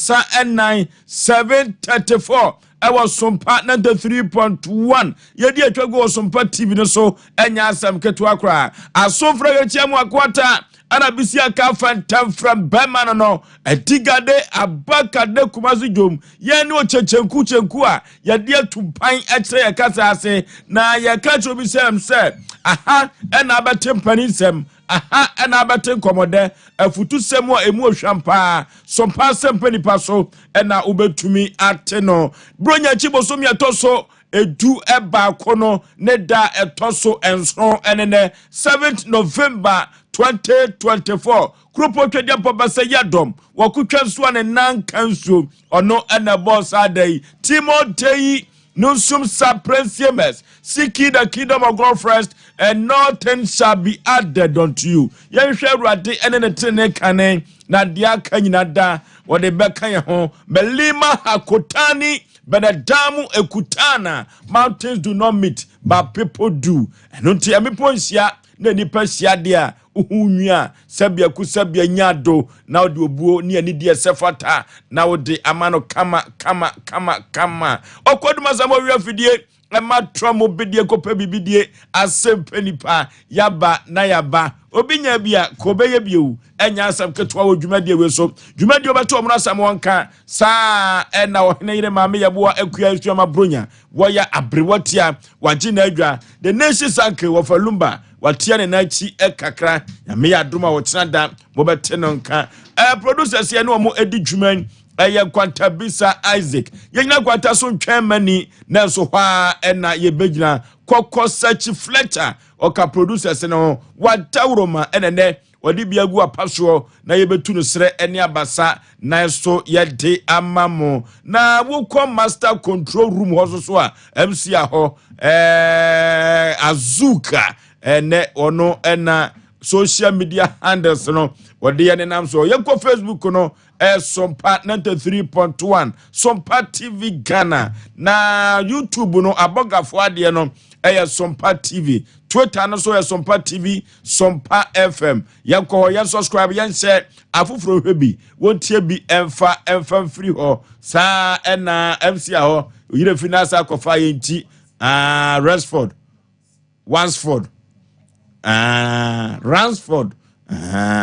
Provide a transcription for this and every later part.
Aduasa N9 734 ewa Sompa 93.1 yedi atwago Sompa TV no so enya asem ketua kra asofra yechiamu akwata ana bisia ka fantam from Bemano no etigade abakade kumazu jom ye ne ochechenku a yedi atumpan ekire yakasa ase na yakacho bi sem se aha ena abatem sem aha ena abatem komode afutu semu emu ohwampa Sompa Asem Mpe Nipa so ena ubetumi ate no bronya chiboso mi atoso edu eba kono ne da etoso enso enene 7th November 2024 Krupo Twedia Pobasa Yadom wakutwa so ne nan kanso ono ena boss adai Timothy Nusum Saprensiemes seeking the kingdom of God first and nothing shall be added unto you. Yehwe Awurade ene ne tene kane na dia kanyina da wode beka ye ho melima hakotani benadamu ekutana. Mountains do not meet but people do. Eno nti amipo nsia na nipa sia dia uhunwa sabia kusabia nyado na odi obuo ni ani die sefata na odi amano kama okoduma zamo wi afidie ema tromo bidie kopa bibidie Asem Mpe Nipa yaba na yaba obinya bia kobeye biu enya asam ketwa wo dwumadie we so dwumadie obeto omna asam wonka saa ena ohene yire maame yaboa akua asuama bronya woya abrewatia waji na adwa the nation sanke wo falumba watia ne nachi ekakra ya me yadoma wo tenada mo beteno nka producers ye no mo edi dwuman Kwantabisa Isaac yenya kwanta so ntwen mani na so hwa ena ye begina kokko search Fletcher oka producers no wadawroma enene wadi biagu apaso na ye betu no sre ene abasa na so ye de amamo na wukọ master control room hoso so a MC aho Azuka ene ono ena social media handles no wadi ye nam so ye ko Facebook no Sompa 93.1 Sompa TV Ghana na YouTube no abogafo ade no Sompa TV Twitter no so Sompa TV Sompa FM yanko yan subscribe yan share afufuro hwebi wontie bi emfa free ho sa ena MC ho yire finance akofa yenti Ransford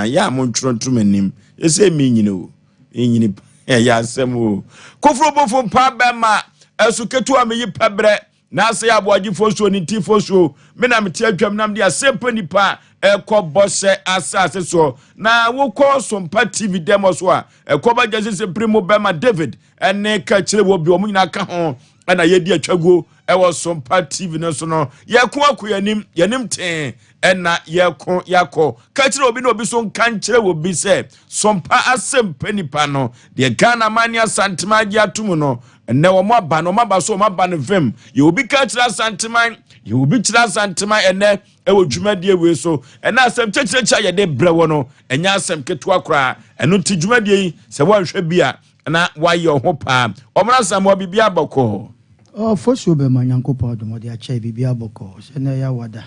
ya mo ntrontromanim ese mi nyine enyini ya asem kofro bofo pa bema esuketu ameyi pebre na Osei Aboagye Oforisuo ni ti fosuo me na meti atwam nam de Asem Mpe Nipa ekobose asase so na wokọ Sompa TV demo so a ekoba jese primo bema David ene ka kire wo bi omu nyina ka ho na yedi atwago ewo Sompa TV no so no yeko akoyanim yanim ten ena yeko yako ka kire obi no obi so kan kire wo bi se Sompa Asem Mpe Nipa no de Ghana mania santimaji atumu no ene wo maba no maba so maba no vem ye obi ka kire santiman ye obi kire santiman ene ewo dwumadie we so ena asem chechecha ye de brewo no enya asem ketua kra eno ti dwumadie se wo hwe bia na waye ho pa omra sam wo bibia boko Oforisuo be manyankopa odomode acha bibia boko se na ya wada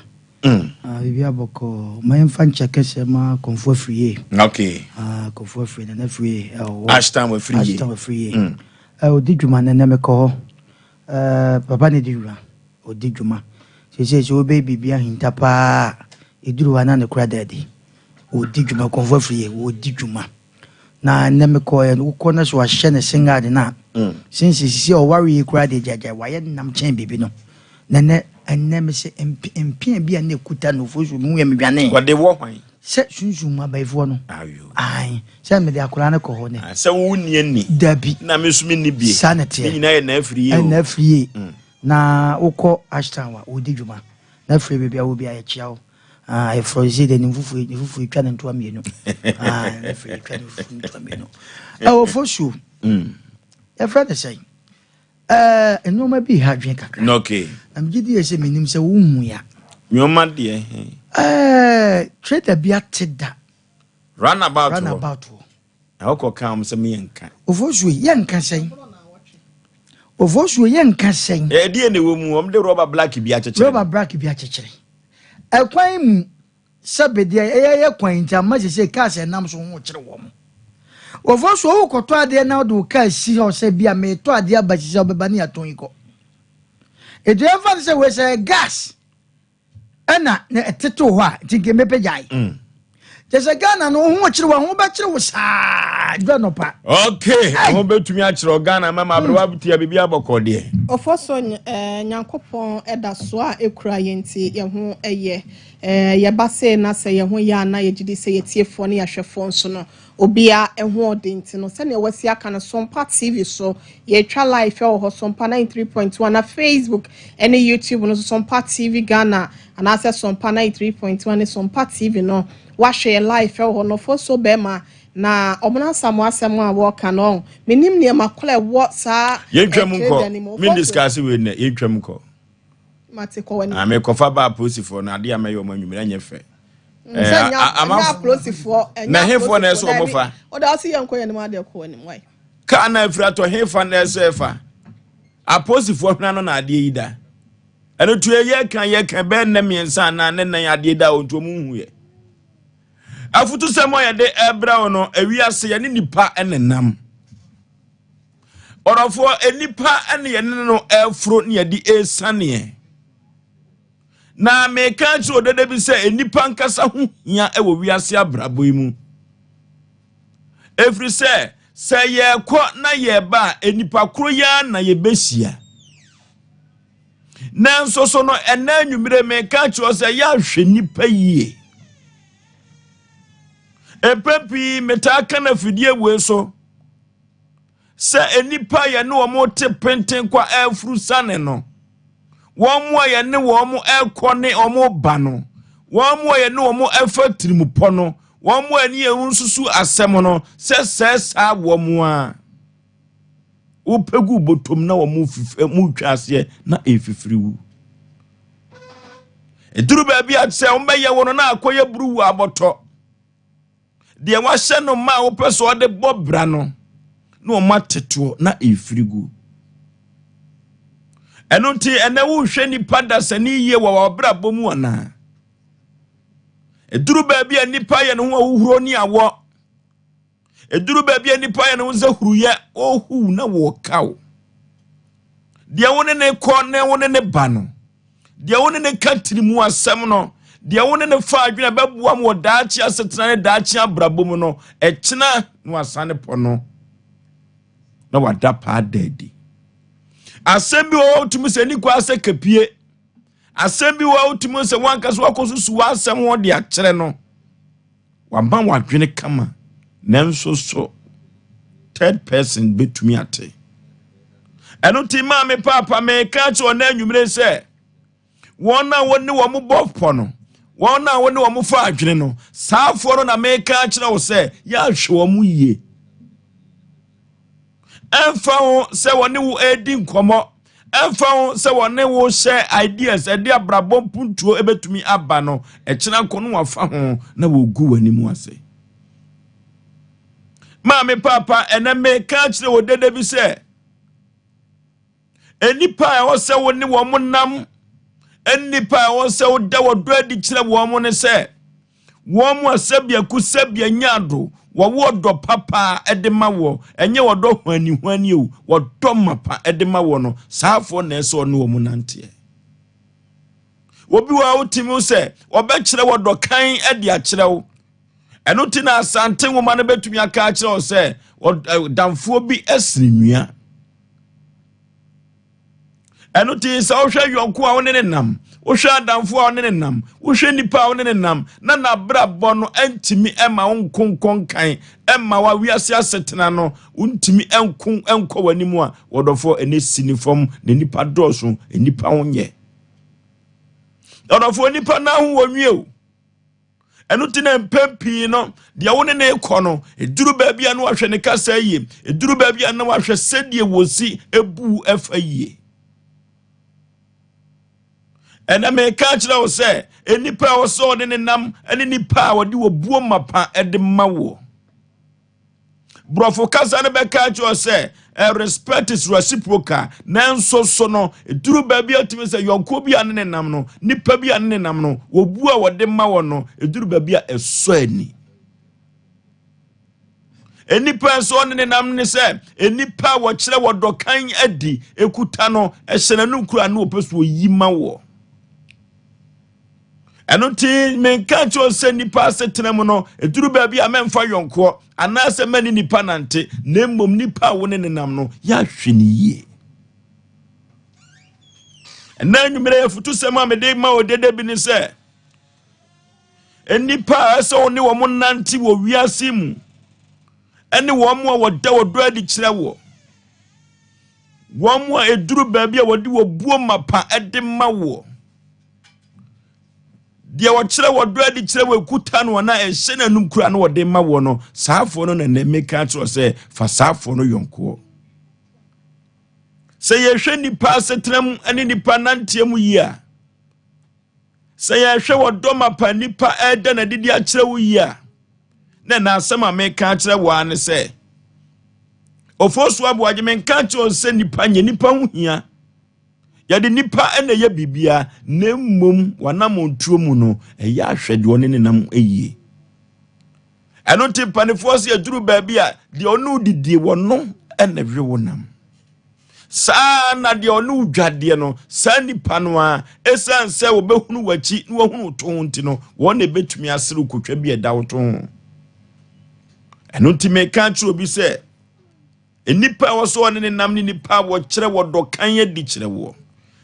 bibia boko mayemfa nchekese ma konfo free okay konfo free na free ashtam we free odidwuma na meko papa ne diwura odidwuma se obe bibia hinta pa eduru ana ne kura dadi odidwuma konfo free odidwuma na nemeko e ukọ na so ahye ne singa de na since sisi o worry kura de jaja waye nam chen bibi no nene enem se empia bia na ekuta no Oforisuo mu yemdwane wode wo hwan se sunsun abaifo no ayo ai se me de akura ne ko ho ne se wo ni dabi na mesumi ni bie sanete nyina ye na afrie na ukọ ashtawa odidwuma na afrie bibia wo bia ye chiao I froze the nifufu twa nto amienu free twa nto amienu Oforisuo e friend say enoma bi hadwen kakra okay am gidi ese menim se wo hu ya nyoma de trader bi ateda runabout akọ kam se me yanka Oforisuo yanka sen Oforisuo yanka sen die ne wo mu om de rubber black bi achechire ekwan mu sabede ye kwan nti amase se cars enam so ho kire wo mo Oforisuo wo koto ade na do ka si ho se bia me to ade abachise obeba ne aton iko. Edu enfa se we se gas. Ena na eteto ho a tinke mepejai. Jese Ghana no ho kire wo be kire wo saa dwa no pa. Okay, ho betumi a kire Ghana mama abrewa butia bibia abokode. Ofoso nyankopon eda so a ekura yenti ye ho eye ye ba se na se ye ho ya na ye gidi se ye tiefo ne yahwefo nso no obia eho odenti no se ne wasi aka no Sompa TV so ye twa live e ho Sompa 93.1 na Facebook ene YouTube no Sompa TV Ghana and ase Sompa 93.1 ne Sompa TV no wa share live e ho no Ofoso bema na omuna samu asemu a woka no menim ne makole wo sa yentwam ko me discuss we ne yentwam ko mate ko wani me kofa ba posifo na ade amaye o manwumira nya fe ama prosifo na hefo na eso omofa o da si yanko ye ne ma de ko wani wai ka na afrato hefa na eso efa aposifo hwana no na ade yi da eno tu ye kan be na miensa na ne nan ade da o nto mu hu ye afutu semo ye de ebra no awiase ye ne nipa enenam orofo enipa ene ye ne no efro ne ye di esane na me kan chi odede bi se enipa nkasa hu hia ewo wiase abrabo mu every se ye ko na ye ba enipa kro ya na ye besia nanso so no ena nwumire me kan chi o se ya hwe nipa yie epepi metaka na fidie we so se enipa ye ne wo mo te penten kwa afru sane no wo mo ye ne wo mo ekone o mo ba no wo mo ye ne wo mo afatirimupo no wo mo ani ehunsusu asem no se sa wo mo a upegu botom na wo mo mu twase na efifiriwu eduru ba bia se wo be ye wo no na akoye buruwu aboto de wa hye no ma wo peso de bobra no na o mateto na efirigu eno nti ene wo hwe nipa da sani ye wa bra bomu ana eduru ba bia nipa ye no ho huro ni awo eduru ba bia nipa ye no ze huruye ohu na wo kawo de woni ne ko ne woni ne ba no de woni ne katirimu asem no de woni ne fa adwena beboa mo daachi asetena ne daachi abrabom no ekina no asane po no na wada pa dadi asembi wo utumi se ni kwa se kapie asembi wo utumi se wanka so akosusu asem wo de akere no wamba wadwene kama nanso so third person betumi ate eno ti ma me papa me ka cho na anwumire se wona woni wo mo bofpo no wona woni wo mo fa adwene no saafo no na me ka kire wo se ya hwe wo mo yie emfa ho se woni wo edi nkomo emfa ho se woni wo share ideas edi abrabom puntuo ebetumi aba no ekina nkono wafa ho na wo gu wani mu ase ma me papa ena me ka kire wo dede bi se enipa wo se woni wo mo nam enipa wo se wo da wo do adi kire wo mo ne se wo mo asabia ku sabia nyado wo do papa edema wo enye wo do hwani o wo do mapa edema wo no saafo na eso no wo munante obi wa utimi se obe kire wo do kan edi a kire wo eno ti na asante wo ma na betumi aka kire wo se damfo bi esrinua eno ti sa wo hwe yonko a wo ne nam wo hwe adamfo a wo ne nam wo hwe nipa a wo ne nam na brabɔ no antimi ema wo nkonkon kan ema wa wiase asetena no untimi enko wanimu a wodofo ene sinifom ne nipa dɔso nipa wonye wodofo nipa na ho wonwie o eno ti na mpempi no de wo ne kɔ no eduru baabia no ahwɛ ne kasa yie eduru baabia na wahwɛ sedie wosi ebu efa yie ena me ka kire wo se enipa wo so de ne nam ene nipa wo de wo buo mapa ede mawo brofo kasa ne be ka kire wo se respect is reciprocal nanso so no eduru ba bia timi se yonko bia ne nam no nipa bia ne nam no wo buo wo de mawo no eduru ba bia eso ani enipa so ne nam ne se enipa wo kire wo dokan adi ekuta no ehyenanu kura na opeso yima wo eno ti menka cho se nipa setenam no eduru ba bia memfa yonko anase mani nipa nante na mmom nipa wo ne nam no ya hwene yie ena nwumere afutu sema me de ma odede bi ni se enipa ese oni wo mo nante wo wiase mu ene wo mo woda wodo adi kire wo mo eduru ba bia wodi wo buo mapa ede ma wo dia wo kire wodo adi kire wo ekuta no na ehye na num kura no wode ma wo no saafo no na meka to se fa saafo no yonko se ye hwe nipa setram ani nipa nantiam yia se ye hwe wodo mapa nipa eda na didi a kire wo yia na asema meka kire wo ane se Oforisuo Aboagye menka kire se nipa nye nipa hu hia yade nipa ene ye bibia na mmom wanamontuo mu no eya ahwede one ne nam eyie eno ti panefo se aduru ba bia de onu didie wono ene hwe wonam saa na de onu dwade no saa nipa no a esan se wo behunu wachi na wo hunu to nti no wo na betumi asere kotwa bi eda wo to eno ti meka kire obi se enipa wo so one ne nam ne nipa wo kire wo dokan adi kire wo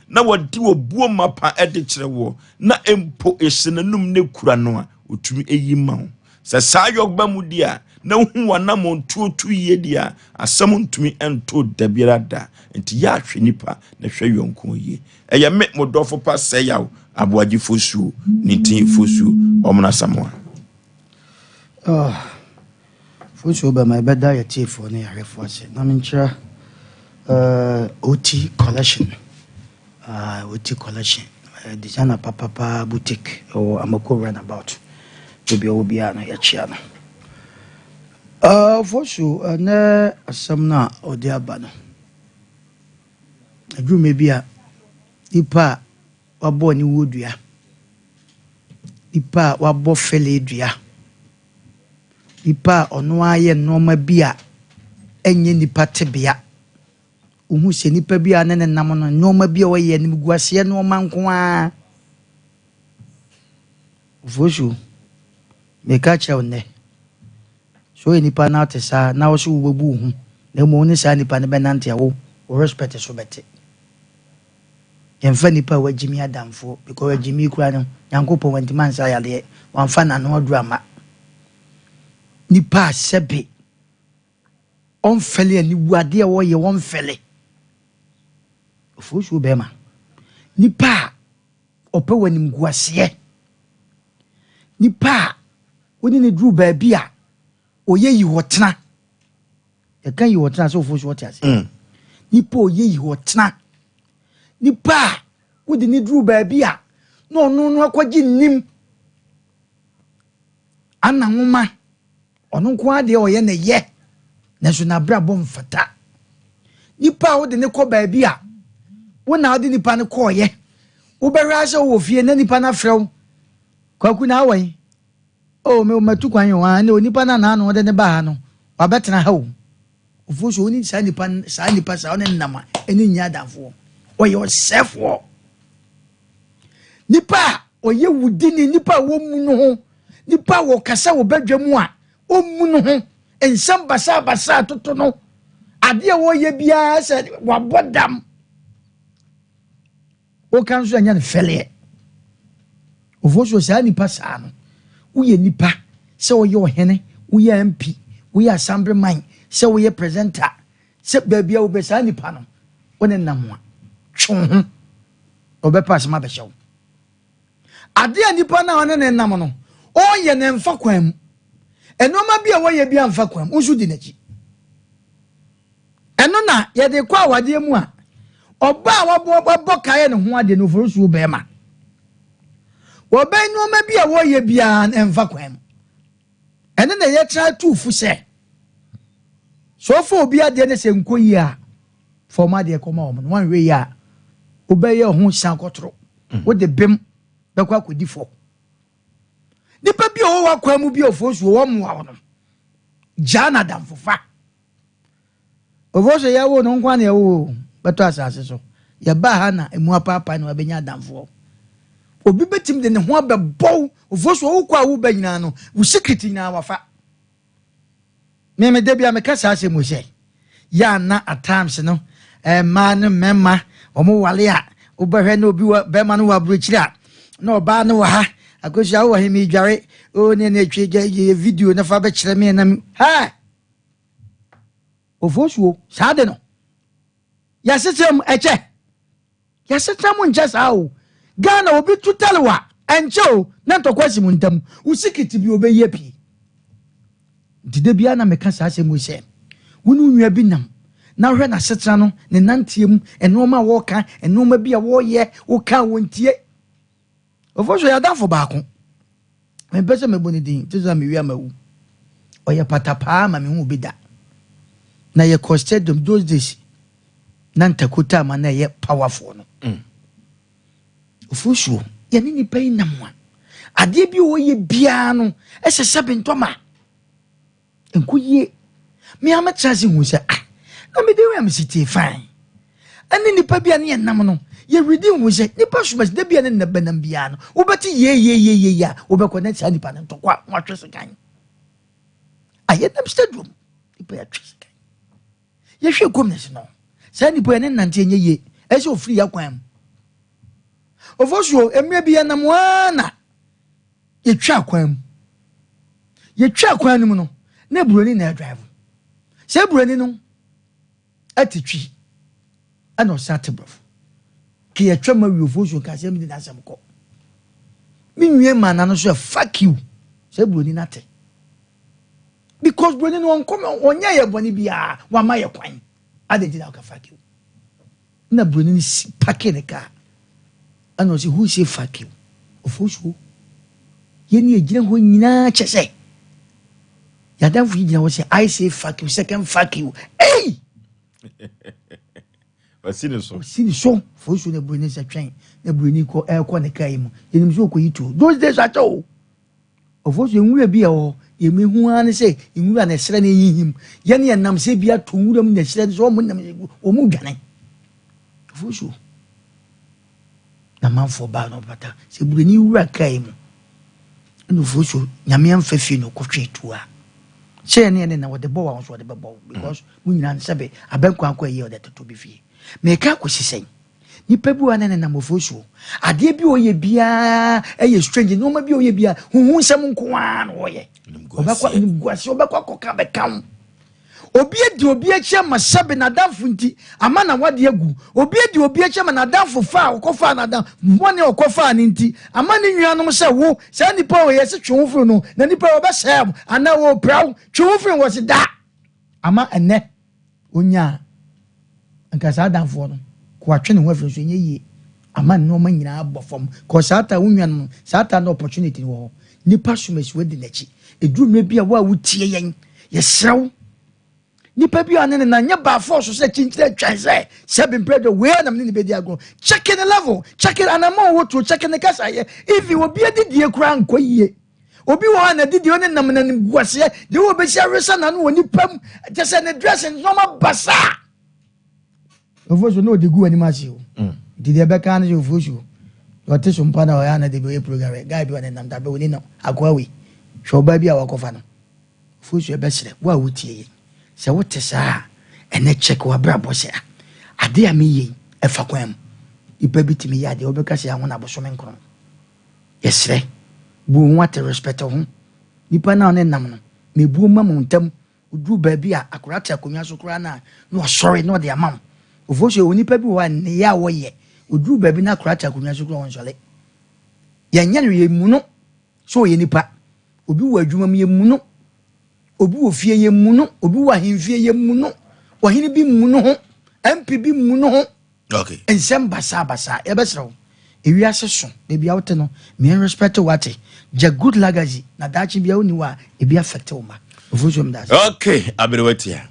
na wadi wo buo mapa ede kire wo na empo ehyenanum ne kura no a otumi eyima ho se saa yogba mu dia na hu wana montuo tu ye dia asam ntumi ento dabiara da enti ya hwe nipa na hwe yonko ye eye me modofo pa se Yaw Aboagye Oforisuo ni tin Oforisuo omna samoa Oforisuo ba my beda ya tifo ne ya refo ase na menchira OT collection OT collection designer papa boutique or amako runabout to be obia na ya chia no Oforisuo na asam na odi aba no adru mebia ipa wabo ni wodua ipa wabo fele dua ipa ono aye noma bia enye nipa tebea uhu se nipa bia ne nam no noma bia waye nim guase noma nko a Oforisuo meka cha ne so nipa na tesa na wo so wo bu hu na mo ni sa nipa ne benante a wo respect so bete yemfa nipa wajimi adamfo because wajimi kura no Nyankopon wantiman sa yale wanfa na no drama nipa sebe on fele ni wade wo ye won fele Oforisuo bema nipa ope wanim guase nipa woni ne dru ba bia oye yi hotena e kan yi hotena so Oforisuo tiase nipa oye yi hotena nipa wodi ne dru ba bia no akwaji nim ana nwoma ono nko ade oye ne ye na so na brabo mfata nipa wodi ne ko ba bia wona wodi nipa ne ko ye wo behwa se wo fie na nipa na frew kwaku na awan me matu kwan yo an ne nipa na na no de ne ba no wa betena ha wo Oforisuo ni sa nipa sa one nama eni nya adafo oye osefo nipa oye wudini nipa wo mu no ho nipa wo kasa wo badwamu a o mu no ho ensam basa toto no ade wo ye bia se wabodam o kan so anya ne fele Oforisuo sa nipa sa no wo ye nipa se wo ye ohene wo ye MP wo ye assemblyman se wo ye presenter se babia wo be sa nipa no wona namwa twon obepass ma be hyew ade nipa na wona ne nam no o ye ne mfa kwam enoma bia wo ye bia mfa kwam unsu di nachi eno na ye de kwa awade mu a oba wabo kae ne ho ade no Oforisuo be ma wo be enoma bia wo ye bia mfa kwam ene na ye try to fu se so fo obi ade ne se nkoyi a forma de koma o one way ya obeye ho san kotro wo de bem be kwa kodi fo nipa bi o wa kwa mu bi Oforisuo wo mo wa no jana damfofa ovoso yawo no nkwa na yawo beto asase so ya ba ha na emu apapa na wabenya damfo obi betim de ne ho abebo ovoso wo kwa wo banyina no wo secret na wafa me de bia me kasa asem wo se ya na at times no man memma omo wale a obehwe na obi be ma no wa brochira na oba no wa ha akosia wo hemi dware o ne na twe video na fa be kire me na ha ovosuo saade no ya setem eche ya setem nje sao Ghana obi tutalwa enche na ntokwasi muntam usikiti bi obeye pi dide bia na meka sa asem wo se wonu nwua bi nam na hwe na setra no ne nantiem enoma wo ka enoma bia wo ye wo ka wontie ofoso ya dafo baako me pese me boni din tizo me wi amawu oye patapa ma me hu bi da na ye costed them those days na ntakuta ma na ye powerful no ofoso ye ni pai namwa ade bi wo ye bia no ese sebentoma enkuye me ama chance hu se na me de we am city fine ani nipa bia ne nam no ye redeem hu se nipa shuma de bia ne na banam bia no wo beti ye ya wo be connect sa nipa ne ntokwa wa twese kan aye nam stadium nipa ya twese kan ye hwe komness no sa nipa ne nante enye ye ese ofiri ya kwan ofosuo emre bia nam wana ye twa kwan mu no na buroni na drive se buroni no atitwi ana osatebrof ke ye twama wi ofosuo ka se mi na asem ko mi nwie ma na no so fuck you se buroni na te because buroni no on come onya ye boni bia wa ma ye kwan ade di na ka fuck you na buroni ni pake ne ka ana si who say fuck you ofosuo ye ni ejina ho nyina chese Yadam Fiji was I say fuck you, second fuck you. Hey! I seen it so. See the song for sure the Brunies a train, the Brunico air corner came. In the Zoko, you too. Those days at all. Of course, you will be all. You may who say, you run a slanny him. Yanni and Nam Sabia to them the sleds or Mugane. For sure. The man for Barno Butter, say Bruni came. And for sure, Yamian Fefino coffee to her. Say any na what the bow was what the bow because we nan sabe abenko akwa ye oda to be fie me ka kwesi sen ni pebu anen na mofosu ade bi oye bia eye strange no ma bi oye bia huhu nsem nko an oye obakwa nimguase obakwa koka bekam obi edi obi eche ma sabe na danfo nti ama na wade agu obi edi obi eche ma na danfo fa okofa na dan woni okofa ni nti ama ni nnuanom se wo se nipa o yesi twonfo no na nipa obesem ana wo praw twonfo wo se da ama ene onya anka sa danfo no ko atwe ne ho afiri so nye ama no ma nyina abofom ko sata wonnuanom sata na opportunity wo nipa sumesi we de nachi eduru me bia wo a wutie yen yesrew nipa bi anene na nya ba force se chinchire twanse se bimpredo we na me ni be dia go check in the level check it and amon wo to check in the kasa ye if you obi adidie kura nkoyie obi wo na didie one nam na guase de wo be sia resa na no oni pam je se ne dressing no ma basa ofoso no de gu ani masi o didie be kan je ofoso o te so mpa na o ya na de be program guy bi one nam da be woni no akwa we so ba bi a wakofa no ofoso e be sire wo a wutie se wote saa ene check wa bra bo se ade a me yi e fa kwam ipa bitimi ya de obeka se ahona boso men kron yesre bu what respect ho nipa na one nam no me bu ma mo ntam odu ba bi a akurata akomia so kura na no sorry no de amam ofo oni pa bi wa ne ya wo ye odu ba bi na akurata akomia so kura won sole ya nya no ye mu no so ye nipa obi wa adwuma me ye mu no obi wo fie ye mu no obi wa hemfie ye mu no ohini bi mu no ho MP bi mu no ho okay ensem basa e besrew ewi aseso e bia wote no me respect wate je good legacy na dachi bia oni wa e bia affect wo ma ofuso mdas okay aberewatia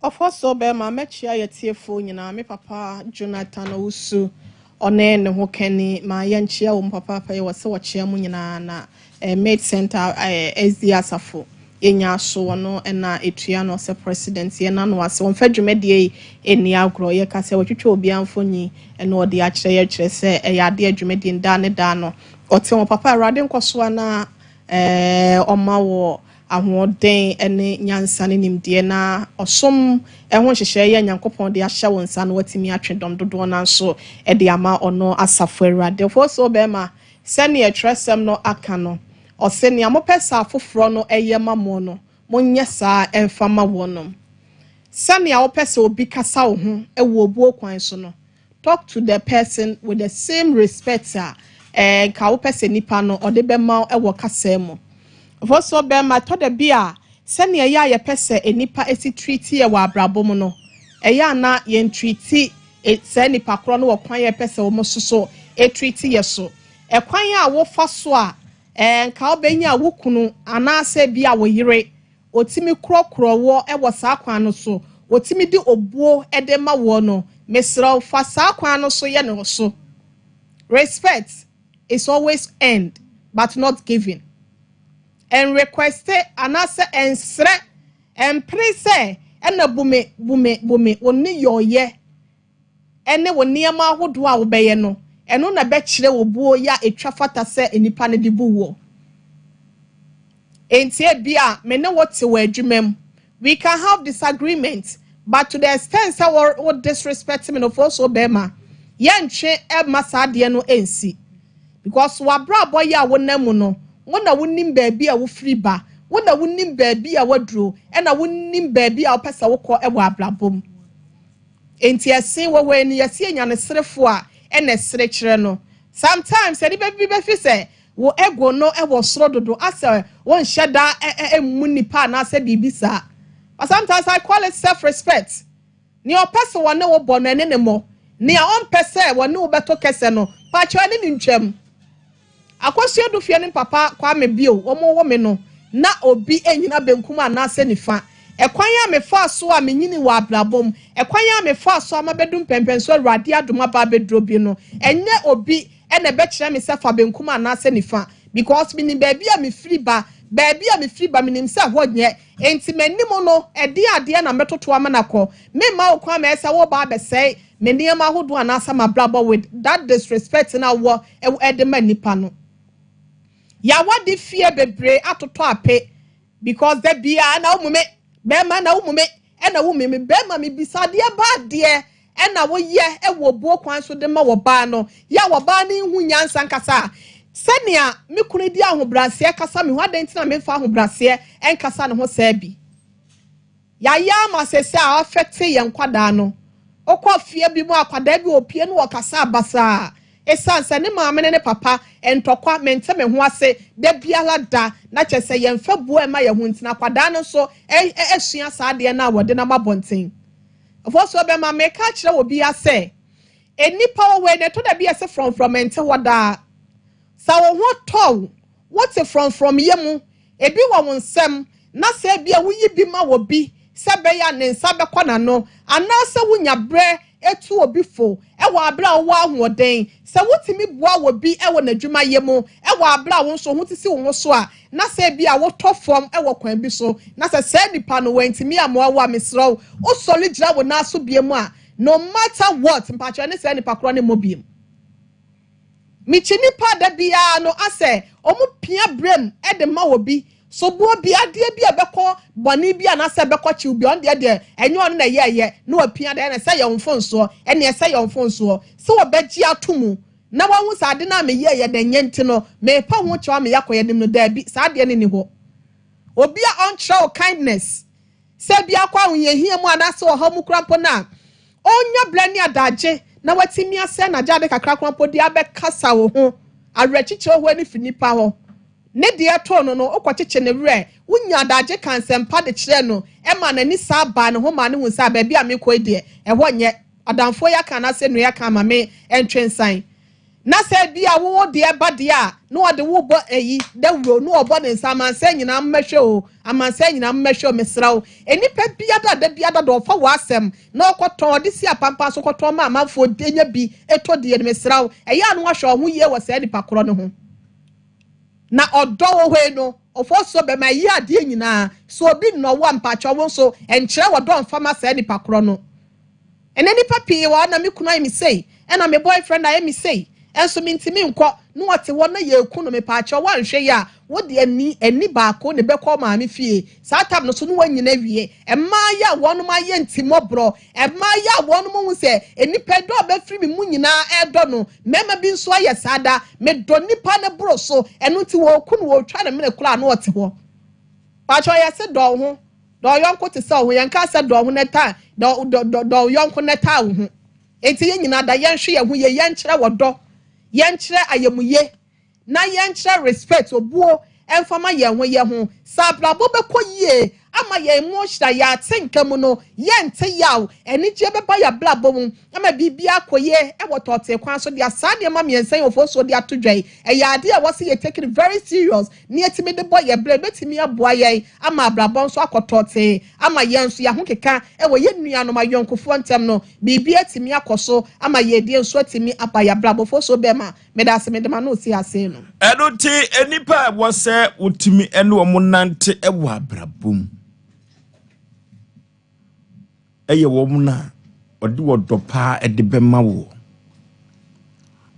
ofoso be ma mechia yetiefo nyina me papa Jonathan Owusu one ne ho kani ma yanchia wo papa pa ye wose wo chia mu nyina na made center SD Asafo enya so no na etua no se president ye na no ase on fa dwumedie eni agro ye ka se wotwetwe obi amfonyi na odi a kyerɛ se ya de adwumedie nda ne da no ɔte won papa awrade nkoso na ɔma wo ahoden ene nyansa ne nimdie na ɔsom ɛho hyehyɛ ye nyankopɔn de ahyɛ won nsa no watimi atwe dom dodo na nso de ama ɔno asafo awrade fo so be ma sɛne ɛtwerɛsɛm no aka no ɔsɛnea mopɛsa afoforo no ɛyɛ mamo no monyɛ saa ɛmfama wonom sɛnea wopɛsa obi kasa wo ho ɛwɔ obuo kwan so no talk to the person with the same respect ka wopɛsa nipa no ɔde bɛma ɛwɔ kasa mu voso bɛma tɔda bi a sɛnea yɛ yɛpɛsa enipa esi treaty ɛwɔ abrabɔ mu no ɛyɛ na yɛn treaty sɛ nipa korɔ no wɔ kwan yɛpɛsa wo mo soso treaty yɛ so ɛkwan a wo fa so a ka obenya wukunu anase bia wo yire otimi krokro wo ewo saa kwan no so otimi di obuo ede ma wo no mesra fa saa kwan no so ye ne so respect is always earned but not given and request anase ensre emprise ena bume woni yoye ene woni ama ahodo a wo beye no eno na be kire obuo ya etwa fata se enipa ne dibu wo entie bia me ne wote wa adwumam we can have disagreement but to the extent say what disrespect me no for so be ma ye ntwe e masade no ensi because wa bra boy ya wonamu no wona wonim baabi a wo free ba wona wonim baabi a waduro e na wonim baabi a opesa wo kɔ e wo ablabom entie sen wo we ni yesi enya ne serefo a ene sere kire no sometimes edi be fi say wo ego no e wo soro dodo ase won hyeda emu nipa na ase bibisa but sometimes I call it self respect ni o person wo ne wo bo no ene ne mo ni a on pese wo ne wo beto kese no pa cho ne ntwam akwasi edu fie ne papa kwa me bio wo mo wo me no na obi enyina benkum ana ase nifa ekwan ya me fa so a menyini wa ablabom ekwan ya me fa so amabedum pempenso awrade adoma ba bedro bi no enye obi ene be kire me se fa benkum ana ase nifa because me baabi a me free ba menim se ho nye enti manim no ede ade na metoto amanakọ me ma okwa me se wo ba be sei me niem ahodo ana asa mablabo with that disrespect na wo ede manipa no ya wadi fie bebre atoto ape because there be na umume bema na umume ena wumeme bema me bisade ba de ena wo ye ewo buo kwan so de ma wo ba no ya wo ba ni hu nyansa nkasa senia me kunu di ahobrase kasa me hu adenti na me fa ahobrase enkasa ne ho saabi ya ma sese a affect ye nkwada no okwa fie bi mu akwada bi opie no wakasa abasa esanse ne maame ne papa entokwa mente me ho ase da biala da na kyese ye mfa buo ema ye ho ntina kwada no so esua saade na wode na mabonten ofo so be ma me ka kire obi ase enipa we ne to da bi ase from ente wada sa wo ho tow what from yemu ebi wo nsem na se bia wo yi bi ma wo bi se be ya ne nsa be kwana no ana se wunya bre etu obi fo ewo abra wo ahoden se wutimi boa wo bi ewo nadwuma yemu ewo abra wo so ho tisi wo so a na se bia wo tofom ewo kwan bi so na se nipa no wantimi amoa wo amesro o soli gira wo na so biemu a no matter what mpacho ne se nipa kro ne mobiem michini pa da bia no ase omu pia brem e de ma wo bi so bo bi ade bi abekọ boni bi ana se bekọ chi bi on de enye on na ye no apia de na se ye mfonso ene se ye mfonso se wo beji atomu na wa hu sa ade na me ye de nyenti no me pa hu chewa me yakoye nim no da bi sa ade ne ni ho obi a on show kindness se bi akwa hu ye hia mu ana se wo ha mu krampo na onya blani adaje na watimi ase na jade kakra krampo di abekasa wo ho arechiche ho ani finipa ho ne de eto no okwacheche ne wre wunya adaje kansempa de kire no e ma na ni sa ba ne ho ma ne hu sa ba bia me ko de e ho nye adamfo ya kan na se no ya kan ma me entwensan na se bia wo de ba de a no wo de wo bo eyi da wuro no obo ne nsa amansa nyina mmehwe o amansa nyina mmehwe o mesrawo enipa bia da bia da do fa wo asem na okoton de si apampa so koton ma amafo denya bi eto de ne mesrawo eya no ahwe ho ye wo se nipa koro ne ho na odo wo hwe no Oforisuo be ma yi ade nyina so obi no wa mpacho wo so enkyere wo don fama sa nipa kro no ene nipa pii wa na me kunu ai me sei ena me boyfriend ai me sei enso me ntimi nkọ no wote wo na ye kunu me pacho wa nhwe ya wo de ani baako ne bekọ ma me fie sa tab no so no wanyina wie emma ya wonu ma ye ntimobro emma ya wonu mu se enipa do be firi me mu nyina edo no mema bi nso aye sada me do nipa ne bro so enu ti wo kunu wo twa ne me kula no wote ho pacho ya se do ho do yonko te se ho yanka se do ho neta do yonko neta ho enti ye nyina da yenhwe ye ho ye yenkyere wodo yenkyere ayemuye na yenkyere respect obuo enfama ye ho sabrabo bekoyie ama ye emotion ya tenkam no yente yaw enije beba ya blabo mu ama bibia koye e wotote kwan so dia sade ma miensan Oforisuo dia todwai e ya ade a wose ye take it very serious ni etimi de boy ye bre betimi aboa ye ama abrabo so akotote ama ye nso ya ho keka e wo ye nua no ma yonkofo ntem no bibia etimi akoso ama ye die nso etimi apa ya blabo Oforisuo be ma me da se me de ma no si ase no enuti enipa wo se utimi ene wo nante e wo abrabom eye wo muna odi wo dopa e de bema wo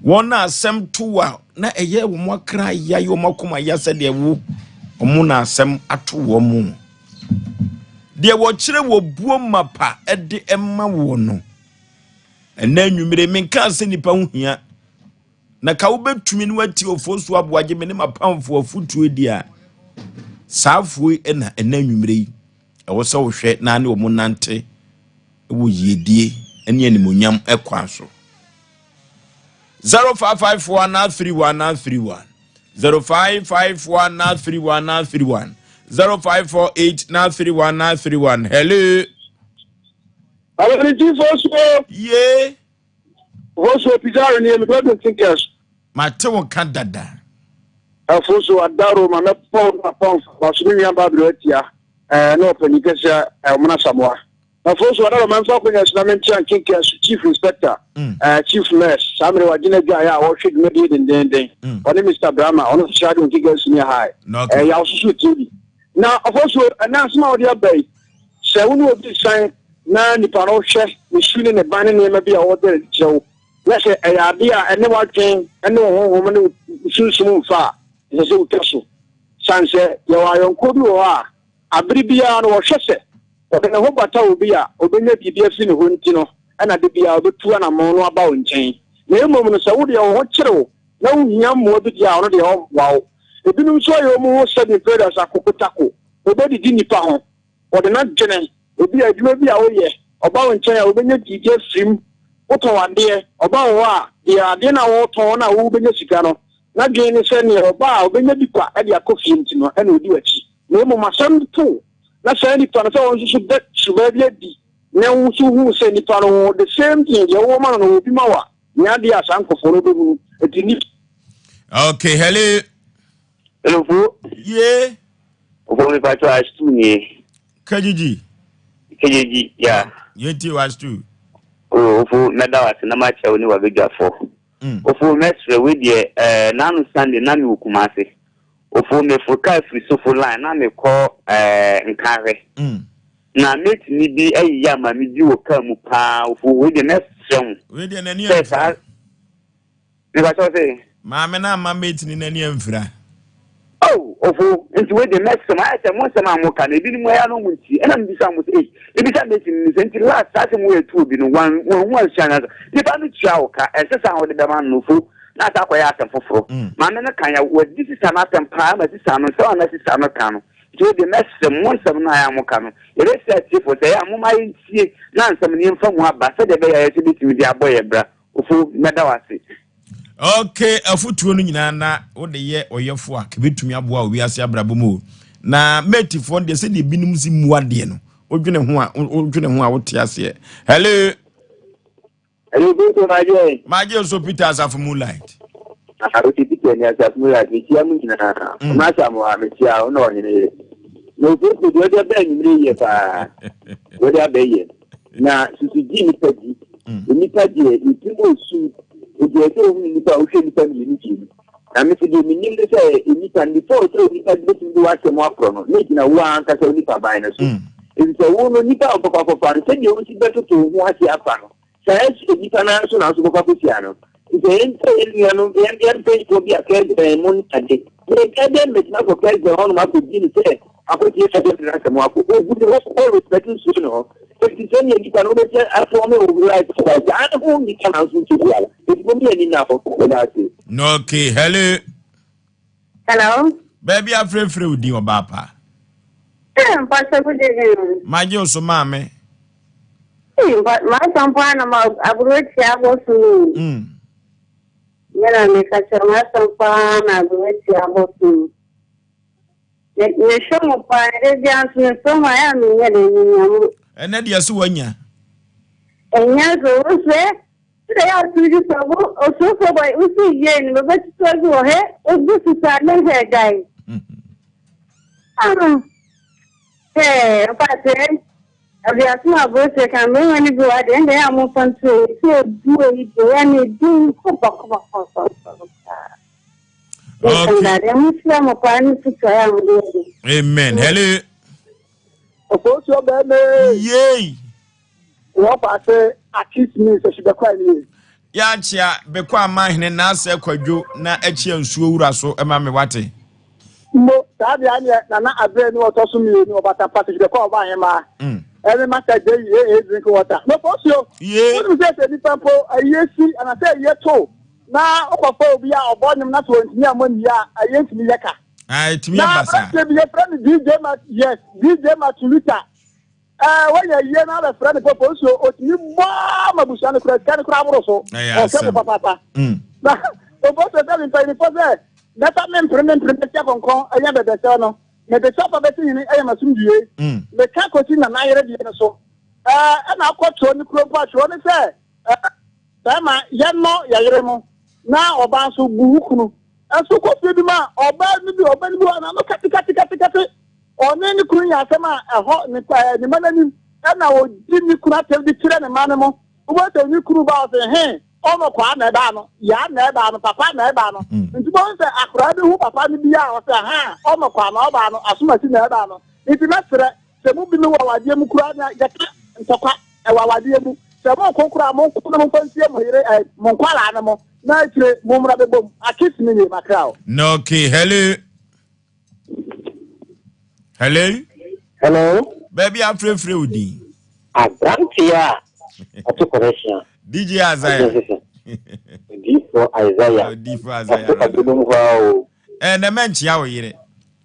wona asem towa na eye wo mokra ya yo makoma ya se de wo omuna asem ato wo mu de wo kire wo buo mapa e de emma wo no ena nwumire menka se nipa hu hia na ka wo betumi ni wati Oforisuo Aboagye me ne mapamfo afutu edi a saafo ena nwumire yi e wo se wo hwe na ne wo munante wo yedie ene animonyam ekwa so 0554931931 0554931931 0548931931 hello Oforisuo yeah Oforisuo pizarro ni me don't think yes mate won ka dada Oforisuo adaro ma na pon basumi ya babro atia no panikasa mona samoa Oforisuo adaro man fa kwanya islamic chankin chief inspector chief nurse samre wajina ga ya wo hwed me den oni Mr Brahma oni shadu nkigas ni high ya osusu tv na Oforisuo announcement odi abai se wonu obi san na nipa no hwe misune ne ban ne ma bia wo de jew na se ya bia ene watwen ene wo ne sunsun fa se utaso sanse ya wa yonko bi wo a abiri bia no wo hwese o de ho bata obi a obenya bibia fi ne ho nti no ana de bia obetu na mo no aba wo nchen na emom no se wo de wo kyerew na wo hia mo bi dia ono de ho wawo ebinum so yo mo ho seven traders akokotako obedi di nipa ho o de na dwene obi adwuma bi a wo ye oba wo nchen a obenya bibia frim oto ade oba wo a dia ade na wo to na wo benya sika no na dwen ni se ne oba obenya bi kwa e dia kofi nti no e na odi wachi na emom asem to na se ni to na se won so bet suba bi adi na wo so hu se ni to no the same thing ye wo ma no obi ma wa nya dia sankofo no bebu etini okay hello yeah Ofu mi pacho astu ni kajiji ya yeti wastu ofu medawase na macha oni wabegafo ofu mesre we de nanu Sunday na mi wukumase ofu me fuka Oforisuo line na me ko nkare na mate ni bi ayi ma mi di woka mu pa ofu we de mesre we de nani amfra ni ba so say ma me na ma mate ni nani amfra oh ofu nti we de mesre ma ase mo se ma mo ka na bi ni mo ya no munti ena mi bisa mo say e bisa mate ni senti last ase mo etu obi no wan chana ni ba mi tua o ka ese sa ho de be man no fu na ta kwa ya asem foforo ma me na kan ya we this is an asem pa ma this an so na this an ka no we de mesre mo nsem na ya mo ka no e research for say ya mo ma yintie na nsem ni mfa mu aba se de be ya se bitimi di aboye bra ofu medawase okay afutuo no nyina na wo de ye oyefo a kebetumi aboa obi ase abrabomo na metifo de se de binum si muade no odwene ho a wote ase hello Bintu maje so Peter Asafo Moonlight Aruti Peter ni Asafo Moonlight ni tia mu nyina ma samu a me tia o no nyine no ko do de ba nyimre ye pa wo de abaye na sisi ji ni padi ni padi e ti mo su e je to ni pa o hwe ni pa ni ni na me se de minim de say nipa before so nipa de to do asem akro no need na wo an ka say nipa ban na so if say wo no nipa opapa say de wo si beto to ho ase afa no say nipa na so papa sia no say ente no yan page ko bi akere mon ade de kade me na ko kere on ma ko di ni say akoti e fede na asem akro o good no respect so no so ti say ni nipa no be say afọ me o right so I don't need to na so to ya it go be ni na for that. No, okay, hello. Hello. Baby, I'm free with you, Papa. Pastor, good evening. My dear, so mammy. But my son, I'm going to have to. I make a show, my son, I'm going to have to. You show me, the answer, so I am in And then yes, one year. And yes, also. They are to do so. Also, so by Usi Yen, but to go ahead, this is a little guy. Hey, Patrick, I have my voice. I can really go out and they are more fun to do it. Any do Amen. Hello. Of your baby. Yay. What I say, I kiss me, so she be crying. Yanchia, Bequa mine, na se kwadwo na echi nsuo wura so ema me wate. Mo, that the na abre no to so mi no bata party she be call ba him ma. Every master dey drink water. No for you. Yeah. What you say the people ayesi and I say ye to. Na okofo obi a obonyim na to ntini amoni ya ayesi mi yeka. Ai timi abasa. Na be your friend DJ Mat, yes, DJ Matulita. When you are not a friend of Popo, so you bomb a bush and a crack and a crab also. Papa. The boss is telling me for that. That I meant to Hong Kong, I am the son. May the shop of a thing I am assuming you. The cacotin and I already so. And I'll cut on the club patch on the say. Tama, Yamo, Yaremo. Now, or Bansu Buku. And so, what do you ma or bad me or bad one? I'm not catty. On any queen, I say, a hot the man and I will give you crack the children and animal. What a new crew about the hand. Oh, no, Nebano, Yan Nebano, Papa Nebano. And to both say, I cried who Papa Nibia, say, ha, oh, no, Nebano, as soon as you Nebano. If you not say, the movie no, I dear Mukrana, get and Toka, our dear Mu, the more Kokra, Monquala animal, naturally, Mumra boom, I kiss me, my crowd. No, okay, hello. Hello. Baby, I'm free with you. Abrantia. Atu correction. DJ Isaiah. D for Isaiah. D for Isaiah. And the man chia we yire.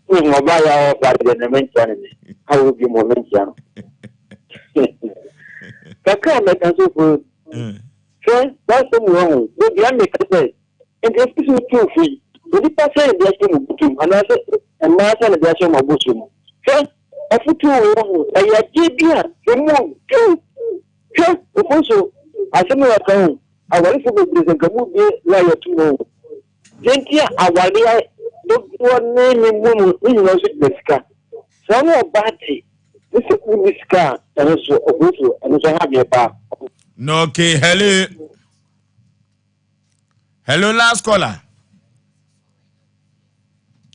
Mo ba ya o ba de na men chia ne. How will be mo men chia no. Kaka me kan so for. So, that's wrong. We be am make say. And if you too free. We pass in the same book and I say and ma say the same book. So, I put you on. I give you the moon. Also, I say my account. I want to go to the Gamu where you know. Gentia, I want to one name in woman in the car. Some of Batty. This is this car and also have your back. No, okay, hello. Hello, last caller.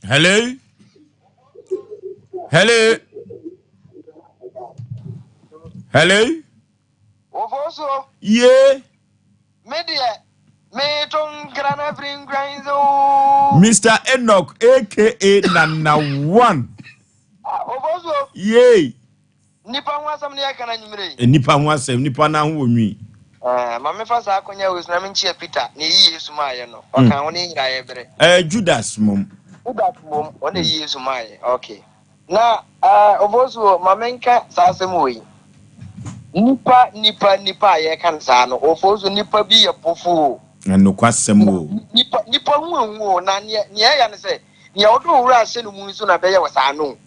Hello. Ofoso. Yeah. Media. Meton grana bring grinds. Mr. Enoch, aka Nana One. Ofoso. Yeah. Nipa wasam ne aka na nyimre. Nipa wasam, nipa na ho onwi. Mame fa sa akonya wos na menchia Peter ne yi Yesu maaye no. Okan woni nyira ye bere. Judas mom. One yi Yesu maaye. Okay. Na ofoso mamenka sa asem we. Nipa ye kan sa no ofoso nipa bi ye pofu na no kwasem wo nipa hu na ne ya ne se ne odo wura ase no mu so na be ye wasa no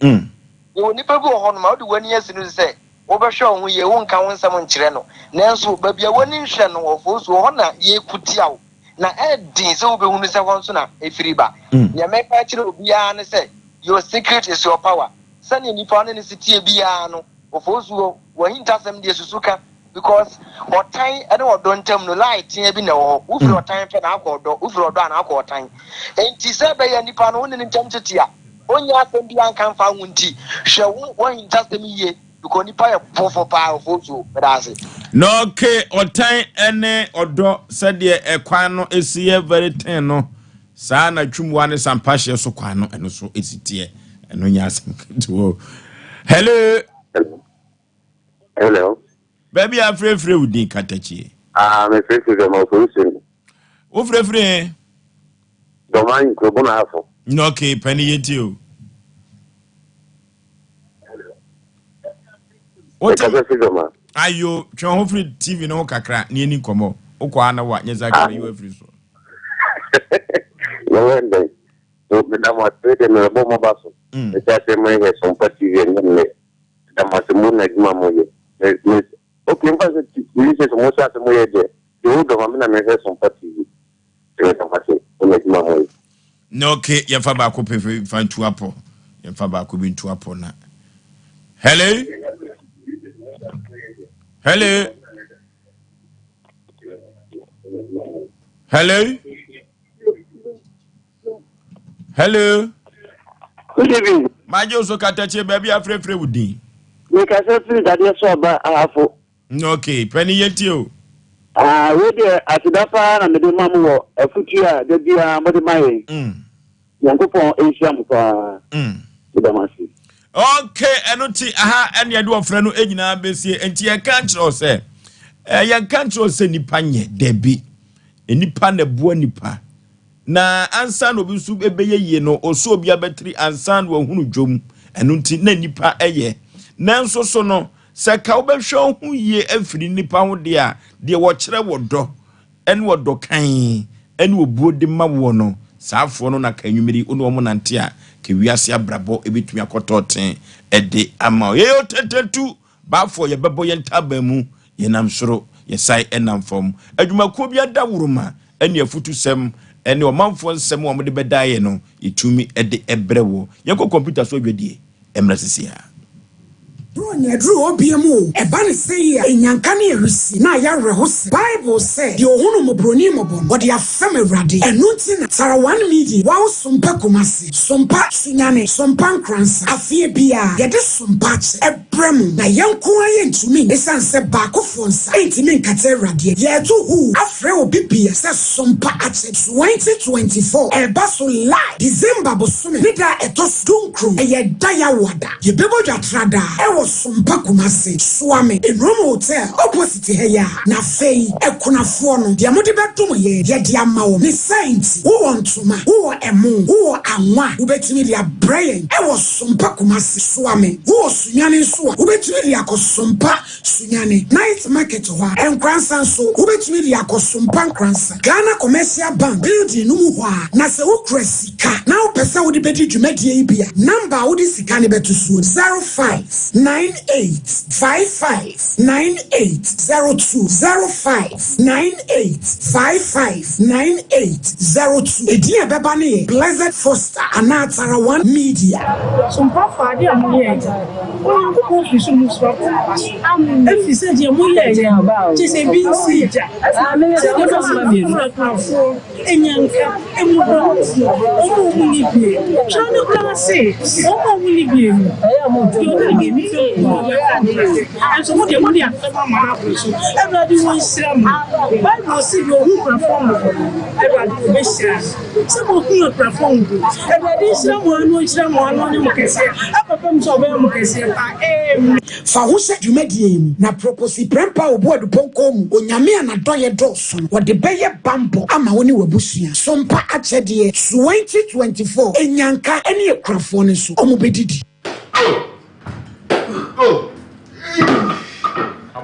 yo nipa bi ho no ma odo wani ase no se wo be hwe ho ye wo nka wo nsam nkire no nanso ba bia wani nhwe no ofoso ho na ye kutia na edin se wo be hu se ho so na efiri ba ne meka kire obi a ne se your secret is your power sani nipa ne sitie bia no ofoso wahinta sem de susuka because what time I don't tell no light here be no who for time for na akodo who for do na akodo time enti se be ya nipa no ne ntentete a onya asem bi ankan fa wunti hwe won just me ye because nipa ya pofo pa ofoso bedase no okay otan ene odo said de ekwan no esiye very ten no saa na twumwa ne sampahye so kwan no eno so esitie eno nya asem keto hello hello baby afrefre udin katachi me frefre do ma solution o frefre do man ko bona afo no okay pani yeti o What is ayo twa ho free TV no kakra ni ani komo okwa na wa nyeza ka you free so no wende so madam atete me bo mo baso e ta se mo he Sompa TV ne da masimu na juma moye okay mpa se ni se mo sa se mo ye de yo do ma na me he Sompa TV e ta masi na juma moye no okay ya fa ba ko pefe fa ntu apo ya fa ba ko bi ntu apo na hello hello hello hello good evening majo so katache baby afrefre wudi we ka se free that yes oba afo okay penny yeti o we dey atidapa na me de mamu wo afutu a de bia mo de mai yankopon enhia pa damasi okay enuti aha ene de ofre no enyina besie enti ye kan kiro se ye kan kiro se nipa nye debi enipa na buo nipa na ansa no bi su ebeye ye no oso obi abetri ansa no hunu dwom enuti na nipa eye nanso so no se ka obehwe hu ye afiri nipa ho de a de wo kire wodo ene wodo kan ene obuo de ma wo no saafo no na kanwumiri ono mo nante a ke wiase abrabo ebetumi akototen ede ama ye otetetu bafo ye bebo ye ntaba mu ye nam soro ye sai enam fom adwumakuo bi adawuruma ene afutu sem ene omanfo nsem wo de bedaye no itumi ede ebrewo ye ko computer so dwedie emrasisia Bro, Nedru obiemu eba ne sei ya enyanka ne erisi na ya rehose Bible say the ohunu mobroni mobon but the afem awrade enu nti na tara one media wa Sompa komase Sompa sunyane Sompa nkransa afie bia ye de Sompa che ebrem na yanko aye ntumi esanse ba kofo nsa entimi nkate awrade ye to hu afre obi bia se Sompa ache 2024 eba so live December bosome ne da etos dunkru eye da ya wada ye bebo dwatrada Sompa kumase swame in Rome hotel opposite heya na fei ekunafo no dia mode betom ye dia ma wo me saint wo ontuma wo emu wo anwa wo betumi dia brain Sompa kumase swame wo sunyane so wo betumi dia Sompa sunyane night market ho enkransa so wo betumi dia Sompa nkransa Ghana Commercial Bank building no mu ho na se wo krasika na wo pesa wo de bedi dwumadie bia number wo de sika ne beto so 0598559802 Edia bebane Blessed Foster anatara one media Sompa fadi amuyeja o ko fi so mu so e fi se je mu yeja ti se bi si ja se de so ma mi enyanka emudo o mu ni bi chano klase o mu ni bi and so what you money and everybody wants some Bible see you who perform everybody will be sure some who perform everybody someone no mukese apapam so be mukese fa wo se dwumadie mu na propose prempa obo aduponko mu onyame anadoye doso wo de beye bambo ama woni wabusua Sompa achede 2024 enyanka ene ekrafo ne so omobedidi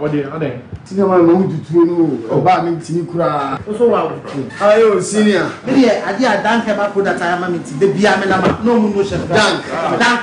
Ade. Senior man no do no. Oba mi timi kura. So wa wutu. Ayo senior. Me ade a dank eba product I am meet. De bia me na ma. No mu no chef. Dank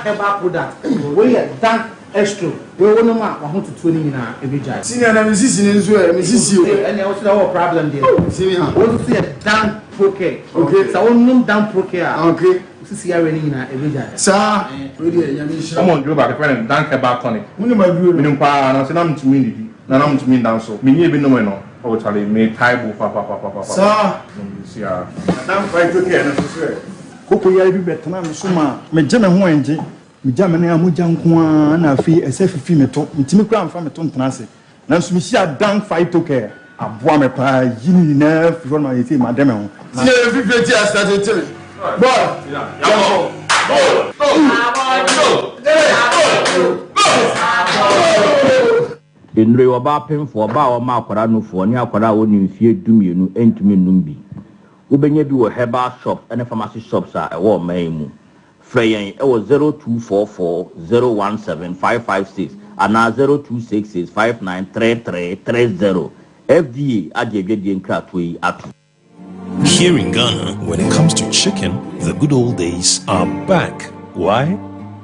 eba product. We dank extra. We wonu ma wa ho tutu ni nyina ebeja. Senior na me sisi ni nso e me sisi o. And you also have a problem there. Senior. What to say dank proke. Okay. So wonu dank proke a. Okay. Sisi ya ni nyina ebeja. Sir. We dey nyame shira. Come on, do back friend dank eba tonic. Muni ma duro. Minimpa na se na mtumi ndi. na I'm to me down so. Me be no no. Oh, Charlie, me table papa. Sir. See now fight to care necessary. Koko ya bi betena no so ma me je me ho enje me ja me na amugya nko na afi ese fifi me to ntimi kura amfa me to ntena ase na so me hia dan fight to care aboa me pa yini na fi ro na yeti ma dem ho see fifi ti start to tell boy go Enre oba pemfo oba o ma akwara no fo ni akwara woni mfie dumienu entumi numbi Ubenya bi wo herbal shop and pharmacy shops are ewo man mu. Freyen ewo 0244017556 and 0266593330. FDA adjegede nkratwe atu. Here in Ghana, when it comes to chicken, the good old days are back. Why?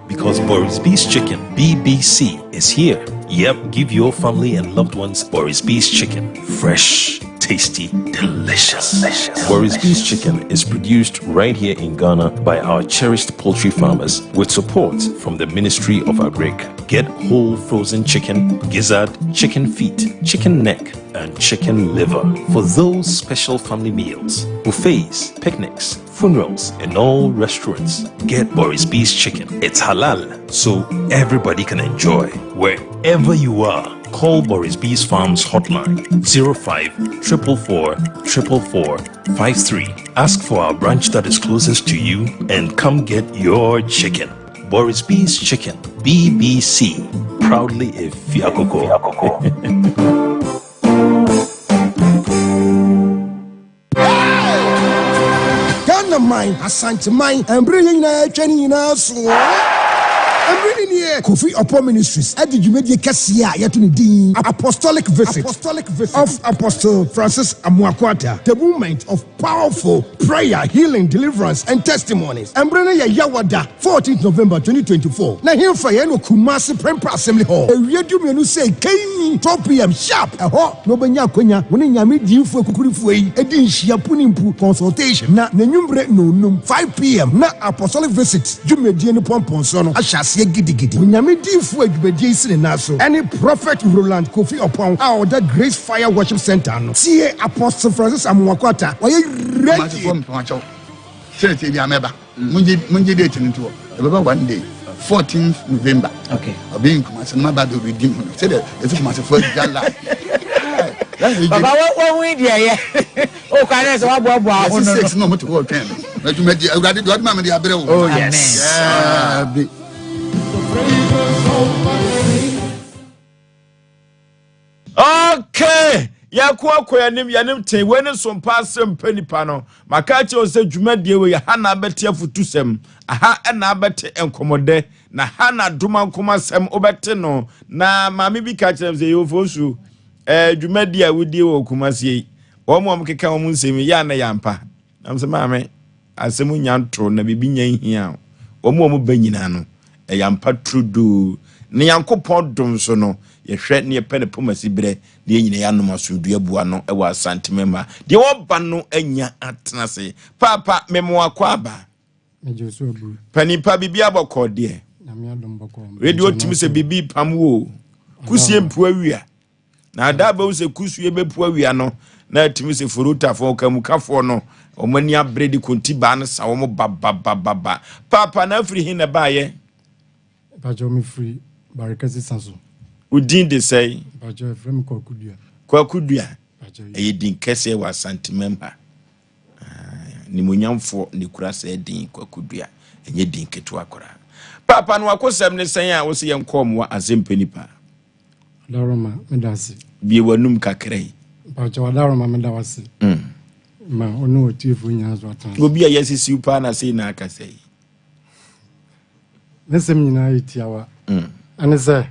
Because Boris B's Chicken, BBC, is here. Yep, give your family and loved ones Boris B's Chicken. Fresh, tasty, delicious. Boris B's Chicken is produced right here in Ghana by our cherished poultry farmers with support from the Ministry of Agric. Get whole frozen chicken, gizzard, chicken feet, chicken neck, and chicken liver for those special family meals, buffets, picnics, funerals, and all restaurants. Get Boris B's Chicken. It's halal, so everybody can enjoy. Wherever you are, call Boris B's Farms hotline 05-444-444-53. Ask for our branch that is closest to you and come get your chicken. Boris B's Chicken, BBC, proudly a Fiakoko. Mine, Asante mine, and bringing a training us. I'm reading here Kofi Upon Ministries. I did you make your cassia yet to the apostolic visit of Apostle Francis Amuakwata. The movement of powerful prayer, healing, deliverance, and testimonies. I'm bringing a Yawada 14th November 2024. Now here for you Kumasi Prempa Assembly Hall. A radio menu say K 12 p.m. sharp. A hot no banya konya when you meet you for Kukurifue. A dish Yapunimpu consultation. Na Nenumbre no 5 p.m. Na apostolic visit. Jumedian Pompon Sono. I shall see gidi. When you meet you for Jason and Naso. Any prophet Roland Kofi upon our that Grace Fire Worship Center. See Apostle Francis Amuakwata. Why you ready? Munji date into one day. 14th November. Okay. I'll be in commission. My bad will be dim. Say that it's my first gala. Baba, what we do here? Oh, can I say what? It's no much work. But you made I got it. What mamma? Oh, yes. Okay. Yakwa yanim te when Sompa Asem Mpe Nipa no makache Osei dwumadie we ha na bete afutusem aha na bete enkomode na ha na duma nkomasem obete no na mame bi ka chere Yaw Osei dwumadie a wudi wo kumasie omo keka omo nsemi ya na yampa na mse mame asemu nyantro na bibi nyan hia omo banyina no yampa trudu ne yankopon dom so no yehwe ne yepene pomasi bre ne nyine yanom asodua bua no e wa santimema de woba no anya atenase papa memo akwaba mejoso abu panipa bibia bokọ de na me adom bokọ radio timi se bibi pamwo kusie mpu awia na adaba wo se kusie bepu awia no na timi se furuta fo kamukafo no omani abredi konti ba no sa wo baba papa na afri hin na baye bajo mi free barakasi sanso udin de say bajo frem kwakudua e din kese wa santimemba ni munyamfo ni kura se din kwakudua enye din ketu akora papa no akosem ne sen a wo se yenkom wa Asem Mpe Nipa daroma medasi bi wanum kakrai bajo daroma medawasi ma onu otifu nyazo atan obi a yesisi upa na sei na akasei nesem nyina itiawa ane se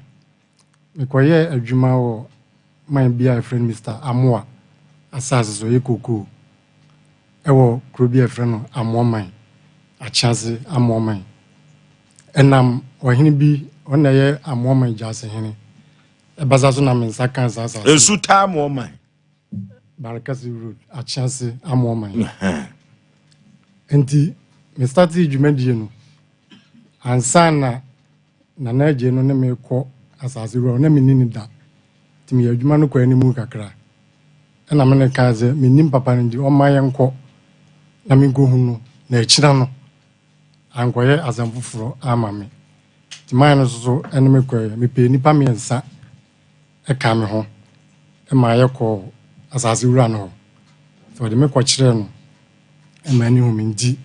mekoye adwuma wo my bia friend Mr. Amoa asase so yekoko ewo krobia friend no Amoa achaze Amoa enam ohini bi onaye Amoa jase hene ebaza so na mensa kan sasa esuta Amoa Barakasi road achaze Amoa enti me start dwumadie no ansana na naje no ne me ko asase ro na me nini da timi adwuma no kwa animu kakra na me ne ka ze menim papa ndi o ma yenko na me go hunu na akira no ankoye azamfufuro ama me timai no so ene me kwa me pe nipa me nsa e ka me ho e ma yeko asase wura no so de me kwa kire no e ma ni hu me ndi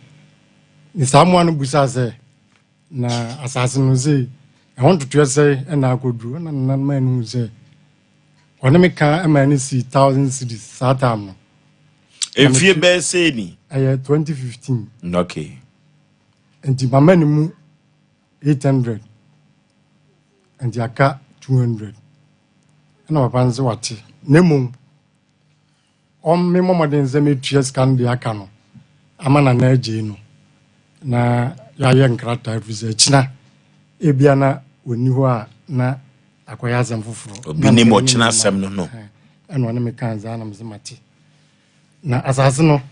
ni samu anu busa ze na asase no ze I want to say and I could do and man who say when I can a man see 1,000 cities Satam. If you bear say ni 2015. Okay. And the man 800 and the aka 200. And our pants what Nemo on me more than Zemetrius can be a cano. A man an edge na young character research na. Ebiana woni ho a na akoya azam foforo obi ne mo china asem no eno na me kan za na mzimati na asase no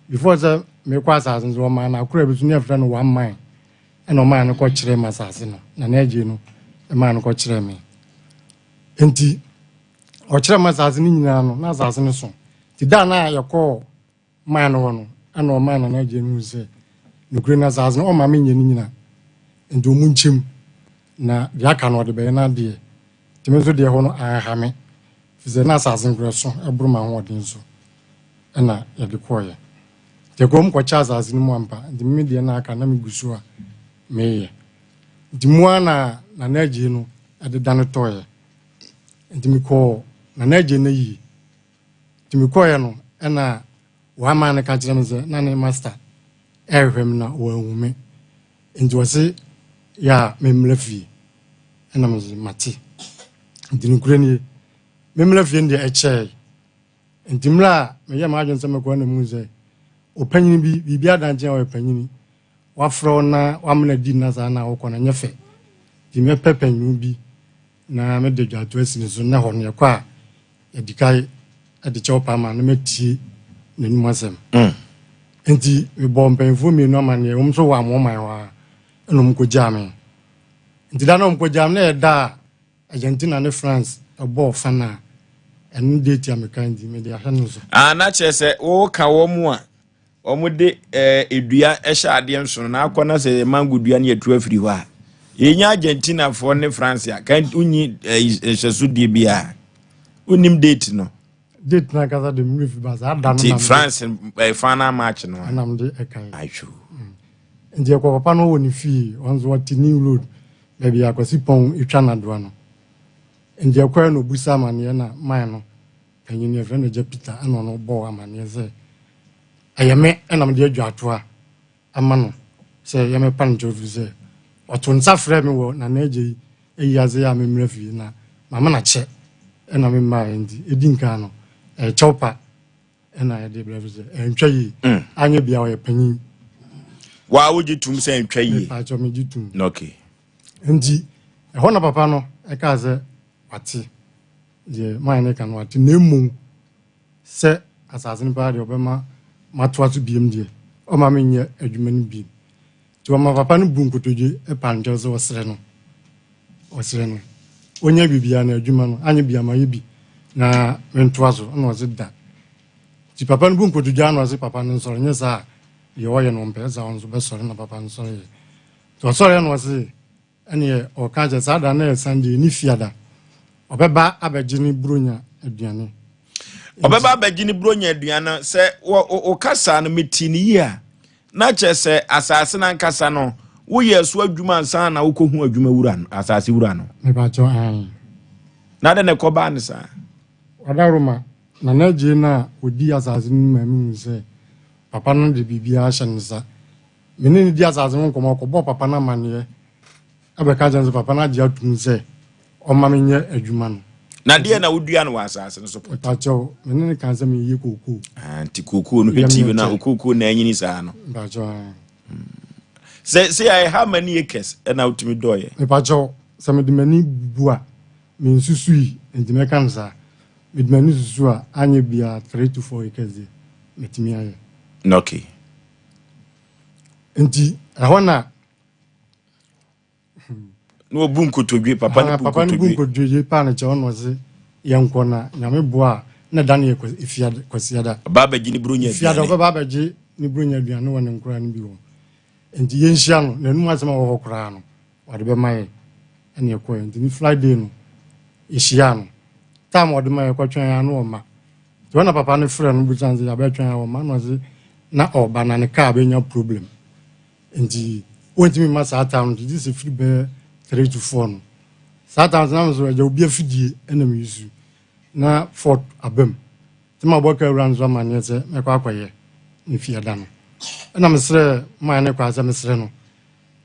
before za me kwa asase zo ma na akura bisu ne afra no one mine eno ma no ko kire ma asase no na eje no e ma no ko kire me enti o kire ma asase ni nyina no na asase no so ti da na yakọ ma no no eno ma na eje no se no kure na asase no o ma me nyina enti o munchim na ya ka no de be na de timezo de ho no ahame fize na asase ngro so eburu ma ho odin so na ya de koye te gom ko cha asase ni mu ampa de me de na aka na me gusu a meye di mu na naji no ade dan toye enti me ko na naji na yi ti me koye no na wa ma na ka kire me ze na ne master ehwem na wa hume enti wose ya memlefi ena mati ndinukure ni memlefi ndi eche ndimla me ya ma adwen se mekwa na muze opanyini bi bibia adanje o opanyini wafro na wamna di na za na wokọ na nyefe di me pepanyu bi na me de dwato asini so na hono yakwa edikai ediche opa ma na metie nenum asem enti me bompenfo mi no ma ne womso wa mo man wa enom ko jame ndida no ko jam na da Argentina ne France abo fana en date American di me dia hanu so na chese wo ka wo mu a omude edua ehya ade nso na akona se mango dua ne atu afiri ho a yenya Argentina fo ne France a kan unyi ehyesu die bia unim date no date na kaza de mu fi baza da no France final match no anam de ekai achu ndi ko papa no woni fi onzo wati new road baby akwasi pon etwa na do no ndi ko no busa amane na man no panyini efre no Jupiter ano no bo amane ze ayame enam de adwato a amano se yame panjo vize otunza frɛ me wo na naje eyiaze ya memra fi na mama na che ena me ma ndi edinka no chopa ena ya de brevize entwa yi anye bia wo panyin wa woji tum se ntwa yi pa cho me jitum okay ndi ho na papa no e ka ze wati je mai ne kan wati nemu se asase ni pa de obema matoato biem die o ma menye adwuma ni bi ti o ma papa no bu nkotoje e panje zo osere no onya bibia na adwuma no anye bia ma yebi na mentoazo no ze da ti papa no bu nkotoje anu ze papa no nsoro nye sa ye wo ye no mpe za onzo be sore na papa no sore to sore no ze ene o ka je sa da na Sunday ni fiada obeba abegini bronya aduane obeba abegini bronya aduane se o kasa no metini ya na chese asase na nkasa no wo yesu adwuma nsan na wo kohu adwuma wura no asase wura no me ba cho an na de ne koba ne sa wadaruma na naje na odi asase ni mamu se papa no de bibia hyensa menini di asase no komo ko bo papa na mane abeka janze papa na dia tun se o ma menye adwuma no na de na wodua no asase no so pa cho menini kan se me yi koku anti koku no hetibi na koku na anyini sa no ba cho say I how many acres and out to me doye me pa cho se me de mani bua me nsusui enti me kan sa me de mani susu a anye bia 3 to 4 acres de metimi aye okay enti ahona no bunko to dwe papa no bunko to dwe pa na che ono se yankona nyame boa na dane ifiada kwasiada baba gini brunya ifiada baba gi ni brunya aduane wona nkura no bi wo enti yenhia no na num asema wo hokura no wade be mai ene ekọ enti ni Friday no ihia no tam wode mai kwatwan ya no ma to na papa no frɛ no bu chance ya be twan ya wo ma no se na oba na ne car be nya problem enti wonti mi ma sa tam this is free be 3 to 4 no sa tam na so ja obi afidie ena mi yusu na fort abem ti ma boka ran zo ma ne se me kwa kwaye ni fiada no ena mesre ma ne kwa se mesre no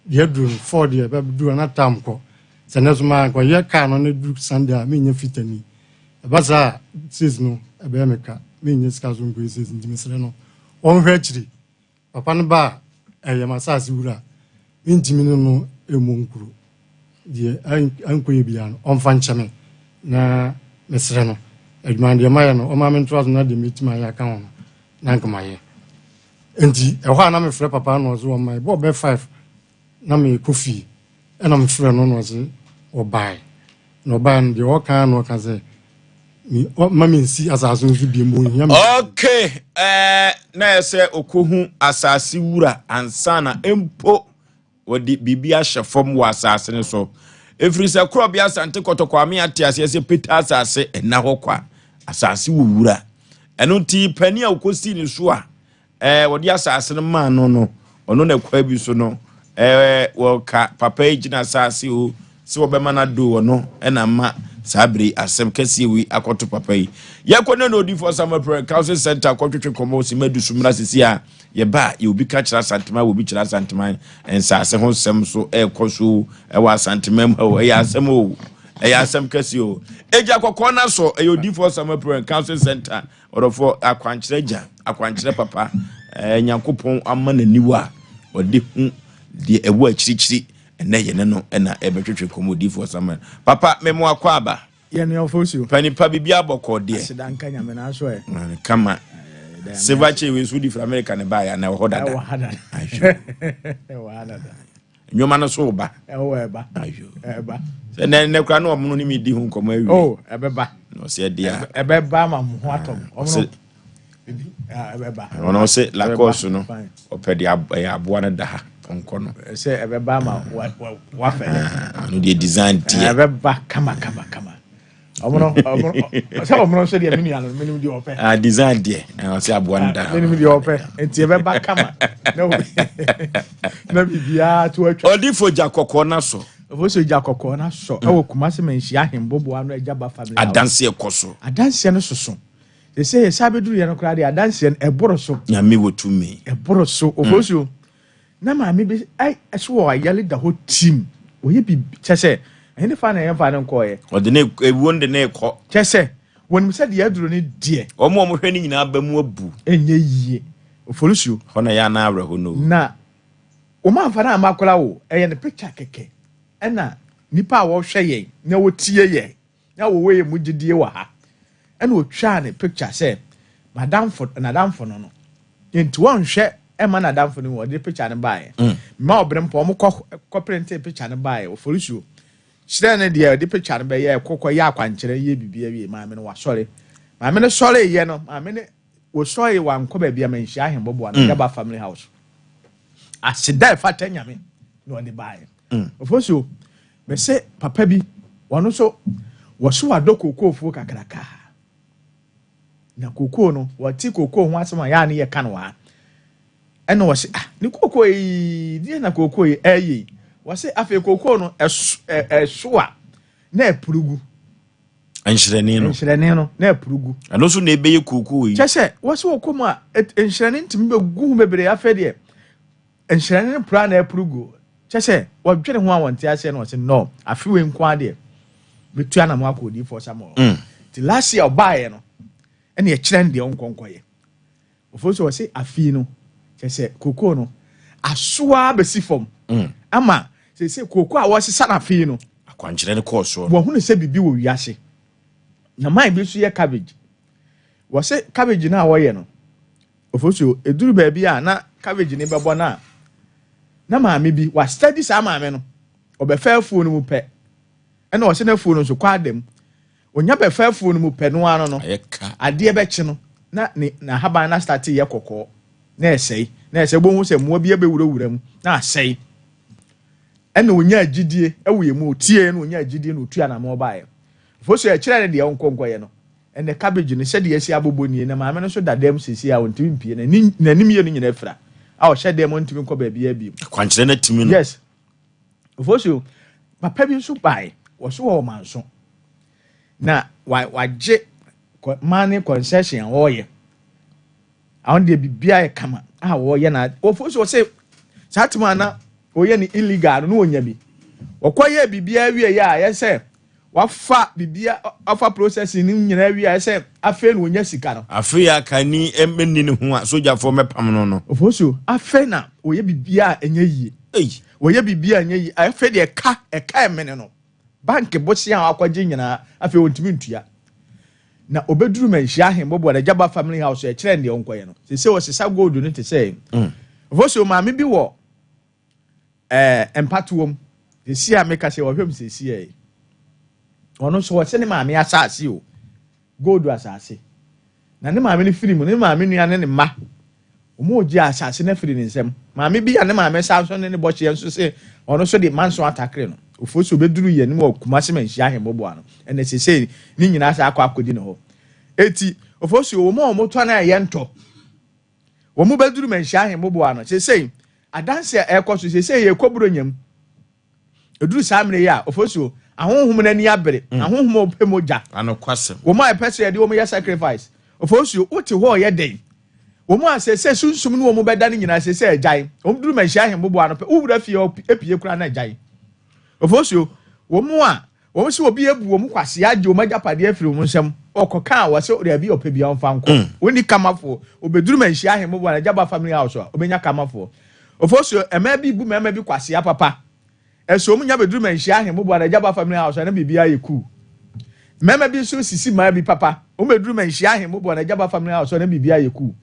ye dru ford ye be dru na tam ko se ne so ma kwa ye car no ne dru Sunday me nya fitani e ba sa sis no e be me ka me nya ska zo ngo sis ndi mesre no on hwe chiri papa no ba eye masasi wura intimi no emunkuru die ankoye bia no onfa ncheme na mesre no adwuma de maye no o ma me ntwa na de metima ya ka ho na nkamaye enti ehwa na me frɛ papa no zo o mai bo be 5 na me kofi na me frɛ no no ze o bai no bai no de o kan no ka ze mi mami nsi asaso nso bi mo hia me okay na ese okohu asase wura ansana empo wodi bibia hyefom wa asase ne so efrisa krobia asante kotokwame atiase ese peta asase na hokwa asase wura eno ti pani a okosi ni so a wodi asase ne ma no ono na kwa bi so no wo ka papa ejina asase o se wo be mana do ono na ma sabri asem kesi wi akoto papa yi yakone no di for some prayer council center kwotwetwe komo si madu sumra sisi a ye ba ye obi ka kira santima obi kira santima ensase ho sem so ekoso wa santima ho ya asem o ya asem kesi o eja kokko na so ye odi for some prayer council center orofo akwankyere papa nyankopon amma naniwa odi hu de ewo akirikyiri ene ye no na ebetwetwe komodi for some papa memo akwaba ye ne Oforisuo pani pa bibia aboko de asidanka nyame na so e kama sevache we sudi from America ne ba ya na hoda da wahada nyoma no so ba eba eba se ne kra no omo ni mi di hu nkomo awi ebeba no se dia ebeba ma ho atom omo ebeba ono se la course no opedi aboa na da ha onkono se ebeba ma wa fe no dey design tie ebeba kama omo se omo so dey mini alo mini di ope design die se aboa na da mini di ope enti ebeba kama na bibia to atwa odifo jakokko na so Osei jakokko na so ewo kumase manhyi ahembobo ano ejaba family adanse ekoso adanse no soso se sabedu ye no kra de adanse eboro so nyame wotumi eboro so Oforisuo na ma me be ai so wo ayale da ho team oye bi chese ene fa na yemfa ne nkoye ode ne ewon de ne ekọ chese wonum se de aduro ne die omo hwe ni nyina ba mu abu enye yie Oforisuo hona ya na awre ho no na o ma fa na amakola wo eye ne picture keke ena nipa wo hwe ye na wo tie ye na wo we mu gidie wa ha ena o twa ne picture se madam for no enti won hwe ema na damfo ni wo de picture ne bae ma obrempo mo ko print picture ne bae Oforisuo shire ne de de picture ne be ye kokko ya akwankyere ye bibia wi ma me no wa sore ma me no sore ye no ma me ne wo sore wa nko ba bia manhyi ahembobo na gaba family house asida fata nyame no de bae Oforisuo me se papa bi wono so wo so adokoko fu kakraka na koko no wati koko ho asema ya ne ye kanwa eno wo se ni koko yi die na koko yi wo se afi koko no soa na epurugu enhyirene no na epurugu ano so na ebeye koko yi chese wo se wokom a enhyirene ntimi be gu mebere afa de enhyirene no pra na epurugu chese wo dwene ho awonte ase na wo se no afi we nkwa de betua na mo akodi for samo ti last year obaye no ene ye kyerɛ de onkonkoye Oforisuo wo se afi no chese koko no asoa besi fom ama se koko a wo se sanafi no akwankyere ne course wo hu ne se bibi wo wiase na mai bi so ye cabbage wo se cabbage na wo ye no Oforisuo eduru ba bia na cabbage ne bebo na maame bi wa study sa maame no obefa afuo no mu pɛ ena wo se na afuo no so kwa adam onya be fafo no mu penu ano no ade be chi no na haban na start ye kokko na esei bo hu se mo bi be wurawura mu na asei ena onya agidie ewo mu tie no onya agidie no otua na mo bae foso e kire ne de onkonkoye no ene cabbage no hye de esi aboboni na maame no so dadam sisi a ontimi mpie na nimie no nyina fra a o hye dem ontimi nkọ ba bia bi kwankire na timi no yes foso papa bi so bae wo so wo manso na waje money concession wo ye awon de bibia e kama a wo ye na foso say satima na oye ni illegal no onya bi okoye bibia wie ya ye say wafa bibia afa processing ni nyina wie ya say afa na onya sika no afa ya kani emeni ne ho a soja fo mepam no no ofoso afa na oye bibia enye yi oye bibia enye yi afa de eka emene no bank bosia akwaje nyina afa ontimi ntua na obeduru manhia ahembobo na jaba family house e kire nde onkoye no se wo sesa gold no te say ofoso maame bi wo empatuom de si ameka se wo hwem se si e ono so wo se ne maame asase o gold asase na ne maame ne firi mu ne maame nua ne ma omo oji asase na firi ne nsem maame bi ya ne maame Samson ne bo che nso se ono so de manso atakre no ofoso beduru ye ne mo kumase manhia ahembobo ano ene se ni nyina sa akodi ne ho eti ofoso wo mo to na ye nto wo mo beduru manhia ahembobo ano se adanse ekoso se ye koburo nyam eduru samre ya ofoso ahonhom na ni abere ahonhom opemoja anokwase wo mo epese ye de wo mo ye sacrifice ofoso wote ho ye den wo mo asese sunsum no wo mo beda ni nyina se agyan wo duru manhia ahembobo ano pe wo wura fie epie kura na agyan ofoso wo mo a wo se obi ebu wo mo kwase agye wo magapade afiri wo nsem okoka wo se ori abi opebia onfa nko woni kamafo obeduru manhia ahembobo na jaba family house obenya kamafo ofoso ema bi bu mema bi kwase ya papa eso mu nya beduru manhia ahembobo na jaba family house na bibia yeku mema bi so sisi ma bi papa o beduru manhia ahembobo na jaba family house na bibia yeku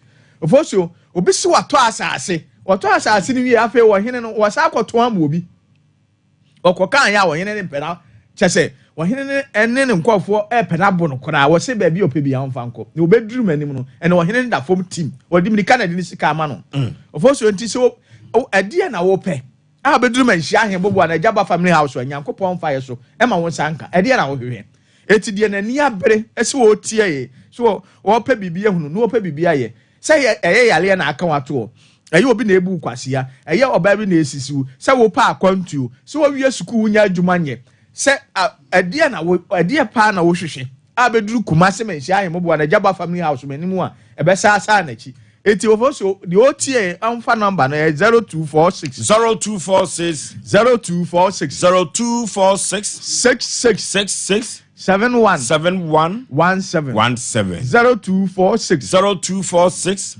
ofoso obi si wato asase ni wi afa wo hene no wasa akoto am obi okoka ya wo hene ne mpena chese wo hene ne enne ne nkofo pena bo no kora wo se ba bi opebia onfa nko ne obeduru manim no ene wo hene da fom team wo di mirika na di sika ama no ofoso nti so adie na wo pe a beduru manhia ahembobo na jaba family house anyankopon fa ye so e ma won sanka adie na wo hwehwe eti die na ni abere ese wo tie ye so wo pe bibia hunu no wo pe bibia ye se eye yale na aka wato eye obi na ebu kwasia eye oba bi na esisiu se wo pa akwantu se wo wie school nya adwuma nye se adie pa na wo hwehwe a beduru kumase manhia ahembobo na jaba family house manimu a ebe sa na chi eti ofoso the OTA amfa number na 0246 66 71 17 0246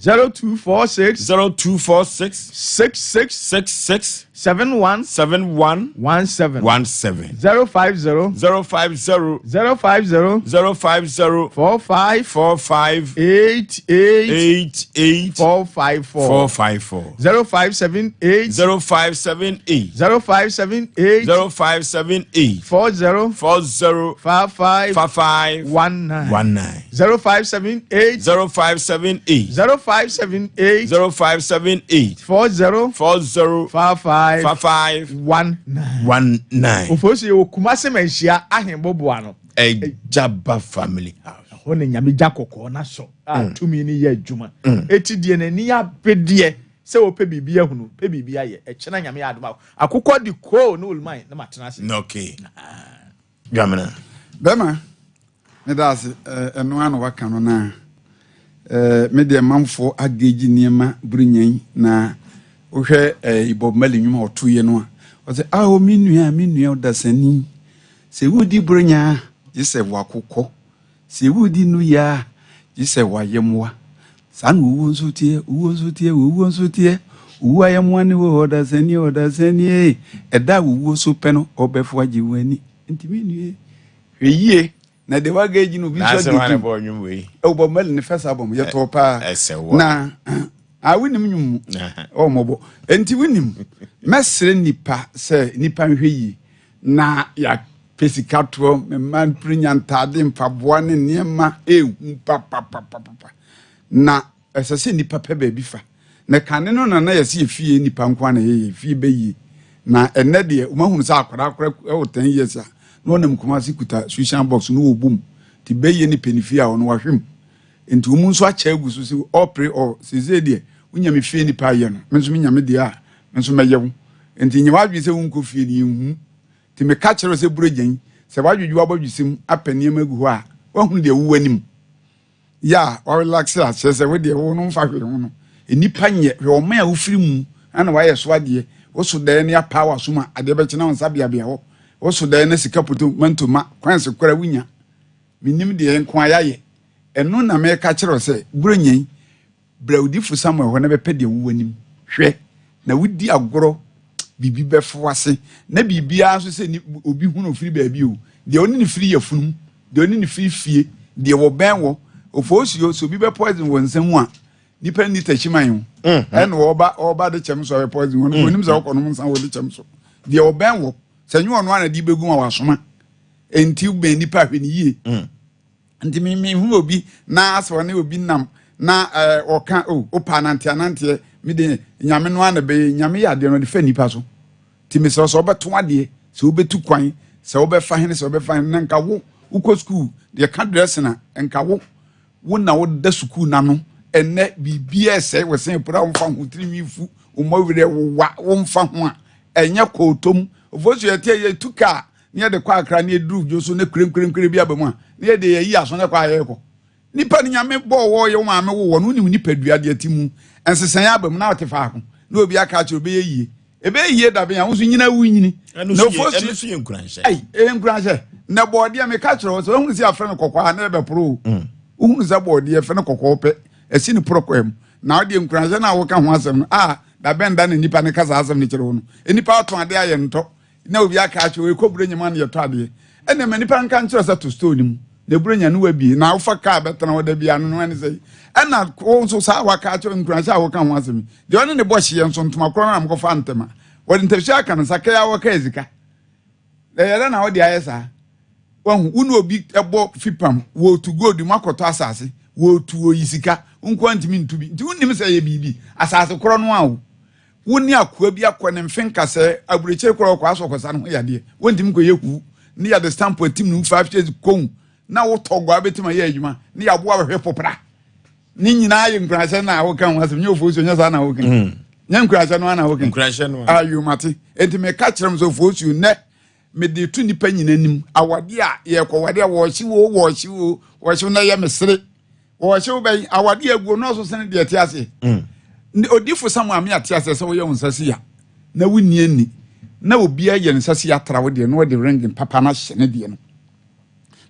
66 71 050 45 88 454 0578 40 55 19 0578 40 55 19 ofosi okumase manhia ahembobo ano jaba family house hone nyame jakoko na so atumi ni ye adwuma etidie na ni abedie se wo pe bibia hunu pe bibia ye ekena nyame adoma akokɔ di ko no ulman na matena se okay gamana bema me das eno ano waka no na me de manfo ageji niema brunyan na ohwe ibob mali nwuma otoye no o se o minua odasani se wudi brunya yise wakokɔ se wudi nu ya yise wayemwa san uwo nsotie uwo ayemwa ni wo odasani eda uwo so peno obefo agye wani ntimi nue hweye na de wageji no bi so de na bo nwumwe obo mali ne fesa bom ye to pa na awinim nwum o mobo enti winim mesre nipa se nipa hweyi na ya pesikato me man prinyantade mpaboa ne niema papa na esese nipa pe ba bi fa na kane no na yesi efie nipa nkwa na ye fie beyi na enne de umahunu sa akwara e wo 10 years a no nam kuma sikuta social box no obum ti beyi ni penifie a ono wahwem enti umu nso acha agusu si opre o seze de unyame fie nipa ye no menso menyame de a menso meyewo enti nyewadwe se wonko fie ni hu ti me ka kire se burogen se wadwedwu abadwusim apani magu ho a wahunu de wu anim ya wa relax a se we de wo no mfa hwe ho no enipa nye hwe o ma a wofiri mu ana wa yeso ade wo so de ne power so ma ade be kina wonsa bia bia ho wo so de ne sika poto mantoma kwanse kwara wunya minim de nko ayaye eno na me ka kire se buronyen braudifo samuel ho na be pede wu anim hwe na wudi agoro bibi befo ase na bibia so se ni obi hu no firi baabi o de oni ni firi yafunu de oni ni firi fie de wo ben wo Oforisuo so bi be poison won nsam a nipa ni tachiman ho en wo ba de chem so be poison won onim se okonom nsan wo de chem so de wo ben wo sanyu ono ana di begu a wasoma enti be nipa hwe ni yie enti mi hu obi na aso ne obi nam na oka opa nantianante mi de nyame no ana be nyame ya de no de fa nipa so ti mi so obeto ade se obetu kwan se obefa hene se obefa hene na nka wo uko school de ka dress na nka wo na wo da school na no enne bibia se we sen pura wo fa ho tirimifu wo mawire wo mfa ho a enye kotom Oforisuo ye tie ye tuka ne de kwa akra ne duru jo so na krem bi abamu a ne de yi aso ne kwa ye ko nipa ni nyame bo wo ye wo maame wo no ni nipa dua de atimu ensesan ya abamu na wote fa ho na obi aka che obi yie ebe yie da be ya wo so nyina wu nyini na Oforisuo so ye nkuranhye nkuranhye na boode me ka kire wo so hu si afre no kokwa na be pro uhunu za boode fe no kokwa pe esi ni prokwem na odi nkuranhye na wo ka ho asem da benda ne nipa ne kasa asem ne kire wo no nipa ato ade aye nto na obi aka che we koburo nyima ne yeto ade ene me nipa nka nkire sa to store ni mu na buronya no wabi na wo fa ka betana wo da bia no ene sei ena wo so sa wa ka che nkuranhye a wo ka ho asem de one ne bo hye nso ntoma kro na mko fa ntema wo ntehye aka no saka ya wo ka ezika yere na wo de aye sa wahu unu obi ebo fipam wo to go di makoto asase wo to oyisika unko antimi ntubi nti unim se ye bibi asase kro no awo woni akoa bi akọ ne mfenka se abureche kro kwa aso kosa no yade wontim ko yeku ni ya the stamp atim no 5 years kon na wo togwa abetima ye adwuma ni ya bo ahwe popra ni nyina ye nkurase na wo kan wasem nye Oforisuo nya sa na wo kan nya nkurase no na wo kan nkurase no ayu mate enti me ka kirem so Oforisuo ne me de tu nipa nyinanim awade a ye ko wade a wo hyi na ye mesere wo hyi be awade aguo no so sene de ati ase odifo samu ame ati ase se wo ye unsasi ya na wuni ani na obi aye nsasi ya tra wo de no de ring papa na hye ne de no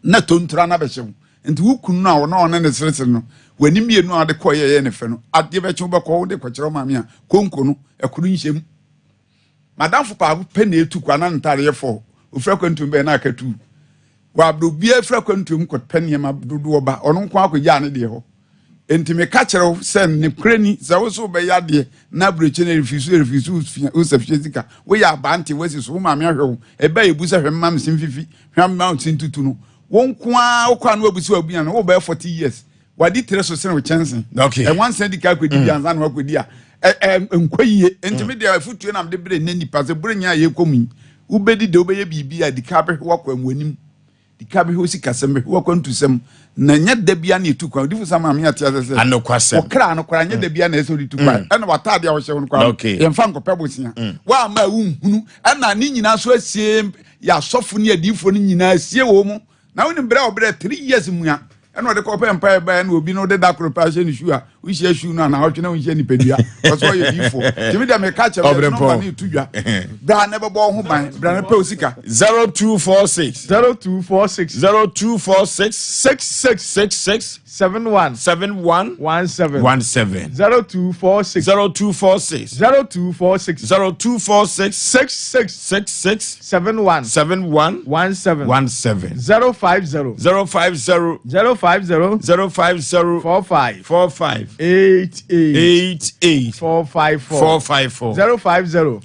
na tontura na be hye nti wukunu na wo na one ne sere no wani mienu ade koye ye ne fe no ade be hye be ko wo de kwakere maame a konko no ekuru nhyem madam fo pa pe na etu kwa na ntare ye fo ofrakwantum be na akatu wa abro bia frakwantum ko penie ma dodo oba ono nko akogya ne de ho enti me ka kire se ne krani se wo so be yade na breche na refisu usafisika wo ya abante wasi so ma me ahwe e ba ebusa hwe mam simfifi hwe mam tintutu no won ko a okwa no abusi abua no wo be 40 years wadi tre so se no chance okay e wan send ka kwedi bi anza no akwedi a nkwaye enti me de afutu na me de bre na nipa se burenya ye komu ubedi de obeye bibi a dikabe wakwa mwanim dikabe ho sika sembe wakwa ntusem na nya da bia na etu kwa difu sama me atia sese anokwasem okra anokra nya da bia na eso ditu kwa ena watade a wo hye wo kwa ye mfa nkopɛ bosia wa ma unhunu ena ni nyina so asie ya sɔfo ne adifo ne nyina asie wo mu na woni bra obra 3 years mu ya ena de kopɛ mpa ba na obi no de da kro pa hye ne shu a wo hye shu no na hotwe na wo hye ni padua so ye difo timi da me ka kyerɛ no ba ni tudwa bra ne bɛbɔ ho ban bra ne pɛ osika 0246 0246 0246 6666 71 17 0246 66 71 17 050 45 88 454 050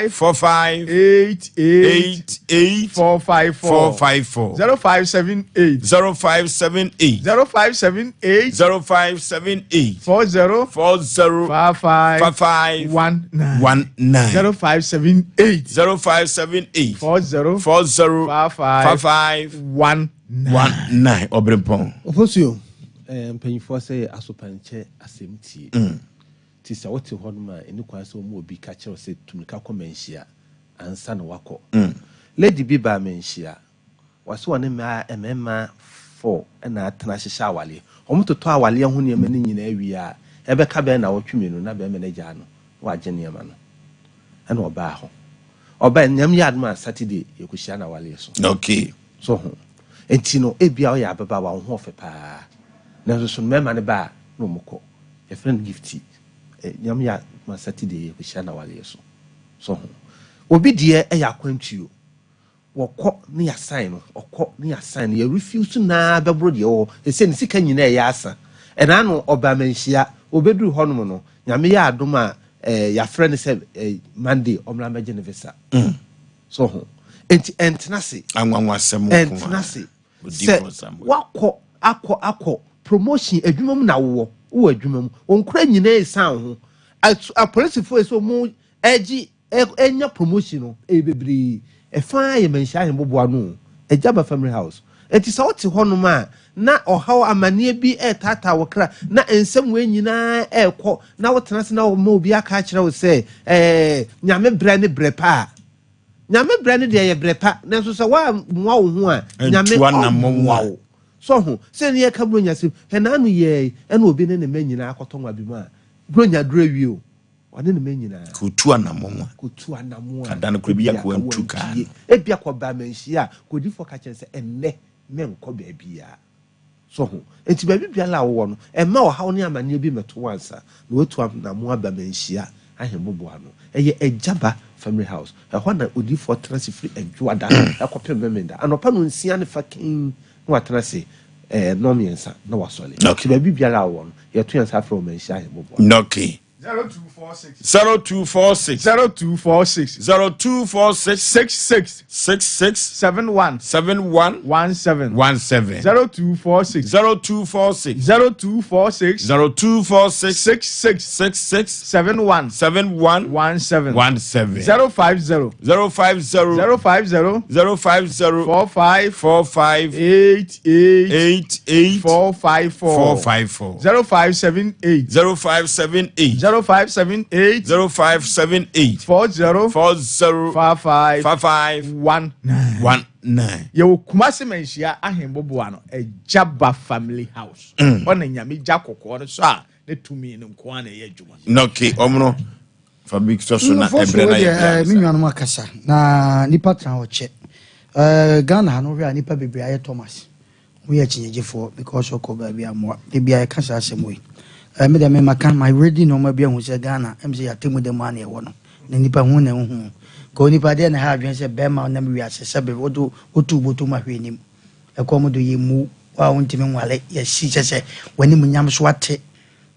45 88 454 0578 40 55 0578 40 55 19 Obrempon. Oforisuo mpanyinfo say asopanche asemtie. Ti sa wote ho no ma eni kwan so mo obi ka kire se tumika komanhia ansa na wako. Lady Biba menhia. Waso one ma emema 4 na atena hyehya awale. Omototo awale ho ne ma ni nyina awia. Ebe ka be na wotwemenu na be me na gya no. Wa gye ne ma no. Ana oba ho. Oba nyam yad ma Saturday yekuhia na wale so. Okay. So ho. Enti no ebia o ya baba wa ho ofe pa. Na so me ma ne ba no moko. Your friend gifty. Nyam ya ma Saturday yekuhia na wale so. So ho. Obi de e ya kwantuo. Woko ne ya sign no. Okọ ne ya sign ya refuse na bebro de o. E se ne sika nyina e ya asa. E na no oba manhia obeduru honom no. Nyame ya adom a ya friend say Monday omra meje ne visa. So ho. Enti entnase anwanwa semu entnase wako akọ promotion adwumam na wo adwumam onkura nyina esan ho a police force so mu egi enya promotion no bebre fa ye menhia he boboa no ejaba family house enti sa wote ho no ma na ohaw amane bi tata wokra na ensem we nyina ekọ na wotenase na wo ma obi aka kire wo se nyame bra ne brepa nyame brane de ye brepa nanso so wa nwa wo ho a nyame wa so ho se ne ye ka bro nyase he na anu ye e na obi ne ne manyina akoto nwa bi ma bro nya dro awi o one ne manyina kutu anamo kada no krebi yakọ antuka e bia ko ba manhia ko di fo ka kyen se enne me nko ba bia so ho enti ba bia la wo no e ma o hawo ne amane bi meto wansa na otu anamo ba manhia ahembobo ano eye ejaba family house ho na odi for transfer adwada akopem memenda anopa no nsia ne fakin no atrase no miensa na wasole okay ba bibiara wo no ye to yansa from manhia ahembobo okay 0246 66 71 17 0246 66 71 050 45 88 454 0578 0578 40 55 19 Yo kumase menhia ahembobo ano ejaba family house ona nyame ja kokko no so a ne tumi ne nko ana ye adwuma okay omno fabric so na ebre na ye mi nwa no makasa na nipa tran ho che Ghana no hwe a nipa bebre aye Thomas we ye chinyegefo because okoba bia mo de bia ye kasa asemwe me de me makan my ready no ma bia hu se Ghana em se yatemu de man ye wo no na nipa hu na hu ko nipa de na ha adwen se be ma na me wi asese be otu botu ma hwe nim e ko mo do ye mu wa wontimi nwale ye si se wani mu nyam so ate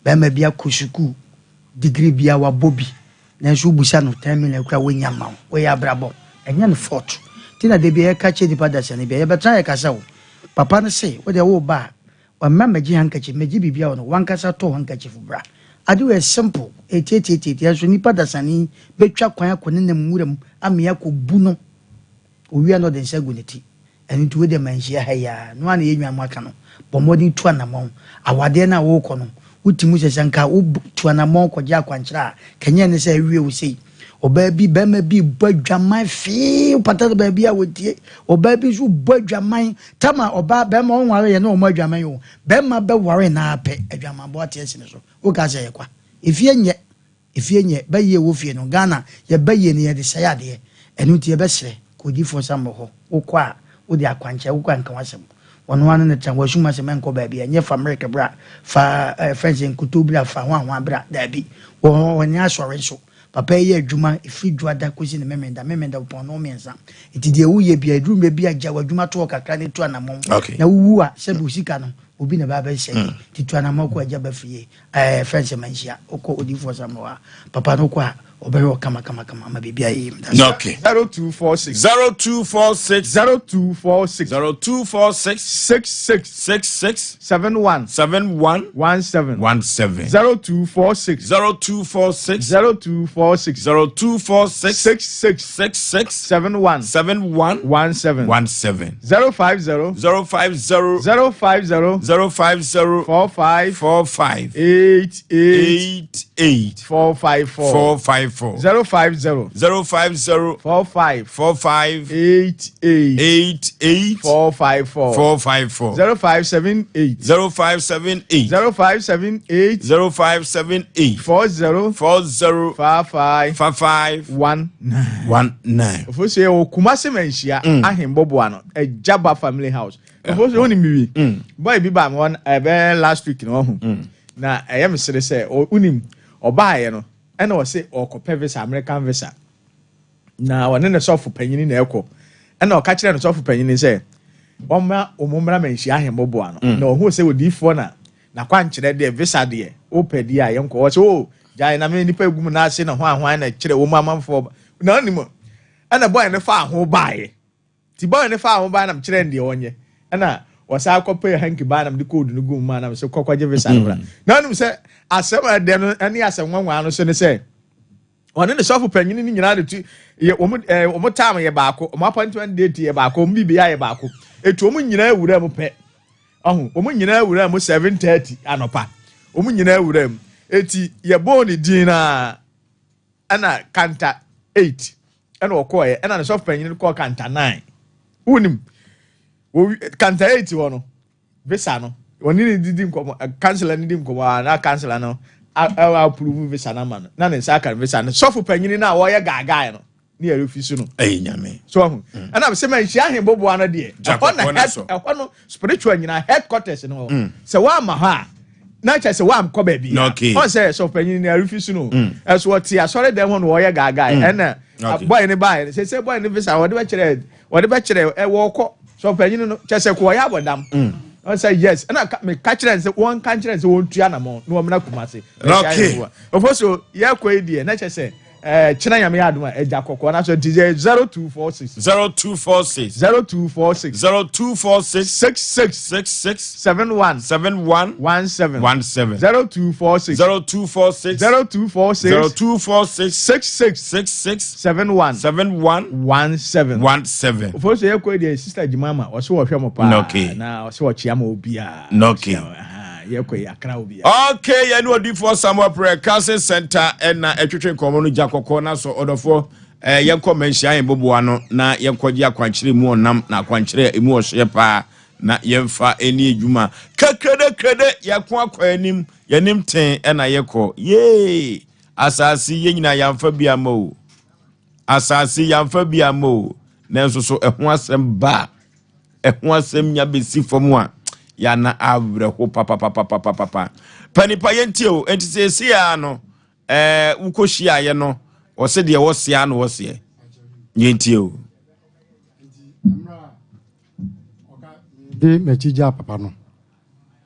be ma bia kusuku degree bia wa bobi na so busa no 10 million kra wo nyama wo ya brabo enya no fort tina de bia ka che nipa da se ne bia ye betra ye kasa wo papa ne se wo de wo ba wa mama ji hankachi meji bibia wo no wankasa to hankachi fu bra ade we simple etietieti ya so nipa da sani betwa kwan akone na muram amia ko bu no owi no de nsaguniti eni to we de manhia ha ya no ana ye nwa aka no bomodi tu anamon awade na wo ko no utimu sesanka wo tu anamon ko ja kwankyira kanya ne se awie wo sei oba bi bema bi badwaman fi patata ba bi a wotie oba bi so badwaman tama oba bema onware ye na o madwaman yo bema be ware na ape adwaman bo atie sine so wo ka se ye kwa efie nye ba ye wo fie no Ghana ye ba ye ne ye de sayade enu tie be sere ko di fo sambo ho wo kwa odi akwanche wo kwanka wasem wono wan ne tan wasuma se menko ba bia nye fa America bra fa French nkutu bra fa ho bra da bi wo nya asore so papa ye adwuma ifi dwada kosi ne memenda pon no mensa enti de wuye bia adwuma bia gya wadwuma to kakra ne to anamon na wuwu a se bu sika no obi na ba hye ti to anamon ko agya ba fie French manhia oko odifo samwa papa no ko a obero kama ma bibia yi okay 0246 66 71 17 66 71 17 050 45 88 454 050 45 88 454 0578 40 55 19 ofose o kumase manhia ahembobo ano ejaba family house ofose oni miwi boy bi ba won last week no ho na eyem sere se unim obaaye no ena o se okope visa American visa na wone ne sofu panyini na ekọ ena o ka kire ne sofu panyini se oma omumra manhia ahembobo ano na o hu se odifo na kwankire de visa de opedi a yenko o se o jai na me nipa egum na ase na ho ahwan na kire wo mamamfo na onim ena boy ne fa ho baaye ti boy ne fa ho baa na kire ndi onye ena wasa akope hanki ba na de code no gum ma na se kokwaje visa no na onim se asem ade no ani asem nwanwa no so ne se one ne sofu panyini ni nyina de tu ye omo time ye baako omo appointment date ye baako omo bibia ye baako etu omo nyina ewura mu pe omo nyina ewura mu 7:30 anopa omo nyina ewura mu eti ye boni din na ana kanta 8 ana okoye ana ne sofu panyini ko kanta 9 unim wo kanta 8 wono visa no oni ni didi nkomo cancel ni didi nkomo na cancel no approve visa na man na ne saka visa no sofu panyini na wo ye gaga no ni erefisu no nyame so ho ana se man hia hen bobo ana de no spiritual nyina headquarters no se wa ma ha na cha se wa am ko ba bi on se sofu panyini na erefisu no eso what ya sorry dem ho no wo ye gaga na boy ni buy se boy ni visa wo de be kire e wo ko sofu panyini no cha se ko ya bodam I say yes. And I catch it and say one country and say one trianamo. No, I'm not Kumasi. Okay. Of course, yeah, quite dear. And I say, China Yamiaduma, a Jacob, and I said, 0246 0246 0246 0246 66 71 17 0246 0246 66 71 17 of course, yeah, quite dear sister Jimama, or so of your papa. Okay. Now, so what Yamobia. Okay. Okay, you know the for Samuel Prayer Council Center and na etwetwe komo no jakoko na so odofo yenko menhia en boboano na yenko gye akwankyere mu onam na akwankyere emu ohye pa na yemfa eni edwuma krede yakwa kwanim yanim ten na yeko ye asasi yenyina yamfa biama o asasi yamfa biama o nanso so eho asem ba eho asem nya besi fomu a yana avre ho papa panipa yentio enti se ya no ukohia ye no o se de wo se ano wo se yentio de mechija papa no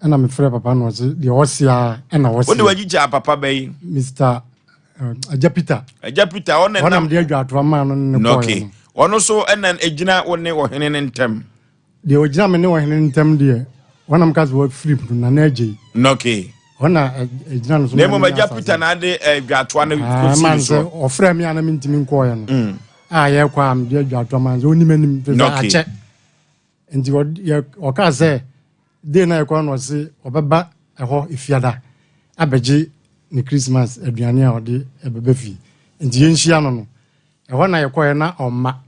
ana me frɛ papa no se de wo se a na wo se wode wagija papa bai Mr. Ajapita onam de adwato ama no ne ko okay ono so enan ejina woni wo hene ne ntem de ojina me ne wo hene ntem de onam kas wo flip na na age okay ona ejina no so nemo Ajapita na de adwato na kosi so ofra me ana mintimi nko ye no ye kwa am de adwato ama so oni manim a che enti o ka se de na ekwa no se obeba eho ifiada abeji ni Christmas aduane a ode ebebe fi enti yenhia no eho na yekwa na omma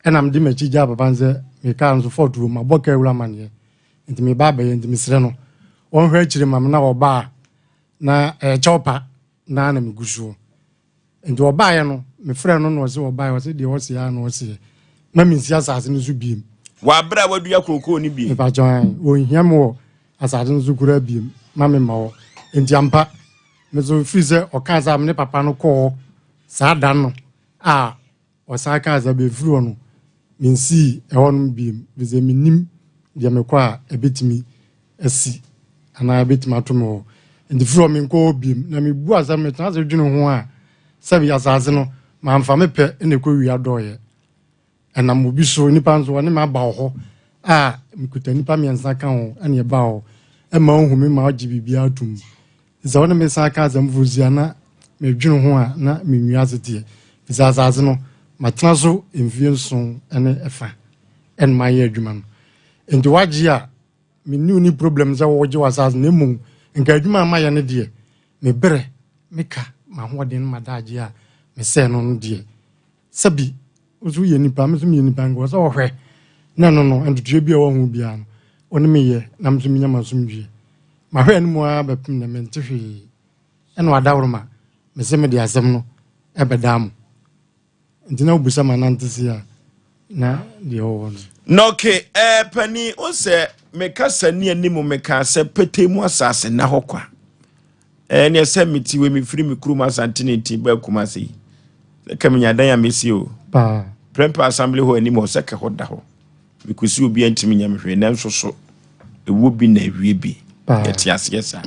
enam de machija babanze me ka nso fotu ma boka ewura mane enti me baba ye enti me sire no won hwa akire mam na oba na chopa na me gusu enti oba ye no me frɛ no no se oba ye se de o se ya no se na me nsia asase no so biem wa bra wadua kroko ni bi ba join wo hiam wo asade nso kura bi mame ma wo enti ampa me so freeze o ka za me papa no ko sa dan no a o sa ka za be furu no minsi e won bi bize minim dia me kwa ebetimi asi ana ebetimi atomo enti furu me ko bi na me bu asa me tan se dwene ho a sabi asase no ma mfa me pe ene ko wi adoye ena mo bi so nipa nso ne ma ba ho a mikuta nipa miensa ka ho ene ba ho e ma hu me ma ogi bibia atum za wona me sa ka za mvuzia na me dwene ho a na me nwi azete bisa asase no matena so emfie nso ene efa en ma ye adwuma no enti wagi a me ni problem za wo gi wasase na mu nka adwuma ma ye ne de me bere meka ma hoden madaji a me se no de sabi ozu ye nipa me so me nipa ngo so hwe na no entutue bi a wo hu bia no oni me ye na me so me nyama so mwie ma hwe no mu a bepim na me ntehwe ena wadawroma me se me de asem no ebedam ntina obusa manantisi a na de wo no ke pani o se me kasa ni animu me ka se petemu asase na hokwa ne se meti we me firi me kuruma asantene ti ba kuma sei ka me nyadan ya mesi o pa prempa assembly ho animu se ke hoda ho me kusi obi antimi nya me hwe na nso so ewo bi na ewie bi yeti asesa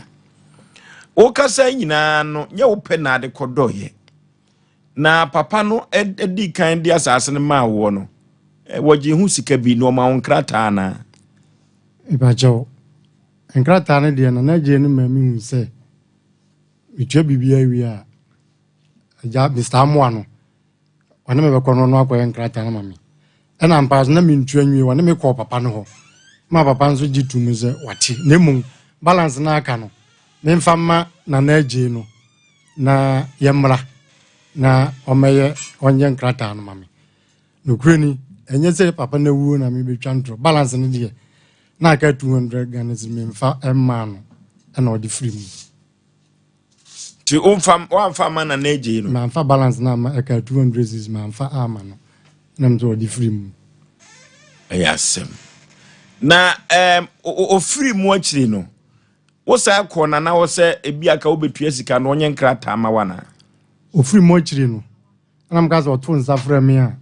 o kasa nyina no nya wo pe na de kodoye na papa no edi kan di asase no ma wo no woji hu sika bi no ma wonkrata na ibajo enkrata ne de na je ni ma mi hu se itwe bibia wi a ja Mr. Amwa no wane me bekọ no akọ enkrata na mami ena ampas na mi ntu anwi wane me kọ papa no ho ma papa nso gitum ze wate na mu balance na aka no me mfa ma na je no na yemra na omeye onye nkrata no mami no kreni enye se papa na wuo na me betwa ntro balance ne de na aka 200 Ghana me mfa emma no na odi free mu ti umfa mana na eje no ma mfa balance na ma aka 200 is ma mfa ama no na mzo odi free mu ayasem na o free mu akiri no wo sa ko na wo se ebi aka wo betua sika no onye nkrata ma wana o free mu akiri no na m gaza oto nsa frɛ me a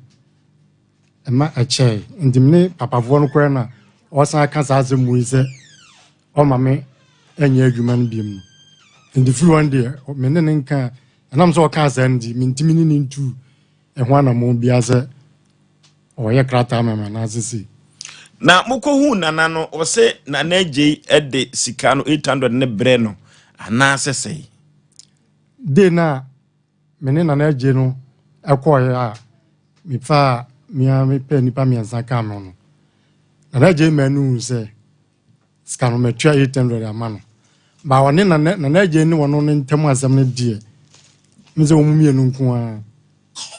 ema ache ndimne papa vo no kora na o san aka sa azemu ise o ma me enya adwuma no biem no ndi free one day me ne nka anam so ka sa ndi mintimi ni ntu ehwa na mo bia se o ye krata mama na asisi na moko hu nana no o se nana eje ede sika no 800 ne bre no ana asese de na me ne nana eje no ekoye a mi fa mi pe nipa mi ansa ka me no nana eje manu se sika no me twa 800 amano ba woni nana eje ni wono ne ntem asem ne die mi se wo mu mienu nko a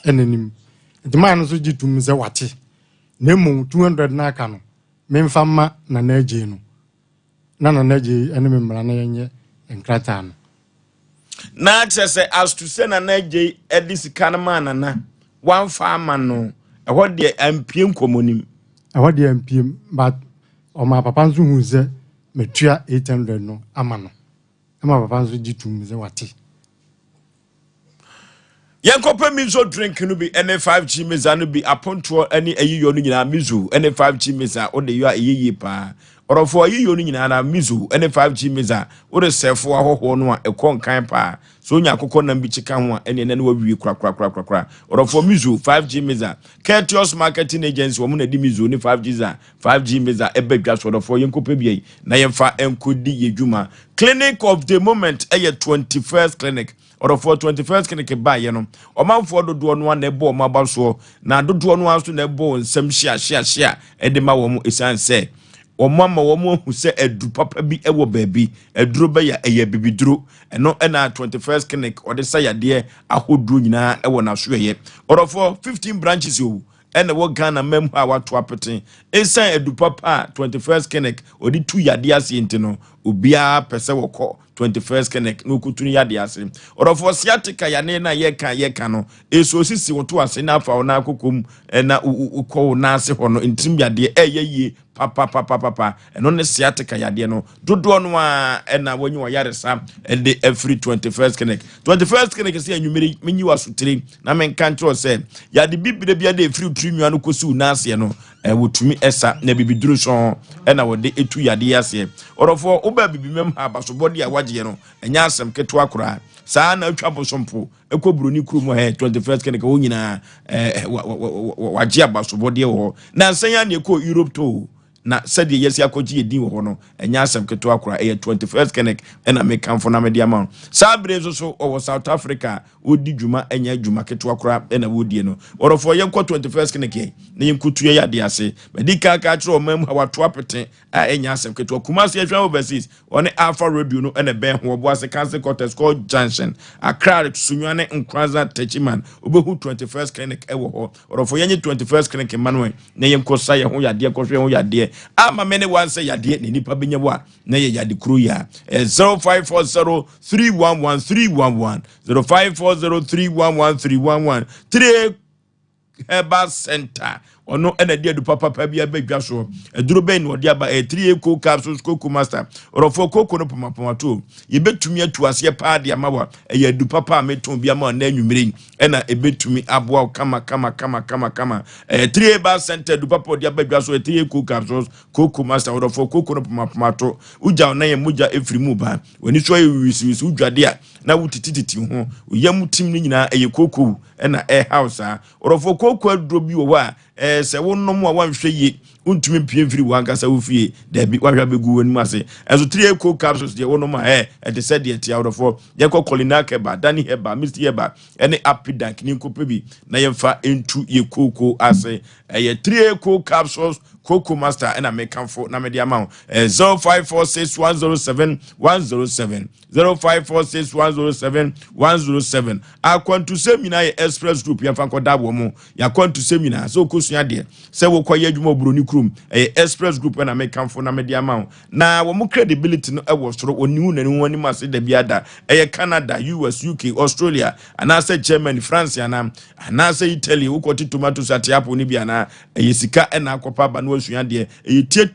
enanim ndima no so gitum se wate na mu 200 na aka no me mfa ma nana eje no nana eje ene me mra na yenye enkrata no na access as to say nana eje edisika na mana na one farmer no ehwo de ampiem komonim ehwo de ampiem but o ma papa nso hu se metua 800 no ama no ama papa nso gitum se wate Yankope mizo drink no bi NF5G meza no bi aponto ani ayiyo no nyina mizo NF5G meza o de yo ayiyi pa orofo ayiyo no nyina na mizo NF5G meza o de sefo ahoho no a ekon kan pa so nya akokọ na mbichika ho a ene ne wawie kra orofo mizo 5G meza Ketios Marketing Agency wo mu na di mizo ni 5G za 5G meza ebedwa so orofo yankope bi na yemfa enkodi yedwuma clinic of the moment 21st clinic or for 21st clinic buy no o man for dodo no na ebo ma ba so na dodo no aso na ebo nsem hia e de ma wo mu esan se o mama wo mu hu se edu papa bi ewo baabi eduro ba ya eye bibiduro eno na 21st clinic o de sa ya de ahoduro nyina ewo na so ye or for 15 branches o ene wo Ghana mem ha wato apeten esan edu papa 21st clinic odi tu yade ase enti no obia pese woko 21st clinic no kutuni yade ase orofo sciatica ya ne na yeka no eso sisi woto ase na afa na akokom na uko na ase ho no ntim yade eyeye papa eno ne sciatica yade no dodo no a na wanyi wa yaresa de every 21st clinic se anwumere menyi wasutire na menka ntro se yade bibire bia de every trinua no kosi na ase no wotumi esa na bibiduru so na wode etu yade ase orofo oba bibimem ha basobodi a wagye no enya asem keto akora saa na atwa bosompo ekobroni krumo he 21st clinic wo nyina wagye abasobodi ho na nsanya na eko Europe to na said yes yakoji edin wo no enya asem keto akora 21st clinic na mekamfo na media ma sabrezo so o South Africa odi dwuma enya dwuma keto akora na wodie no orofo yenko 21st clinic na yenkutu ya de ase medika ka kire o mam hawato apete enya asem keto Kumasi ahwa overseas one Alpha Radio no na ben ho obo ase Council Quarters called Junction Accra sunwane nkwaza techiman obehu 21st clinic ewo ho orofo yenye 21st clinic Emmanuel na yenkosa ye ho yade kohwe ho yade ama mene wan say yade ni nipa benyewa na ye yade kru ya 0540311311 0540311311 3 Herbal Center ono ena dia du papa bia badwa so eduro ben no dia ba 3 eco capsules cocoa master orofo cocoa no pamato ye betumi atu ase pa dia mawa ye du papa meton bia ma na anwumire ena ebetumi aboa kama 3 Herbal Center du papa dia badwa so 3 eco capsules cocoa master orofo cocoa no pamato uja na ye muja efrimu ba woni so ye wisi udwade a na wutitititi ho yam tim ni nyina eye cocoa ena house a orofo cocoa aduro bi wo wa se wonnom a wanhwe ye untumi pie mfiri wankasa wofie da bi wahwa begu wani ase enso 3 eco capsules de wonnom a de said de tia orofo ye ko kolina keba dani heba mr heba ene apidank ni nkope bi na yemfa entu ye cocoa ase ye 3 eco capsules cocoa master ena mekanfo na media ma 0546107107 0546107107 akwantu semina ye express group ya fanko dabo mu ya kwantu semina so kosua de se wo koye adwuma obroni krum express group na mekanfo na media ma na wo mu credibility no ewo soro oniwu na niwu ani mase da biada Canada US UK Australia anase Germany France ana Italy wo koti tomatoes ati apple ni bia na sika ena akopa ba no asua de tie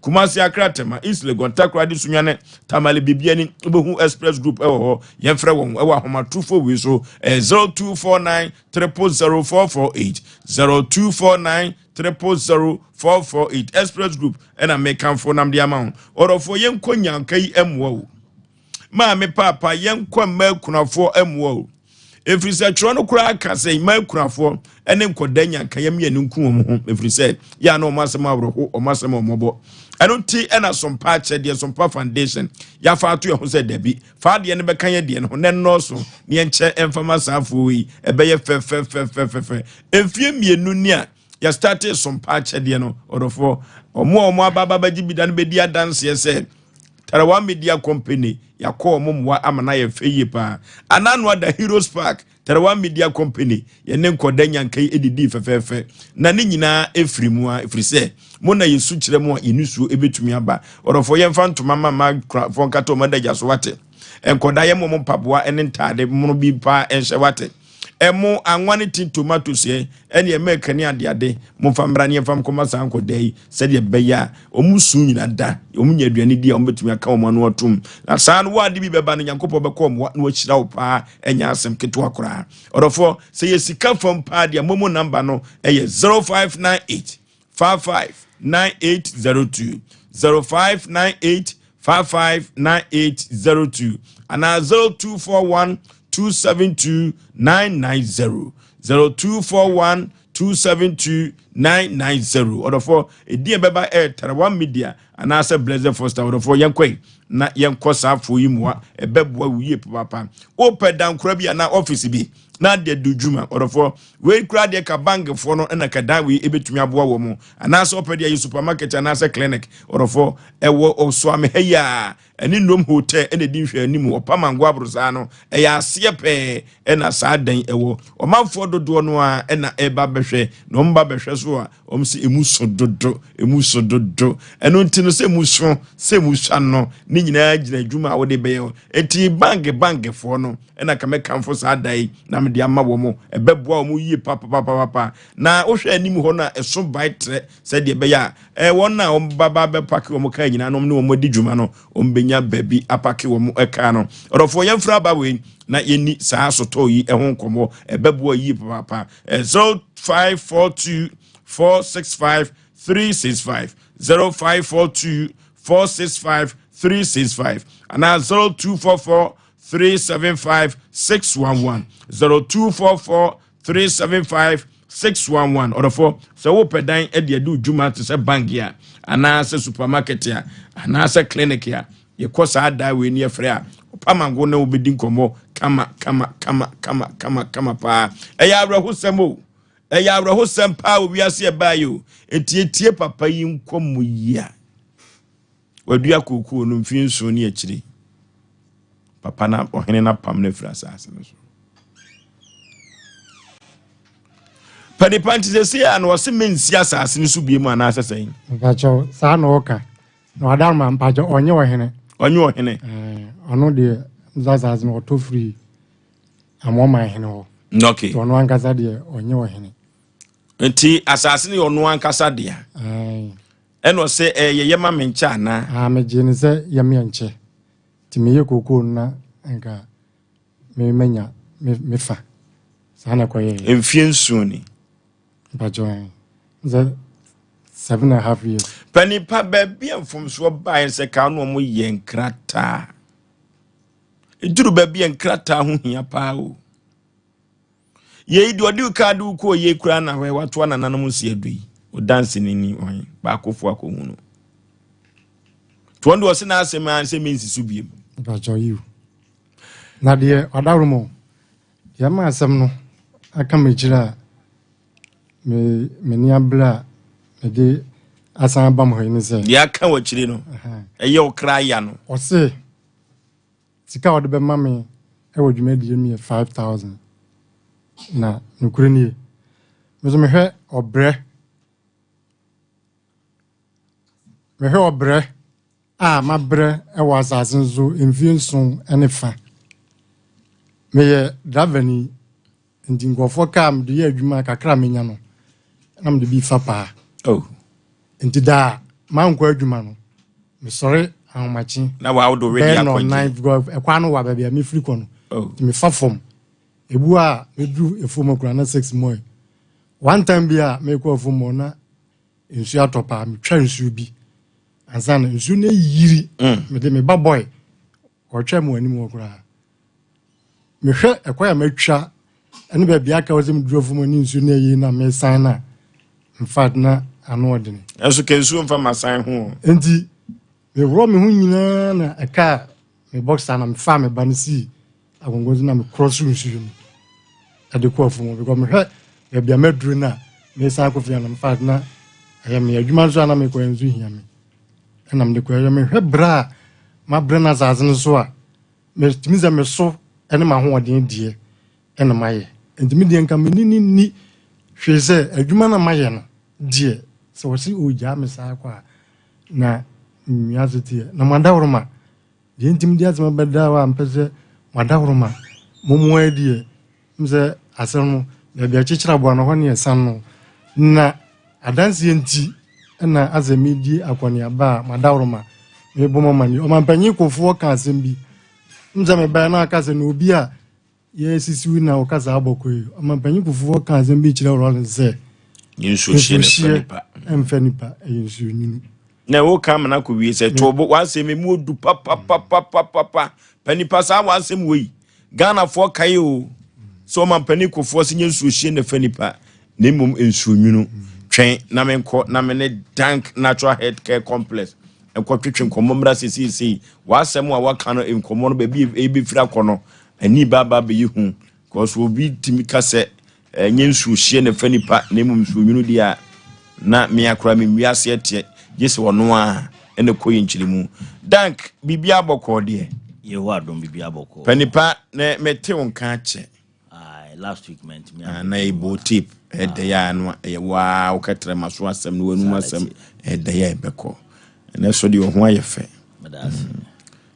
Kumasi akratema East Legon takradi sunyane tamale bibiani obehu express group ewo yemfre won ewo ahomatrufo we so 0249 000448 0249 000448 express group ena mekanfo nam de amount orofo yenkonya kai emwo ma me papa yenkwa makunafo emwo efrise tro no kura aka sei makunafo ene nkodanya kayam ye nku wo efrise ya na omasema abroho omasema omobo eno ti ena Sompa de Sompa foundation ya fa ato ye ho se dabi fa de ne bekan ye de no ne no so ne enche emfama safo yi ebeye fe efie mienu ni a ya started Sompa de no orofo omo ababa bagibida no bedi adanse ye se Tarawa Media Company ya ko mumwa amana ye feye pa ananwa da Heroes Park Tarawa Media Company ye ne nkodanya nkai edidi fefefe na ne nyina efrimu a efrise mo na yesu kire mo inusu ebetumi aba orofo ye mfantoma mama fon kato madaja so wate enkodaye mo mpaboa ene ntade mo bi pa enhye wate emo anwane ti tomatoes ye ene ye mekani ade mo famra ne fam koma sanko dai se de beya omusu nyina da omunya aduane di a ombetumi aka o manu otum na san wo ade bi beba no Nyankopɔ bɛkɔ mo no akira wo pa enya asem keto akora orofo se ye sika fam pa de momo number no eye 0598 559802 0598 559802 ana 0241 272-990 0241-272-990 Odofo edi beba Tarawa Media anase Blaze Foster Odofo yenkwe na yenko safo yimwa ebeboa wiye papa opedan kura bia na office bi na de dujuma Odofo we kura de ka bank fo no na ka dawe ebetumi aboa wo mu anase opedia yi supermarket anase clinic Odofo ewo oso ameheya eni nom hotel ene di hwe anim opamangwa abrusa no eya ase pe ena saa dan ewo omanfo dodo no a ena eba behwe no mba behwe so so a si emuso dodo eno ntino se muso no ni nyina gina adwuma a wo de be enti bank fo no ena ka mekamfo sa dai na me de ama wo mo ebeboa wo yie papa na wo hwe anim ho na eso baitre se de be ya won na baba be pake wo mo ka nyina no ne wo mo di dwuma no ombenya baby apake wo mo eka no orofo yemfra ba we na yeni saa soto yi ehon komo ebeboa yi papa 0542 465 365 0542 465 365 and 0244 375 611 0244 375 611 or for so wo pedan e de do djuma to say bank ya ana say supermarket ya ana say clinic ya ye kosa da we ni efre a pamango na obedi nkomo kama pa eya awrehosem o eya awrehosem pa obi ase e ba yo etietie papa yi nkomo ya wadua kokuo no mfinso ni akiri papa na ohene na pam na frasa ase no so pani panti se sia na wose mensi asase no so biemu ana asesan mpacho sa na oka na wadarma mpacho onye ohene ono de zaza no to free amoma ohene ho okay to ono ankasa de onye ohene enti asase ni ono ankasa de eno se ye ma mencha na meje se ye me enche ti me ye kokoo na enka me menya me fa sana kwa ye emfiensu ni bajo za 7.5 years pani pa baby amfomso bae se ka no mo ye nkrata eduru baby nkrata ho hia pa o ye idi odi ka du ko ye kura na we wato na nanom si adui o dance ni on ba kofo akohunu to ndo se na asem an se mensi so biem bajo you na de odarumo ya ma asem no aka mejira me ni abla me de asan bam ho ni se ya ka wachiri no eye o kra ya no o se sika o de be mame e wo dwuma die mi 5000 na nukure ni me so me hwe obre ma bre e wa asasin zo enfiensun ene fa me ye davani ndi ngofo kam de ye adwuma kakra menya no na me de bi fa pa nti da ma nkwa adwuma no me sori ahomachi na wa wodo ready akwaji e kwa no wa bia me free kono nti me fa fom ebu a me dru efom kura na 6 moy one time bia me ko fom na ensu atopa me twa ensu bi ansa na ensu na yiri me de me baboy o twa mo ani mo kura me hwe ekwa ya matwa ene ba bia ka wo sem dru fom ni ensu na yi na me sign na in fact na ano odene enso kensu mfa masan ho enti me wro me hu nyina na eka me boxer na me fa me banisi agongozi na me cross nsu no ade ko afum because me hwe ya bia madru na me sa ko fia na me fact na aya me adwuma so na me ko enzu hia me na me ko ya me hwe bra ma bra na zazen so a me timiza me so ene ma ho odene die ene maye enti me die nka me ni hwe se adwuma na maye no die so wasi oja me sa kwa na miaziti na madawruma die ntim die azma badawa mpese madawruma momo adie mze asem na bia chichira bo na ho ne san no na adanse enti na azami die akwani aba madawruma me bo mama ni o mampanyi kofuo ka asem bi mze me ba na aka se no obi a ye sisiwi na okaza abokoi o mampanyi kofuo ka asem bi chira ro ze yinsu shine emfenipa yinsu nyinu na wo kam na ko wi se to bo wa se me mu odu papa panipa sa wa se mu yi Ghana fo kai o so man paniko fo se yinsu shine fenipa na mum ensu nyinu twen na me nko na me ne dank natural health care complex enko twetwe nko momra sisi wa asem a wa kan enko no be bi e bi fira kono ani baba be yi hu ko so obi timi ka se nyensu shine fenipa na mum ensu nyinu dia na me akora me wiase etie yesi wono a ene koyi nchirimu dank bibia boko de ye wa dom bibia boko panipa na mete wonka che last week meant me na ibo tip de ya no wa o ketre maso asem no wanu asem de ya ebeko na so de ho ayefe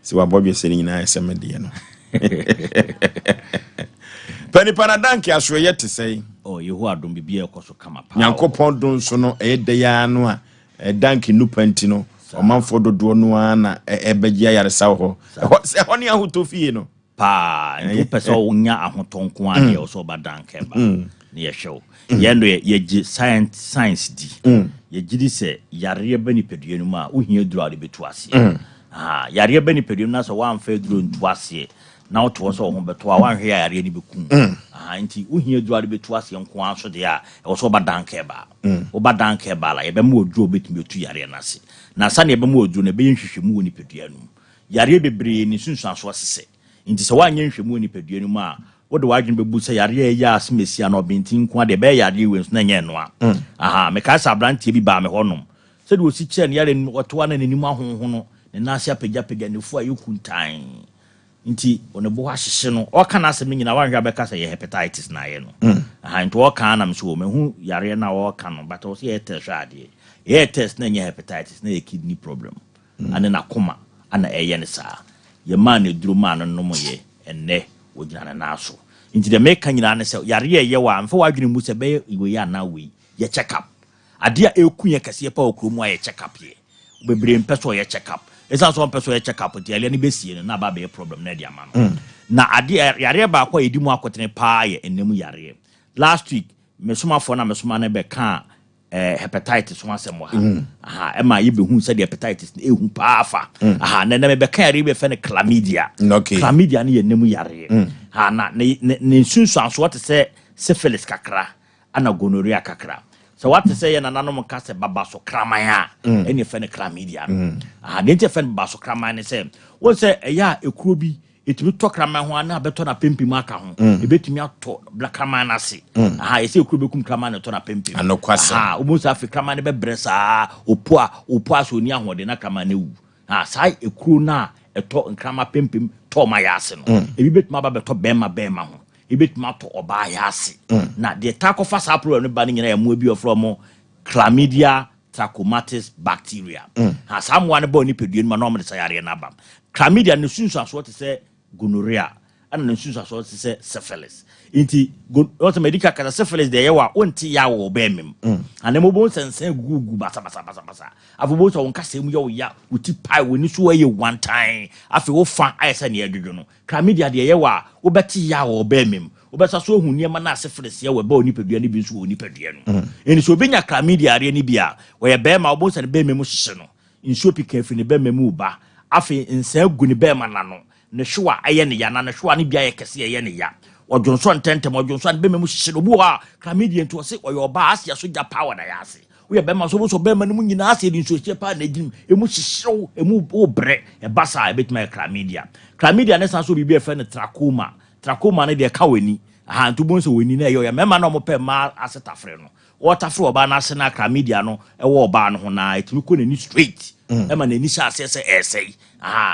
si wa Aboagye se nyina asem de no pani panadanki aso ye te sei yehu adom bibia ekoso kama pa Nyankopon don so no de ya no a danki nupanti no omanfo dodo no ana ebegia yaresa ho se ho ne ahotofie no pa ndu pese onya ahotonko ade o so badanke ba ne ye show yendo ye science di ye gidi se yare ba ni peduenu ma ohia duru ade betu ase yare ba ni peduenu na so wan fa duru ntu ase na oto so ho beto a wan hwe yare ni bekum nti ohia duru ade betu ase nko anso de a o so badanke ba o badanke ba la ye be mu oduru betumi betu yare na ase na sane ye be mu oduru na be nhwehwemu woni peduenu yare bebre ni sunsuanso asese nti se wanye nhwemu ni peduenu ma wo de wadwen bebu se yare ya asemesia na obintin ko de be yare we nso na nye no a me ka sa brantie bi ba me honom se de osi kye ne yare oto na nanim ahonho no ne na ase apagya ne fu ayokuntan nti onebo hahye no o kana asem nyina wanhwa be ka se ye hepatitis na ye no nti o kana na me so me hu yare na o kana but o se ye test ade ye test na nye hepatitis na ye kidney problem ane na koma ana eye ne saa ye man eduru man no mo ye enne wogina na aso nti de meka nyina ne se yare ye wa amfa wadwene mu se be iwe ya na we ye check up ade a ekunye kase pa okromu a ye check up ye bebre mpeso ye check up esa so mpeso ye check up ti ale ne besie no na ba be problem na dia ma no na ade yare ba kwa edi mu akotene pa ye enemu yare last week mesoma fo na mesoma ne be ka hepatitis one asem ha ema yibe hu se de hepatitis ehu paafa na me be ka yare be fe ne chlamydia chlamydia ne ye nemu yare na ne sunsu anso what say syphilis kakra ana gonorrhea kakra so what say ye nananom ka se baba so kraman ene fe ne chlamydia de nte fe baba so kraman ne se wo se ya ekuro bi etimi to kraman ho ana beto na pempim aka ho ebetimi ato black kraman na se ese ekuro bekum kraman ne to na pempim omusa afi kraman ne be bresa opo so ni ahode na kraman ne wu sai ekuro na eto nkrama pempim to ma yase no ebi betuma ba beto bema ho ebetuma to oba yase na de takofa sa problem ne ba ne nyina ya mu bi from chlamydia trachomatis bacteria samuane bo ni peduen ma no mo de sayare na bam chlamydia ne sunsu aso te se gonorrhea ana ne sunsu aso te se syphilis inti what medical kata syphilis de yewa onti ya wo bemem ana mo bo sensen gugu basa afubo so wonka sem yo ya uti pai woni so ye one time afi wo fa ayesa ne adwodwo no chlamydia de yewa wo beti ya wo bemem wo besa so hu niema na syphilis ye we ba oni pedua ne bi so oni pedua no eni so benya chlamydia are ne bia wo ye bema wo bo se ne bemem hye no insuo pika fi ne bemem ba afi nsa gu ne bema na no ne hwa aye ne ya na ne hwa ne bia ye kese ye ne ya ojonso ntentem ojonso an bemem hye no bu ha chlamydia nto se oyo ba asia so ja power da ya ase we bema so bema no nyina ase di nso hye pa na gim emu hyehyrew emu obre e basa e betima chlamydia ne san so bibi e fe ne trachoma ne de ka weni nto bon so weni na e yo ya mema na mo pe ma asetafre no watafre oba na ase na chlamydia no e wo oba no ho na etimi ko nani straight ema nani sha ase se esei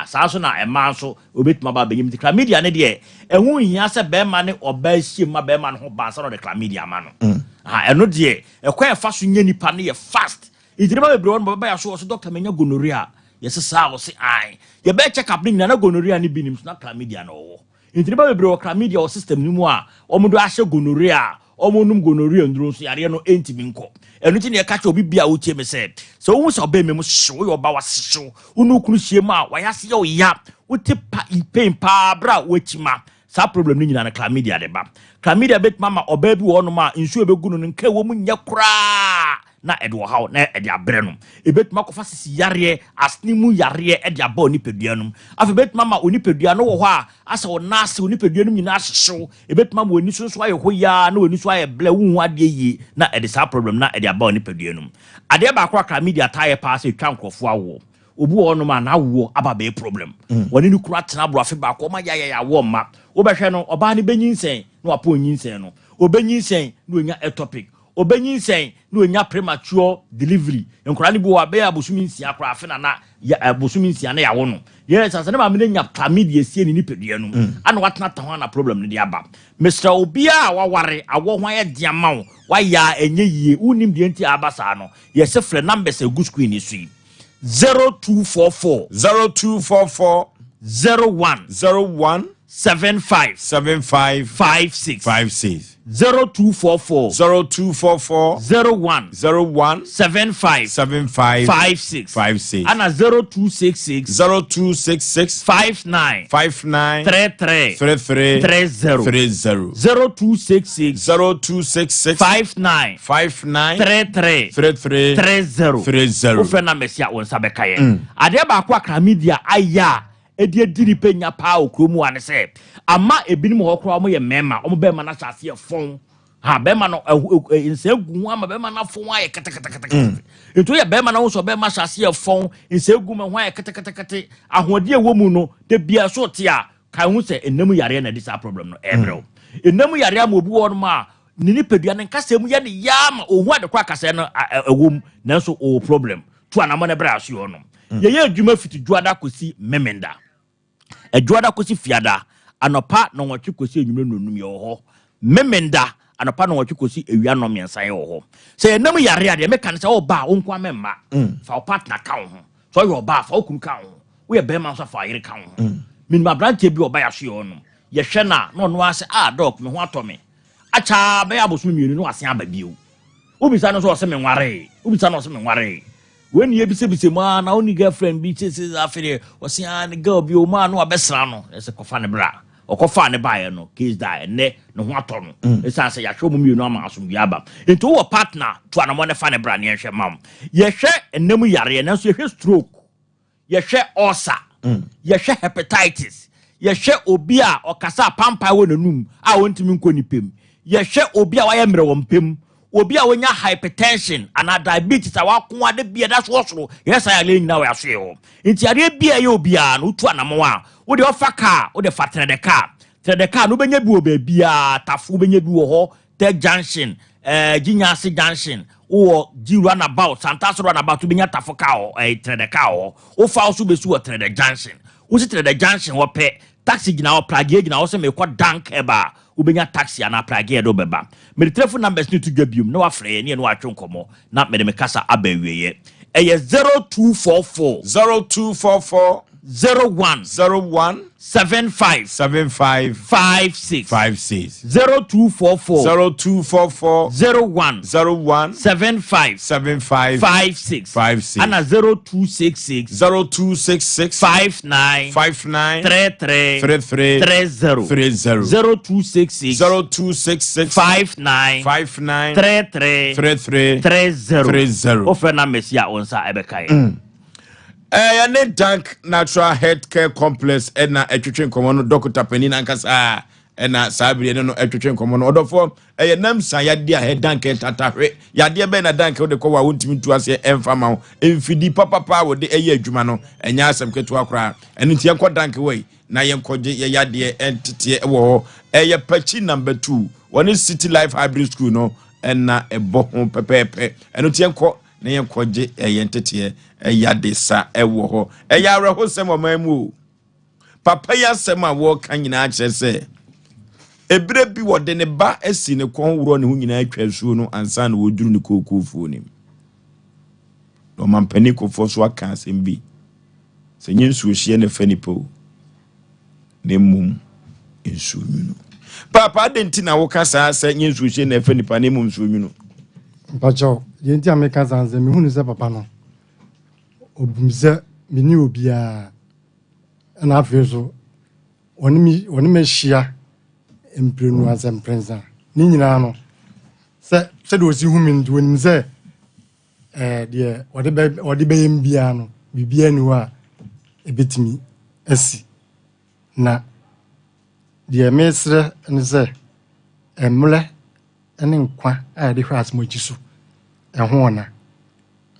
saa so na ema so obetima ba benyim chlamydia ne de ehu hia se bema ne oba hie ma bema no ho ba sa no de chlamydia ma no eno de ekwa e fa so nya nipa ne ye fast idiriba bebre won baba ya so doctor menya gonorrhea yes sa wo se ai ye be check up ni na gonorrhea ni binim so na chlamydia no wo idiriba bebre wo chlamydia o system ni mu a omodo ahye gonorrhea omonum gonorrhea nduro so yare no entimi nko enu ti ne ka cha obi bia wo tie me se so wo so oba memu hyew yo ba wasehyew unu kunu hye ma wa yase yo ya wo te pa pain pa bra wo chima sa problem ni nyina na chlamydia de ba chlamydia bet mama oba bi wo no ma nsu ebegunu no nka wo mu nya kura na edo hawo na ede abre no ebetuma kofa sisi yare asnimu yare ede aba oni peduanum afi betuma ma oni pedua no wo ho a asa wo nase oni peduanum nyina ahyew ebetuma ma oni so aye ho ya na oni so aye ble wu ade yi na ede sa problem na ede aba oni peduanum ade ba akwa chlamydia taye pa se twa nkrofo awo obu wo no ma na wo aba be problem woni ni kura tena bro afi ba ko ma ya wo ma wo behwe no oba ne benyinsen na wapo onyinsen no obenyinsen na onya ectopic obenyinsen na onya premature delivery nkora ni bi wa be abosumi nsia kora afi na ya abosumi nsia na ya wo no yes as na ma me nya chlamydia sie ni nipadua no ana watena ta ho na problem no dia aba Mr. Obia waware awo ho ye diama wo wa ya enye yie unim de nti aba sa no yes frɛ numbers egu screen ni so 0244 01 75 56 0244 01 75 56 ana 0266 59 33 30 0266 59 33 30 ofena mesia wonsa bekaye ade ba kwa kra media aya edie diri penya pa okromu ane se ama ebinim ho kro mo ye mema o mo be ma na sase e fon ha be ma no insegu ama be ma na fon aye kete eto ye be ma na wo so be ma sase e fon insegu ma ho aye kete ahode e wo mu no de bia so te a kan hu se enam yare na disa problem no ebro enam yare am obi wo no ma ni pedua ne nkasem ye ne yama ohu ade kwa kase no ewom nanso o problem to anamo ne bra so yo no ye adwuma fiti juada kosi memenda adwada kosi fiada anopa no nwotwe kosi enwumre nonum ye ho memenda anopa no nwotwe kosi ewia no miensan ye ho se enam yare ade me kan se wo ba wo nkwa memma fa partner ka ho so yo ba fa okun ka ho wo ye be man so fa yire ka ho min ma branche bi oba ya so yo no ye hwe na no ase doc me ho atome acha be abosu mienu no ase aba bio ubisa no so ose me nware ubisa no so me nware when you be say ma na only girlfriend be say afere was an girl be o ma no abesra no ese kofa ne bra okofa ne bae no case die ne no ho ato no esa say ya hwe mu mienu ama asum bi aba ento wo partner to anamo ne fa ne bra ne hwe mam ye hwe enam yare na so ye hwe stroke ye hwe ulcer ye hwe hepatitis ye hwe obi a okasa pampa wo nanum a wontimi nkonipem ye hwe obi a wa ye mre wo mpem obi a wonya hypertension and diabetes awako ade bia da so yes I lay na we aso ho nti ade bia ye obi a no tu anamo a wo de ofa car wo de fatre de car no benya bi oba bia tafu benya bi wo ho Tech Junction Ginyasi Junction o G runabout Santas runabout benya tafu car o tre de car o fa also be su tre de junction wo si tre de junction wo pe taxi gina o plage gina wo se me kwa dank eba ubenya taxi ana plage do beba me telephone numbers ni to gabium na wa frɛ ne no atwe nkomo na me de me kasa abawieye eye 0244 01 75 56 0244 01 75 56 ana 0266 59 33 0266 59 33 30 ofena mesia onsa ebekai ya ne Dank Natural Healthcare Complex na etwetwe nkomo no Dr. Penny nankasa na sabire no etwetwe nkomo no odofo nam san yade a Dank tatahwe yade be na Dank wo de ko wa wontimi tu ase emfama wo emfidi papa wo de adwuma no enya asem ketu akora eno tie ko Dank we na yenkoje yade entete wo ho pachi number 2 one City Life Hybrid School no na ebo ho pepepe eno tie ko na yenkoje entete yade sa ewo ho yare ho sem omamu papa ya sem a wo kan nyina kire se ebre bi wode ne ba asi ne kon wuro ne ho nyina atwa suo no ansa na woduru ne kokofuo nim no mampani kofo so aka asem bi se nyinsu hie ne fanipo ne mum ensu nyuno papa denti na wo kasa se nyinsu hie ne fanipa ne mum ensu nyuno bajo yenti ameka zanze mi hunu se papa no obumze mini obia na afezo oni me hia emprenu Asem Prensa ni nyina no se de osi hu mi ndu onim se de wode be yem bia no bibia ni wa ebetimi asi na de mesre ne se emle ene nkwa a de hwa asmo gisu ho na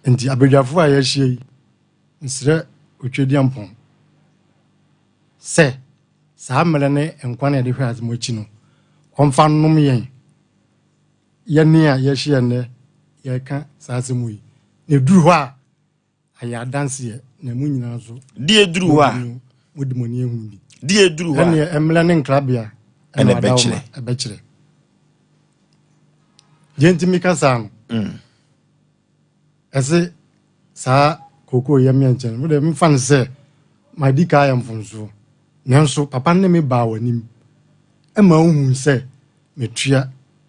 nti abedwafo a ya hie nsre otwedi ampon se saa mele ne nkwa na de hwa asmo chi no komfa nnum yen yene a ya hie ne ya ka saa asmo yi ne duru hɔ a aya dance ye na mu nyina so die duru ha wodi moni ehu bi die duru ha ene emla ne nkrabia ene bechire ebechire jenti mikasa no ese sa koko yemi enchen mo de mfan se my dika am funso nanso papa ne me ba wanim ema ohun se metua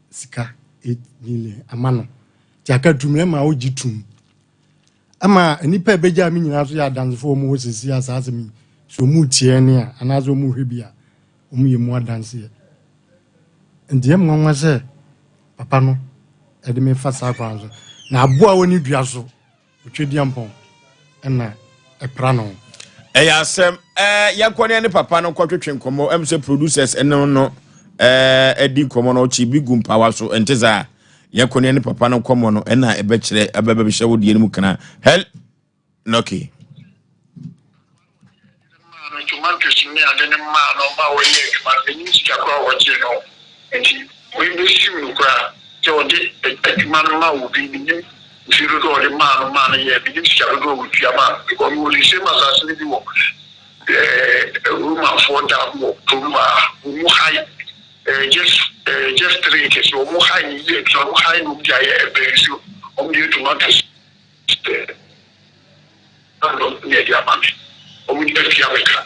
sika 8 million amano jaka tumre ma ojitum ama nipa ebeja mi nyina so ya dansefo mu osisi asase mi so mu tie ne a anazo mu hwebia mu ye mu adanse ndie mwanwa se papa no ede me fa sa kwanzo na aboa woni dua so otwedi ampon na eprano Asem yakwane ne papa no kwatwetwe nkomo em se producers eno no edi nkomo no chi bi gumpawa so enteza yakwane ne papa no komo no na ebekire abebe hye wodie ne mu kana hel noki tomatoes ni adene ma no ma wo ye ma ni sika kwa wo je no enti we be simu kwa je odi eduma no ma wo bi ni zero do the man ye bi sika do wo tua ma because we will say masase ni bi wo room for that wo mu high just 3 acres wo mu high ni ye so mu high no dia ye e so o mi tomatoes no ni dia ma o mu dia fia meka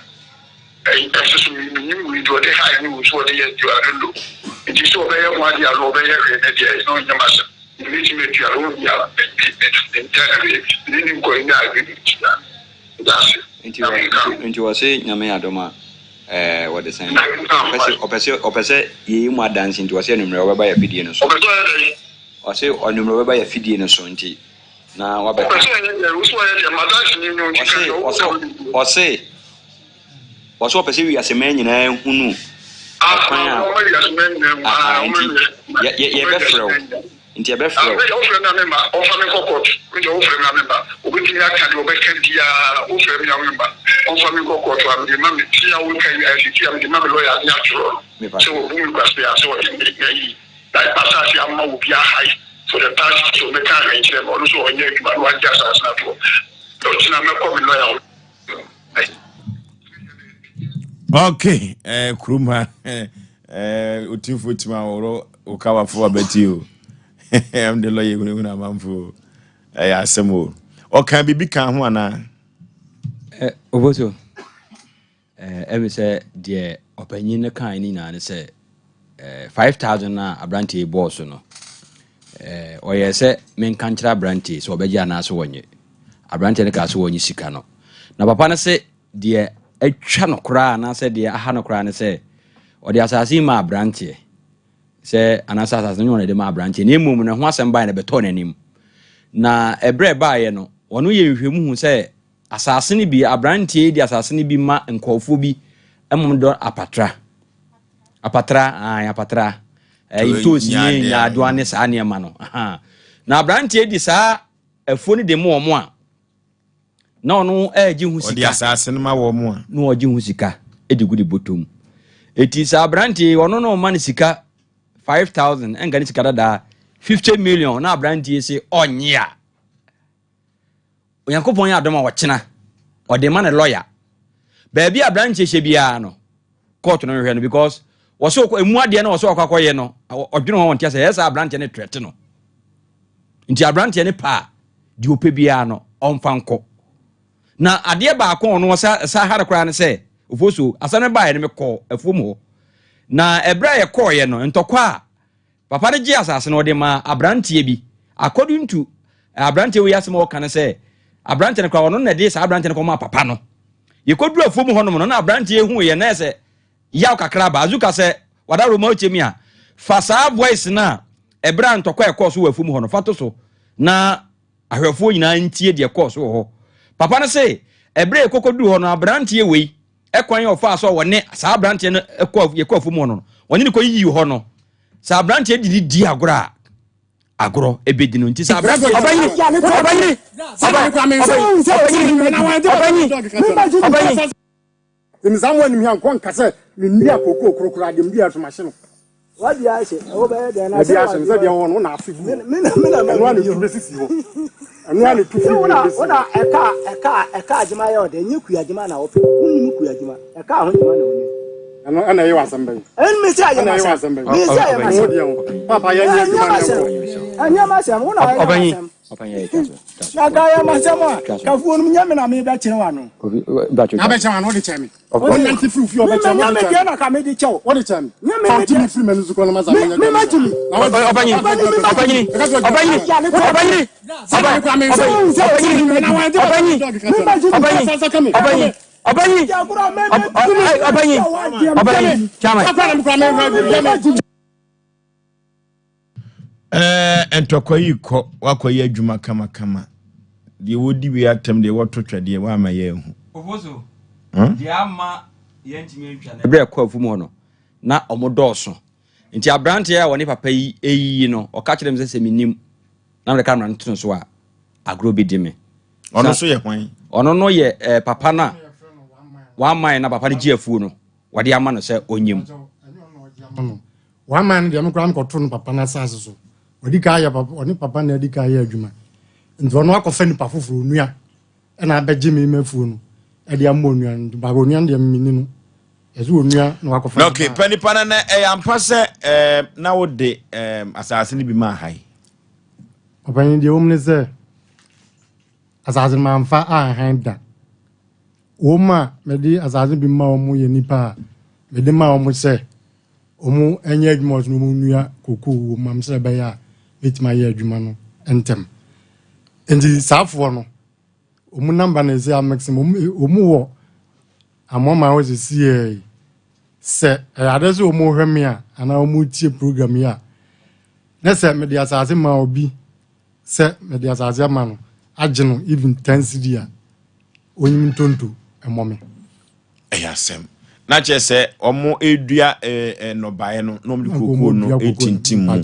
so we do the high ni so the ye do ado it is so be ye mo dia lo be ye re dia no nyama so ni ti me tia lo ya ni ko ina agreement that's Into Osei nyame adoma what the same opese ye mu dance into Osei numre obeba ya fidie no so Osei onumre obeba ya fidie no so nti na wabeka Osei opese wi asema nyina hunu ye befro nti ebe fro ofre na member ofre me kokot we do ofre na member obetimi aka de obeka dia ofre me na member ofre me kokot am de mama tia we kan ya tia am de mama lawyer ya tro so we will pass ya so yi that passage am ma obi high for the past so me kan range them also onye ki ba wa just as na to do tina me ko me lawyer okay kuruma utifo tima oro ukawa fo abeti o am the lawyer guna manfo Asem o kan bibi kan ho ana oboso emi se de opanyin ne kan ni na ne se 5000 na abranti boss no oye se men kan kira abranti so obeji ana so wonye abranti ne ka so wonye sika no na papa ne se de atwa no kra na se de aha no kra ne se odi asasi ma abranti se anasasa no ne de ma abranti ne mum ne ho asem ba ne beto nanim na ebre ba ye no wono ye hwehwemu hu se asase ne bi abranti di asase ne bi ma nkofo bi emum do apatra ito si nya adwa ne sa ne ma no na abranti di sa afo ne de mo omo a na ono agi hu sika odi asase ne ma wo mo a na ogi hu sika edigudi botom eti sa abranti wono no ma ne sika 5000 enga ni sika da 50 million na abranti se onya Yankopon ya adoma wochena ode ma ne lawyer baabi abranti hye bia no court no hwe no because woso emu ade na woso akwakoye no odwene ho wontia se yesa abranti ne threat no nti abranti ne pa di ope bia no onfanko na ade ba akon no sa hare kra ne se ofoso asane ba ne me ko afom ho na ebra ye koye no ntokwa papa ne gi asase no de ma abranti bi according to abranti we asem o kan se abranti ne kwa wono na de sa abranti ne ko ma papa no ye koduru afom ho no na abranti ehu ye na se yaw kakra ba azuka se wada roma ochemi a fa sa voice na ebra ntokwa e course wo afom ho no fato so na ahwefo nyina ntie de course wo ho papa ne se ebra ekokoduru ho no abranti we ekwan yo fa so wone sa abranti ne ekọ afom ho no woni ne ko yi ho no sa abranti di agro ebedi no nti sa abranti obani Imzamwe ni myanko nkase ni ndia kokro krokro ade mbia so mahye no What do I say? Over there, and I said, "You want to ask me? I want to resist you. I want to put you on a car, Jama, the new Kuyajima, who Kuyajima, a car, and I was somebody. And Miss Papa, and Yamasam, one I Nagaya Masama, Kafun Yamina, me that you want. I bet you are not the chairman. What do you think you are? Yamana Comedy Chow? What is time? Yamana Freeman to call Mazam. Entokwayi ko wakwayi adwuma kama de wodi wi atem de woto twede wa ma ye hu ofoso de ama yentimi ntwa na bre kwa afumu no na omodoso nti abrante ya woni papa yi eyi no o ka kire mse minim na mre kamera ntun so a agro bi dime ono so ye hwan ono no ye papa na wa man na papa de giafu no wade ama no se onyim wa man de no kra am ko to no papa na sase so wadi ka ya papa oni papa na di ka ya adwuma nti ono akọfa nipa foforo nua na abegye me mafuo no e de am onua ba onua de minni no ezu onua na akọfa okay panipa na e ampa se na wo de asase ni bi ma hai papa ni de omne se asase ma amfa a handa woma me di asase bi ma omo ye nipa me de ma omo se omo enye adwuma no mo nua koko wo mam se be ya metima ye adwuma no entem endi safo no omu number na ese maximum omu wo amoma wo sie se adese omu hweme a ana omu tie program ya na se me dia asase ma obi se me dia asase ma no age no even 10 cedi a onyim tonto emome Asem na che se omo edua no bae no no mdikuku no etintim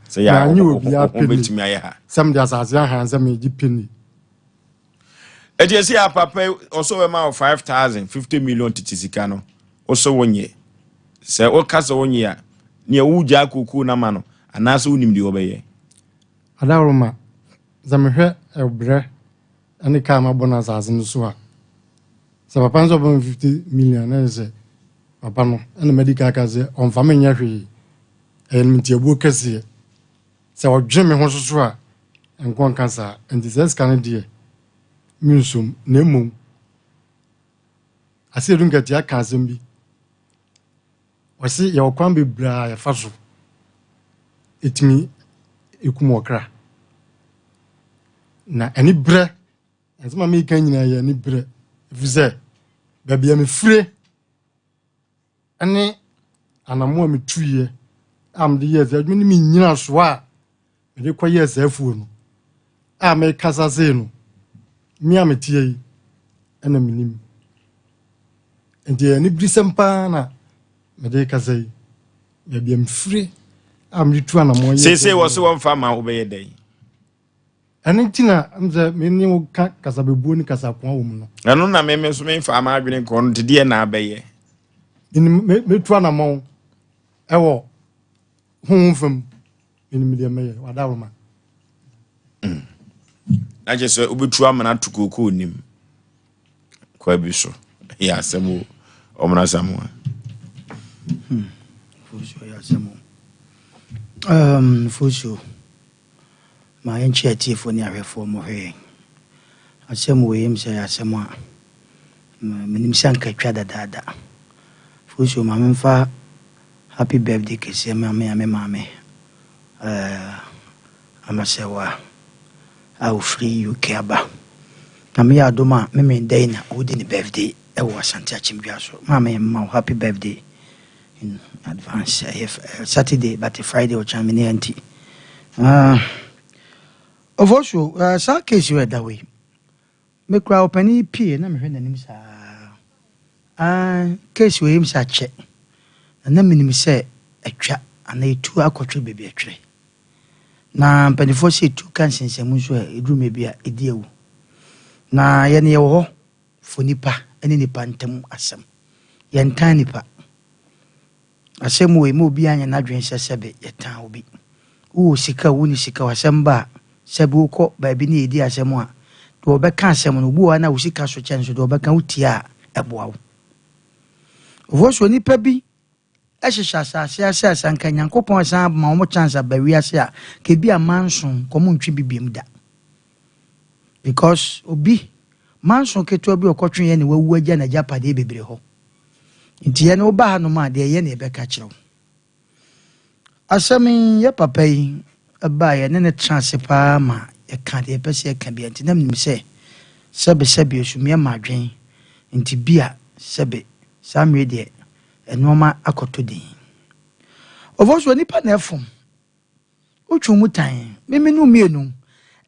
se ya obetimi aye ha sam dia asase ha sam egi penny ejesi ya papa also we ma 5000 50 million titisika no also wonye se o kasa wonye a ne wuja kuku na ma no anase unim de obeye adaroma zamehwe ebre ani ka ma bonus azin so a se papa nso 50 million na se papa no na medical ka se on fa menya hwe enmiti abu kase se odwe me ho so a enkon kansa enti se scan de minsum nemu asirun ga dia kanzem bi wasi ya okwan bi bra ya faso etimi ekumo okra na ani bre enzema me kan nyina ya ni bre vize baby am fire ani anamo am tuye am de yes adwini mi nyina so a me de koye asafuo no a me kasa ze no mi ametie yi ana minim enti ani brisempa na me de kasa yi baby am fire am de tu anamo ye se wo se won fa ma obeye dai Anitina amze meni wo ka kasa bebuo ni kasa kwa wo mu no. Anu na me so me fa ma adwene ko no de na abeye. Ni me tu na mo ewo hunfam ni me de meye wada wo ma. Na je so obetu amana tukoko nim. Kwa bi so. Ya asemo omna samu. Fusho ya asemo. Fusho ma enchi tifo ni ahwefo mo hwe asem we yim se asem a minim sanka twa dada fusho ma memfa happy birthday kese ma me amasewa au free you keba na me adoma me dey na odi ni birthday e wo asante achimbia so ma happy birthday in advance if Saturday but Friday or chamini anti of also sa case you that way me cry open p na me hwe nanim sa case we him sa che na minim se atwa ana etu akotwe bebe atwere na mpanifo se tu kan sensem so edru me bia edi ewu na ye ne ye wo fo nipa ene nipa ntam asem ye ntan nipa asɛm we mo obi anya na dwen sɛsɛbe yetan obi wo sika wo ni sika wasɛm ba sɛbe ukɔ baabi ne edi asɛm a do obɛka asɛm no bu wa na wo sika so kyɛn so do obɛka wutia ɛboa wo Oforisuo nipa bi ɛhyehyɛ asase ase asanka Nyankopɔn san ma wo chance abawi ase a ke bi a manson komo ntwi bibiem da because obi manson keto bi okɔtwe ye ne wawu agya na japade bebre ho nti ye ne oba ha no ma de ye ne bɛka kyerɛw asɛm ye papa yi aba ye ne chance pa ma ye ka de pese ye ka bi nti nam nim sɛ sɛbe esumie madwen nti bia sɛbe samre de enoma akoto din Oforisuo nipa na efom utwu mutan memenu mienu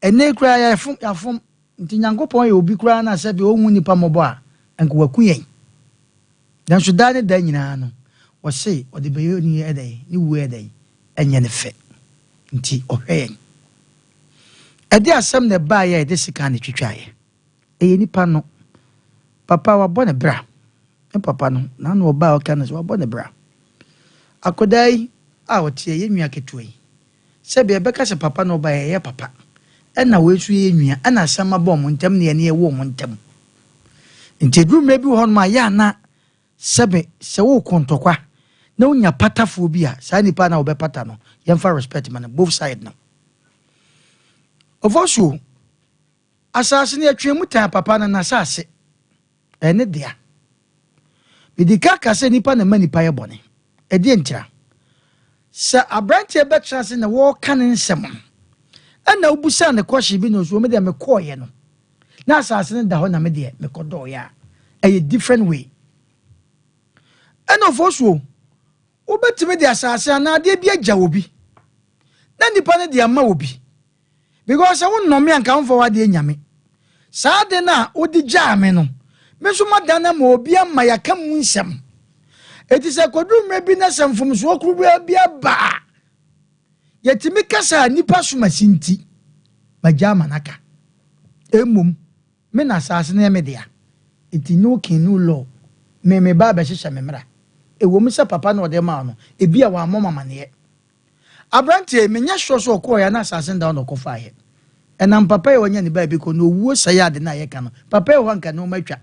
ene kura ya efom nti Nyankopɔn ye obi kura na sɛbe ohun nipa mobo a enko waku yen dan so da ne da nyina no wo se ode beyo ni edai ni wu edai enye ne fe nti ohwe yen ede asɛm ne ba ya ede sika ne twitwaye eye nipa no papa wa bɔ ne bra papa no na no oba o kan so wa bɔ ne bra akodai a wotie ye nua ketoi sɛbe ebeka se papa no ba ye papa ɛna wesu ye nua ɛna asɛm abɔ mo ntam ne ye ne wo mo ntam nti drum bi ho ma ya na sɛbe sɛ wo kontokwa na unya patafo bi a saa nipa na obepata no yemfa respect man both side no Oforisuo asase ne atwe mutan papa na asase ene dia bidika kase nipa na manipa ye bone edi entira sa abrante be trance na wo kan nsem ana obusa ne kwahye bi no so me de me koye no na asase ne da ho na me de me kodo ya a different way ana Oforisuo obetime de asase ana de bi agya obi na nipa ne de ama obi because won no me anka mfo wa de nyame saa de na odi gya me no me so madana ma obi ama yaka mu nsem eti se kodum me bi na semfom so okuru bi aba yetimi kasa nipa so masinti majama naka emum me na asase na me dia eti no kin no law me ba ba hyehyɛ me mra ewo mu se papa na ode ma no ebi a wa mama ne abrante me nya so so ko ya na asase nda no kofa ye enam papa ye wonya ne ba bi ko no wuo sayade na ye ka no papa ye wanka no matwa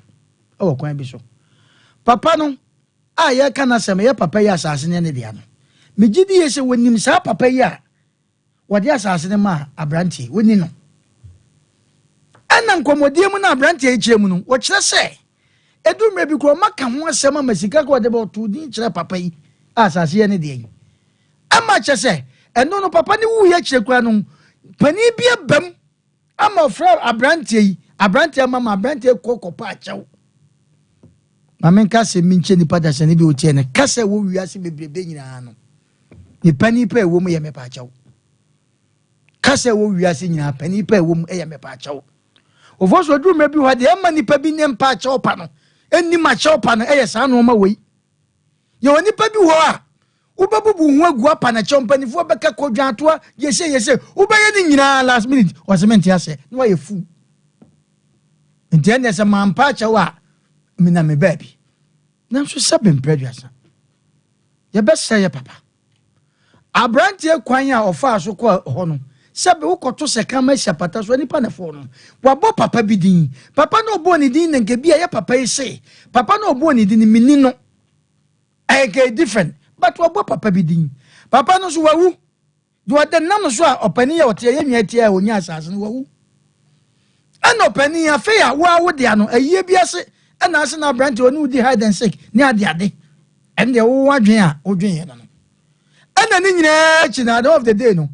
o kwan bi so papa no a ye ka na sem ye papa ye asase ne dia no me gidi ye se wonim sa papa ye a wode asase ne ma abrante woni no enan komodie mu na abrante ye kyerɛ mu no wo kyerɛ sɛ edumre bi ko maka ho asɛm amasika ko de ba to din kyerɛ papa yi asase ye ne dia yi ama kyerɛ sɛ eno no papa ne wu ye kyerɛ kura no pani bi abam ama fra abrante yi abrante mama abrante kokopa akyɛw mamen ka se minche nipa da se ne bi otie ne ka se wo wiase bebrebe nyina no ni pani pa ewo mu ye mepa akyɛw ka se wo wiase nyina pani pa ewo mu ye mepa akyɛw Oforisuo duru me bi ho de ema nipa bi ne mpa akyɛw pa no eni ma akyɛw pa no ye saa no ma wei ye oni pa bi ho a ubabubu hu agu apa na kyɛw mpanifo bɛka kodwantoa yese ubɛyɛ ni nyina last minute o cement ase no wa ye fu nti ene se mampa akyɛw a mina me baby na so sabe mpreduasa ye bɛsɛ ye papa abrante kwan a ofa so kɔ ho no sabe ukoto se kama hyapata so nipa na fo no wabɔ papa bi din papa no obo ni din na nke bi ye papa yi se papa no obo ni din mini no eke different but wabɔ papa bi din papa no so wawu do ade nam so a opani ya ote ye nwa tie a onya asase no wawu ana opani ya fe ya wa wo de ano ayie bi ase ana ase na branch oni udi hide and seek ni ade ende wo wadwen a odwen ye no ana ni nyina chi na the of the day no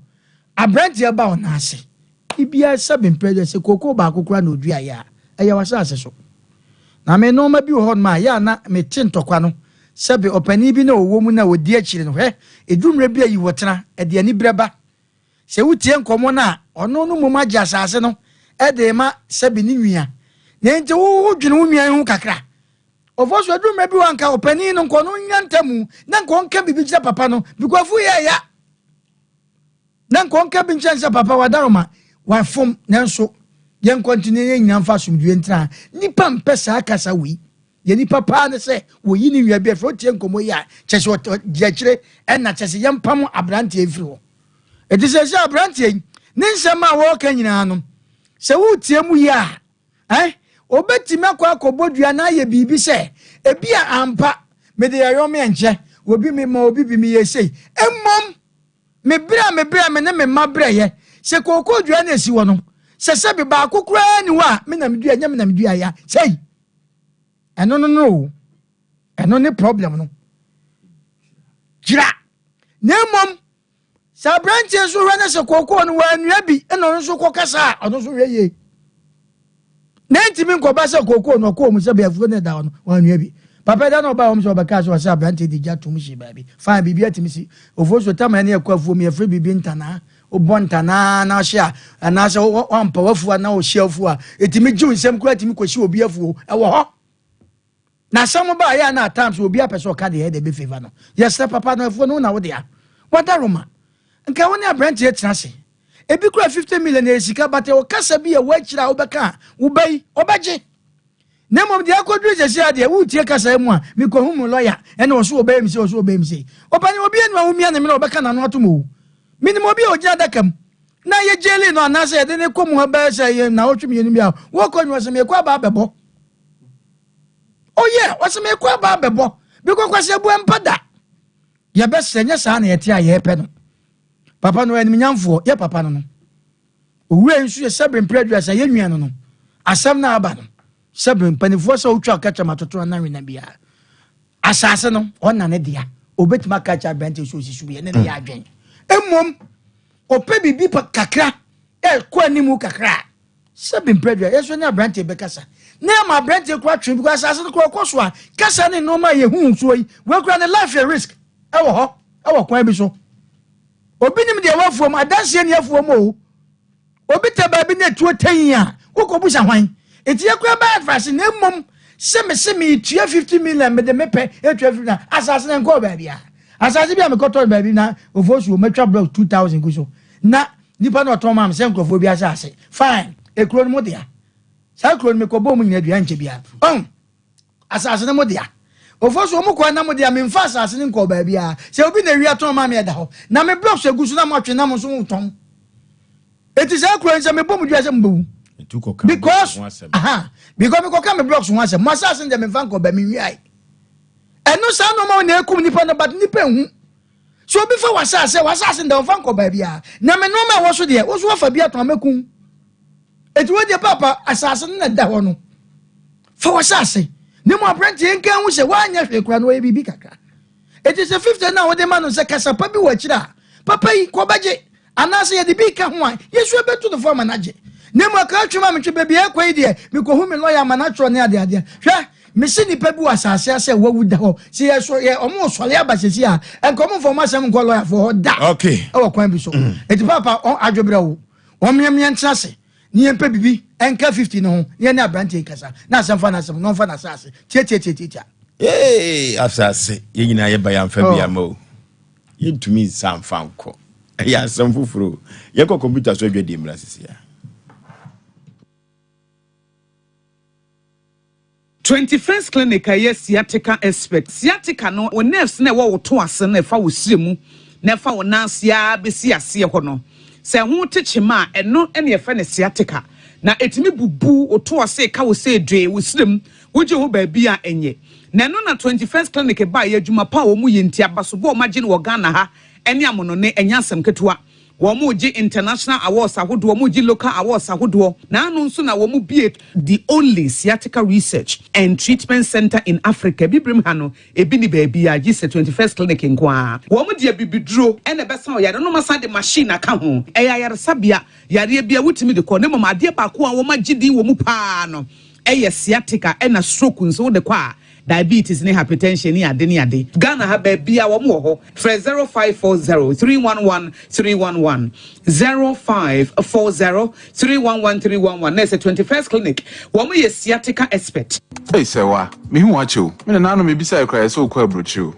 abranti aba ona ase ibia sabe mpede se koko ba akokora na odua ya eya wasa ase so na me no ma bi ho ma ya na me tintokwa no sabe opani bi na owo mu na odi akire no he edumre bi ayi wotena e de ani breba se wutie nkomo na ono no mum agya asase no e de ma sabe ni nwia na nti wo dwene wo nwia hu kakra Oforisuo edumre bi wanka opani no nko no nyantamu na nko nka bibi kire papa no bikwafu ya na nkonka bi nchanse papa wadaroma wa fom nanso yen continue nyina mfa sumdue ntra nipa mpesa akasa wi ye nipa pa ne se wo yi ni wia bi afro tie nkomo yi a kyese wo giachire na kyese yempam abrante efiri ho edi se abrante ne nsema wo ka nyina no se wo tie mu yi a obetime akwa akobodua na ye bibi se ebia ampa me de yom enche obi me ma obi bi me yesei emmom me bra me ne me mabre ye se kokodua na esi wo no se bi ba akokura ni wa me na medua nya me na medua ya sei eno no eno ne problem no jira ne mom sa branch so hwe na se kokoo no wa anua bi eno so kokasa ono so hwe ye na ntimi nkoba se kokoo no ko mu se be afuo ne da ono wa anua bi papa da no ba om so ba ka so sa branch di ja tum shi ba bi fa bibi atimi si ofoso tama ne akwafuo me afre bibi ntana obontana na hia ana se wampa wafuo na o hia afuo a etimi ju nsem kura etimi koshi obi afuo e wo ho na some ba ya na times obi apeso ka de head be favor no yes papa no afuo no na wo de a wada roma nka woni abrant ye tena se ebi kura 50 million e sika bate o kasa bi e wachira wo beka wo bai obaje na mom de akodru je sia de wo tie kasa mu a mi ko hu mu lawyer e na wo so obai mi se obani obi enu a wo mi na me na obeka na no atomo minimum obi oja dakam na ye jeli no na se de ne ko mu ba se ye na otwem ye ni bia wo ko nwa se me ko ba bebo oh yeah wase me ko ba bebo bi ko kwase bu empada ye be senya sa na ye tie aye pe no papa no enim nyamfo ye papa no owure nsu ye sebre mpredua sa ye nwia no asem na aba no sebre panifo sa otwa kacha matoto na nwe na bia asase no ona ne dia obetima kacha bente so sisu ye ne ya adwen emmom ope bibi kakra ko animu kakra sebre mpredua ye so na brante bekasa na ma brante kwa twen because asase no ko so a kasa ne no ma ye hu so yi we kura ne life risk ewo ho ewo kwa bi so obi nim de wafuom adanse ne afuom o obi te ba bi na tuo tan a kokobusa hwan enti yakura ba advice na mom semi tua 50 million me de mepe etua 50 na asase ne nko ba bia asase bia me koto ba bi na ofosu o metwa block 2000 kuso na nipa na otom am se nkofo bi asase fine ekro no dia sa ekro no me ko bo mu nyina dua nche bia asase ne mo dia ofosu o mu ko na mo dia me mfa asase ne nko ba bia se obi na wi atom am ye da ho na me block so gusu na mo atwe na mo so utom eti sa ekro nse me bo mu dua se mbu because me ko come blocks once mo asase dem mfa nko ba me wiai eno sa no ma na ekum nipa no but nipa hu so obi fa wasase dem mfa nko ba bia na me no ma wo so de wo so fa bia to makum eti wo de papa asase na da ho no fa wasase ne mo apprenti enka hu se wa anya hwe kura no e bibi kakra eti se 50 na wo de ma no se kasa pa bi wa kira papa yi ko baje anase ye de bi ka ho a yesu ebetu the form manager nemo ka twema me twe bia kwai de me ko hu me lawyer manatro ne ade hwe me si ni pa bi wasase ase wawu da ho si ye so ye omo sole abasesi a enko mo for masem nko lawyer for da okay e wo kwan bi so eti papa on adwobra wo o me ntrase ni empa bibi enka 50 no ho ye na abrante kasa na asem na asem no fa na asase tie asase ye nyina ye ba ya mfa bia ma o ye tumi samfa nko ya asem fufuro ye ko computer so adwadi mra sisi ya 21st clinic aye sciatica expert sciatica no o nerves na wo to ase na fa wo siremu na fa wo nansia besi ase ho no se ho techema eno ene fa ne sciatica na etimi bubu o to ase ka wo se dwe wo sirem wo je ho ba bi a enye na no na 21st clinic ba ye adwuma pa wo mu ye ntia baso bo magine wo Ghana ha ene amono ne enya asem ketewa Womuji international awards ahodo womuji local awards ahodo na anu nso na womu bie the only sciatica research and treatment center in Africa bibrim ha no ebi ni baabi a gise 21st clinic nkwa womu de bibidro ene besa o yare no masa de machine aka ho eya yare sabia yare bia wutimi de ko ne mama ade ba ko a womu agidi womu pa no eye sciatica ena stroke nso de kwa diabetes ni hypertension ni ade Ghana ha ba bia wo mo ho 0540 311 311 0540 311 311 na 21st clinic wo mo ye sciatica expert hey sewa me hu acho me na no me bisa ekra so kwa brochu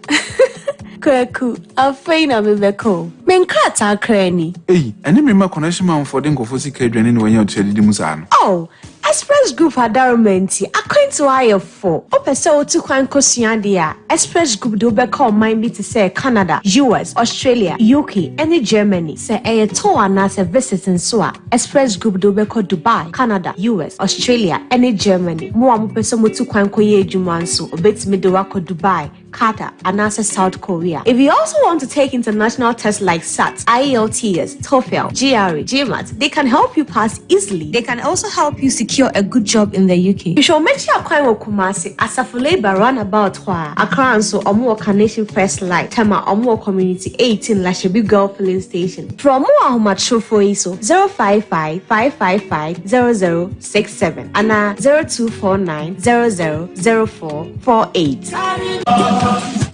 Kwaku, afeina bebeko. Menkrata krani. Hey, ene me ma connection man for den kofo sika adwane ni wanya otwadi di musa no. Oh, Express Group adarumenti akwantu ayefo opese otu kwan kosua dia Express Group do be call mind to say Canada, US, Australia, UK, any Germany say a tour na se visiting so Express Group do be call Dubai, Canada, US, Australia, any Germany. Mo amopese motu kwan koye adwuma nso obetimi do wako Dubai, Qatar, and also South Korea. If you also want to take international tests like SAT, IELTS, TOEFL, GRE, GMAT, they can help you pass easily. They can also help you secure a good job in the UK. You should make sure you Kumasi Asafo Labor roundabout Accra and so Omo Carnation First Light, Tema Omo Community 18 Lashabi Girl Filling Station. From Omo Macho for ISO 055-555-0067 and 0249-000448.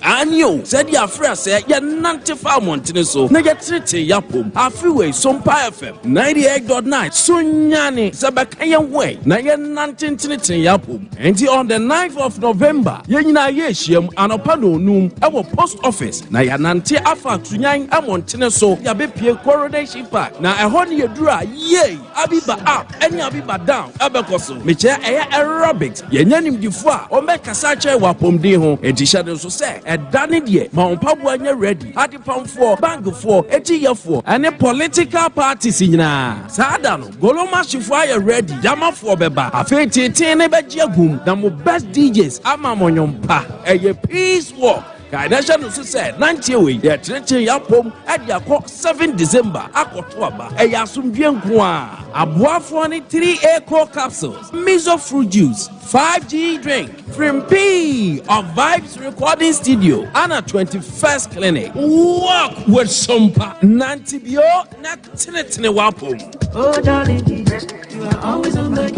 Anyo, said ya friend say ya nante fa montene so. Na ya trete ya pom. Afiwe Sompa FM 98.9. Sunyani sabakaya way. Na ya nante trete ya pom. Enti on the 9th of November, ye nyina ye hiem anopano num ewo post office. Na ya nante afa tunyan amontene so. Ya be pie coronation park. Na ehon ye dura ye abiba up any abiba down abekoso. Meche eya aerobics. Ye nyanim difo a o me kasa che wa pom din ho. Enti shade so say Danny dear, my Pabuanya ready. Adi pound for, bank for, year for, and a political parties in Sadano, Goloma Shifaya ready, Yama for Beba, a fete, Nebajagum, the best DJs, Amamonyon Pa, a peace walk. Kaidasha said 90 away, they're trenching Yapom at Yako 7 December, Akotwaba, a Yasum Biankwa, Aboagye 3A core capsules, Miso fruit juice, 5G drink, Frimp of Vibes Recording Studio, and a 21st clinic. Walk with Sompa, Nantibio, not Tinetine Wapom. Oh, darling, you are always on my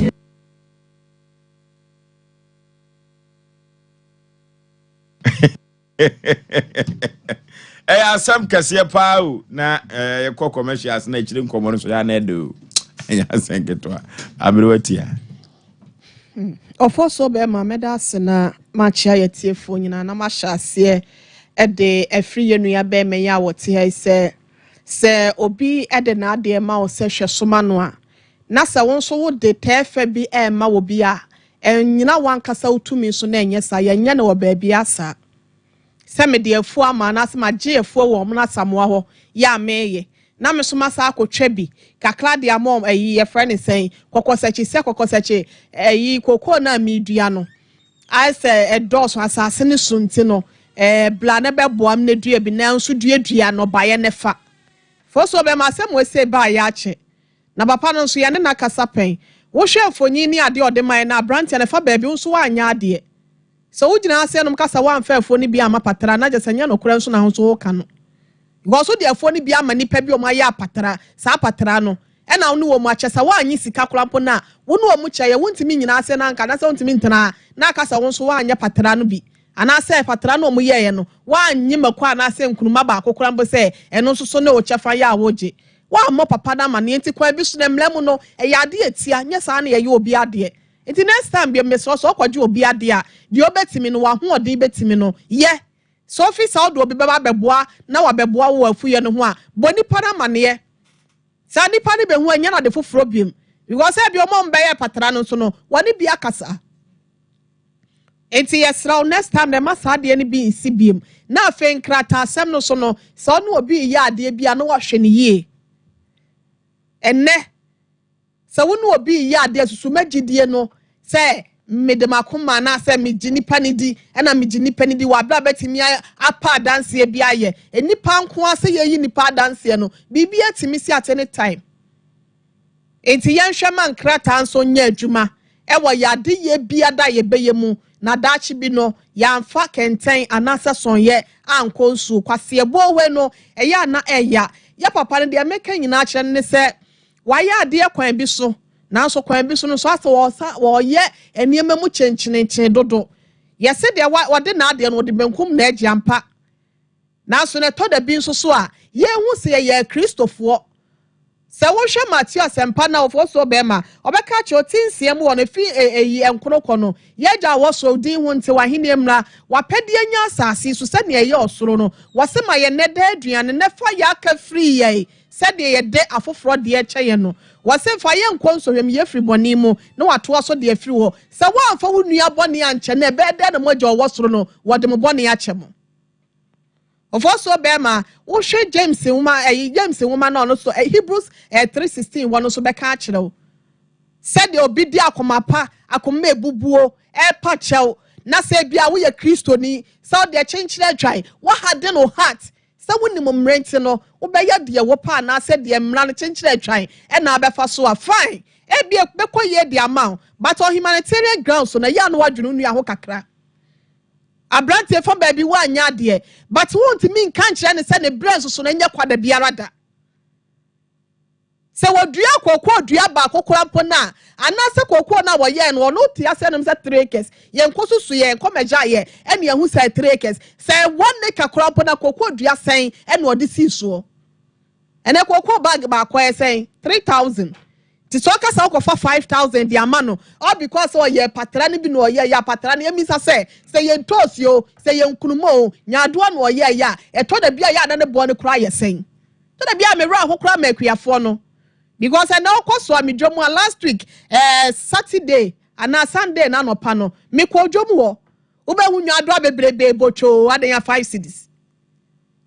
Asem kese pa o na ye kọ commercials na chiri nkomo so ya na edo Asem ketwa abrewatia Ofo so be ma meda sena machia yetiefo nyina na mahase e de afri yenu ya be me ya wote ha se obi e de na ade ma o se hwesoma no a na se won so wo de tefa bi e ma wo bi a nyina wankasa utumi so na enye sa ya nya na wo ba bi asa Seme de afu ama na asema je afu wo mo na samoa ho ya meye na me so masa akotwa bi kakra de amom ayi ye friend sen kokosachi ayi koko na midua no I say a dos asase ne sunti no bla ne be boam ne dua bi na nso dua no ba ye ne fa fo so be ma asem we say ba ya che na papa no nso ye ne na kasa pen wo hwe afonyi ni ade ode man na brant ne fa ba bi nso wa anya ade so ujina ase no mkasa wa mfefo ni bia mapatara na jesanya no kura nso na ho so ka no goso de afo ni bia manipa bi o ma ya patara sa patara no e na wonu wo mu achesa wa anyi sika krampo na wonu wo mu chaye wontimi nyina ase na nka na se wontimi ntena na akasa won so wa anya patara no bi ana se patara no mu yeye no wa anyi makwa na ase nkunuma ba akokrampo se eno nso so na o chefa ya woje wa mo papa na ma ne enti kwa bi so na mlemu no e ya ade etia nya sa na ye obi ade Iti next time be meso so kwaji obi ade a de obetimi no wa ho ode betimi no ye so office how do obi beba beboa na wa beboa wo afuye no ho a boni para mane sa nipa ne be ho anya na de foforo biem because e bi omo mbe ye patara no so no wani bia kasa enti yesra next time na masa ade ne bi nsi biem na afen krata asem no so no so no obi ye ade bia no wa hwe ne yie enne so wonu obi ya ade susu magidie no se medemakoma na se mejini panidi na mejini panidi wa bla betimi apa dance e bia ye enipa nko ase ye yi nipa dance no bibia timi si at any time enti yenhwe man krata nso nya adwuma e wo yade ye bia da ye beye mu na dachi bi no yamfa kenten anasa sonye anko nsu kwase ebowe no eya na eya ya papa ne de meka nyina akye ne se waya ade kwan bi so na so kwan bi so no so asa wo ye eniema mu chenchen dodo yese de wa de na ade no de benkum na agiampa na so ne to da bi so so a ye hu se ye Kristofo se wo hwe Matthew Asem Mpe na ofo so be ma obeka che otinsie mu wo no fi eyi enkonoko no ye ja wo so din hu nte wa hene mra wa pede anya asase so se ne ye osoro no wo se ma ye ne da aduane ne fa ya ka free ye said the day afofro de che no was say fa ye nkonso hwem ye free boni mu na wato so de free ho se wa amfa wo nua boni anche na be de na mojo wo soro no wode mo boni ache mo Oforisuo bema wo hwe James Nwoma na no so Hebrews 3:16 wo no so be ka akere said the obidi akomapa akoma ebubuo pa chew na se bia wo ye Kristo ni so de chenchire twan wo hade no heart se woni mo mrenti no wo be ya de wo pa na se de mra no chenchire twan e na abefa so a fine e bia be koye de amount but on humanitarian grounds so na ya no wadwunu nu aho kakra abrante from baby wa anya de but won't mean kan kire ne se ne brain so na nya kwada biara da se wodua kokko dua ba kokora mpo na anase kokko na woye no no tia se nem se 3 acres ye nkosusu ye nkomeja ye ene ye hu se 3 acres se 1 acre kokora mpo na kokko dua sen ene odi sisuo ene kokko bag ba kwa sen 3000 ti so ka sa ko fa 5000 di amano all because o ye patra ne bi no ye ya patra ne mi sa se ye ntosio se ye nkunumo nyaado no ye ya eto da bia ya na ne bo ne kura ye sen to da bia me ra ho kura makuafo no because I know so mi dwomu last week Saturday and Sunday na no pano me ko dwomu wo ube hu nyaado abebrebe bocho adan ya 5 cedis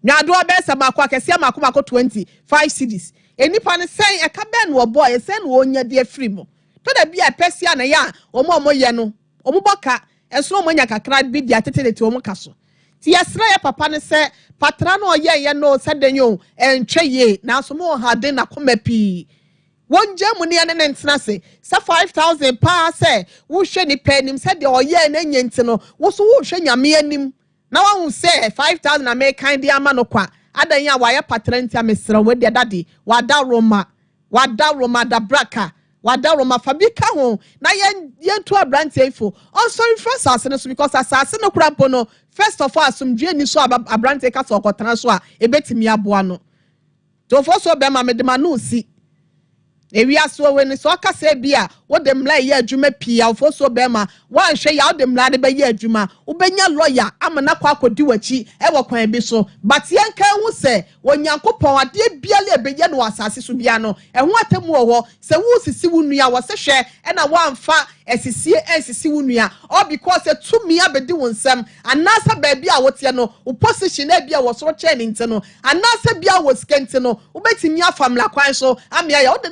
nyaado abesa makwa kese makwa 25 cedis enipa ne sen e ka be no boy sen wo nya de free mo to da bia pesia na ya omo ye no omo boka enso omo nya kakra bi dia tetelete omo kaso ti yesra ya papa ne se patra no ye no sedenyo entwe ye na so mo ha de na komapi one Germany and an say 5,000 pa say wo hwe ni penim said the oye na nyenti no wo so wo hwe nyame anim na wo say 5,000 na me kind dia ma no kwa adan ya wa ya patrenti amesra we de dade wada roma da braka wada roma fabika ho na yen to abrante ifo on sorry first asase so because asase no krampo no first of all asumdwe ni so abrante ka so okotana so a ebetimi aboa no to Oforisuo be ma me de ma no si ewi aso we ni so aka se bia wo de mla ye adwuma pia Oforisuo be ma wan hwe ya wo de mla de be ye adwuma wo benya lawyer amana kwa akodi wachi e wo kwan bi so but yen kan hu se onyankopon ade bia le be ye no asase so bia no e ho atemu wo se wo sisi wo nua wo se hwe e na wamfa esisi wo nua all because etumi abedi wo nsem anasa ba bia wo te no wo position e bia wo so che ni nte no anasa bia wo skente no wo betimi afamla kwan so amia ya wo de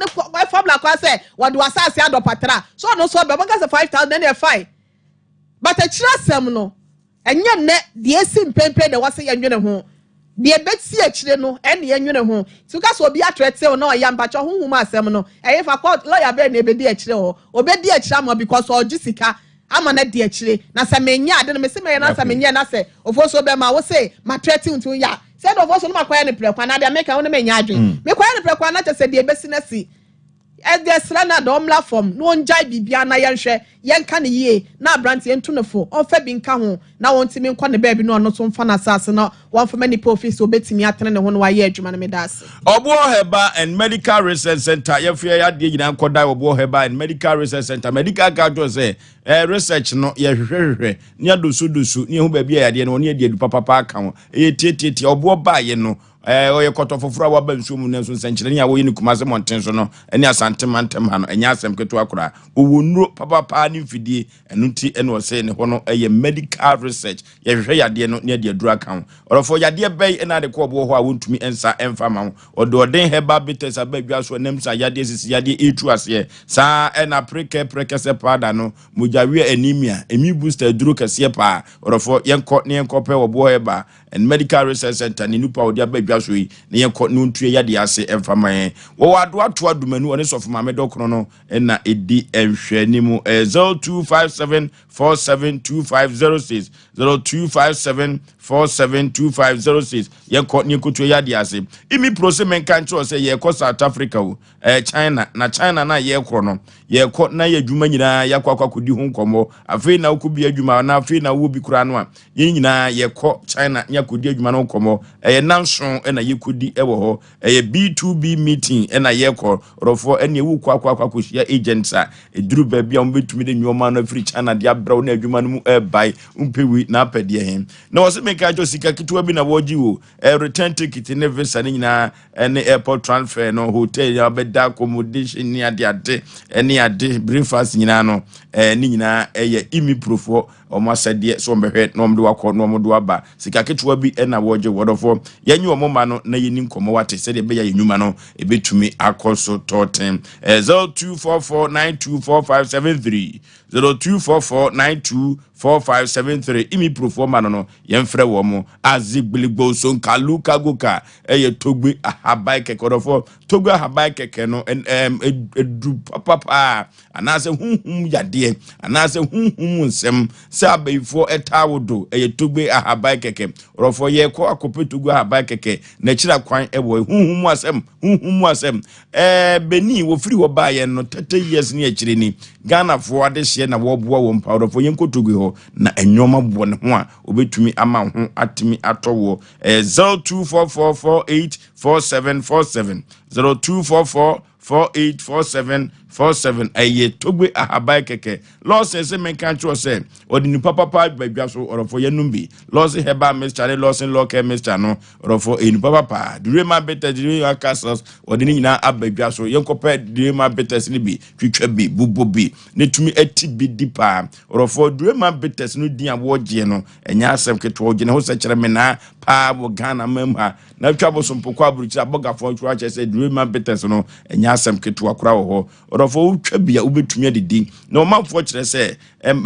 famla kwa say wadu asase adopatra so no so be banka say 5,000 na fine but a chirasem no enye ne de esi mpempe de wase ye nwene ho de beti akire no ene ye nwene ho so ka so obi atrete o na oya mbacho honhum asem no eye fa court lawyer be na ebedi akire ho obedi akire am because ogisika ama na de akire na se menya ade no me se me na se menya na se Oforisuo be ma wo say ma trete untu ya se do Oforisuo no makwaya ne prekwa na de make wo ne menya adwen me kwaya ne prekwa na se de ebesi na si esra na domla form no njai bibia na yenhwe yenka ne yie na abrante entu ne fo onfa bi nka ho na wontimi nkwa ne baabi no ono so mfa na asase na wonfa mani office obetimi atene ne ho no waye adwuma ne medase Obo Heba and Medical Research Center yefia ya de nyina nkoda Obo Heba and Medical Research Center medical card say research no ye hwehwehwe ne adosudosu ne hu baabi ya de no ne ade adu papa aka ho e tietie obo ba ye no oye kotofofura wa bansu mu nenso nsenkyere ne a wo yini kumase monten so no ene asante mantem ha no enya asem keto akora owonuro papa ne mfidie enuti ene ose ne ho no eye medical research ye hwehwe yade no ne ade adura kan orofo yade bɛy ena de ko obo ho a wontumi ensa emfa ma ho ododen heba bites abadwa so nemsa yade sisi yade etu ase sa ena preke se pada no mujawe anemia emi booster duro kase pa orofo yenko ne yenko pe obo heba and Medical Research Center ni nupa odi abadwa so yi ne yenko no ntue yade ase emfa ma wo wado ato adumanu one so fama medokro no ena edi enhwanimu 0257472506 0257472506 yenko ni kutu yade ase imi prosemen kancho say yeko South Africa o China na yeko no yeko na yadwuma nyina yakwa kodi ho nkomo afei na okubi adwuma na afei na wo bi kura no a nyina yeko China yakodi adwuma no nkomo nanso na yekodi ewo ho B2B meeting na yeko rofo ene wu kwa koshia agents a eduru ba bia mbetumi de nyoma no free China dia bra na adwuma no mu buy umpewi na apede hem na wose meka jo sika kitwa bi na woji wo return ticket ne visa ni nyina ne airport transfer no hotel ya beda accommodation ni ade ne ade breakfast nyina no ni nyina eye imi profo omo asade so mbehwe no mde wakọ no mde aba sika kitwa bi na woji wodofo yanyi omo ma no na yeni nkomo wate se de be ya yenwuma no ebetumi akoso totem 0244924573 0244924573 imi proforma no yemfrɛ wo mo azigbiligbo so nkaluka goka eye togbe ahabai kekodofo togbe ahabai keke no edu papa anase hunhum yade anase hunhum nsem se abaifo etawodo eye togbe ahabai keke rofo ye ko akope togbe ahabai keke na kira kwan ewo hunhum asem beni wo free wo ba ye no 30 years ni akire ni Ghana fo ade hye na wo boa wo mpa rofo yen kotogbe ho na enwoma bo ne ho a obetumi ama ho atimi atowo 0244484747 0244484747 eye togbe ahabai keke lose se menka cho se odini papa badwa so orofo yenumbi lose heba mr lose loke mr no orofo eni papa durema beta durema castles odini nyina abadwa so yenkopa durema betas ni bi twitwa bi bubo bi netumi ati bi dipa orofo durema betas no din awoje no enya asem keto oje ne ho se kire me na pa bo Ghana memha na twabo so mpokwa aburuchi abogafo twwa che se durema betas no enya asem keto akora wo ho orofo utwa bia ubetumi adidi na omafo kire se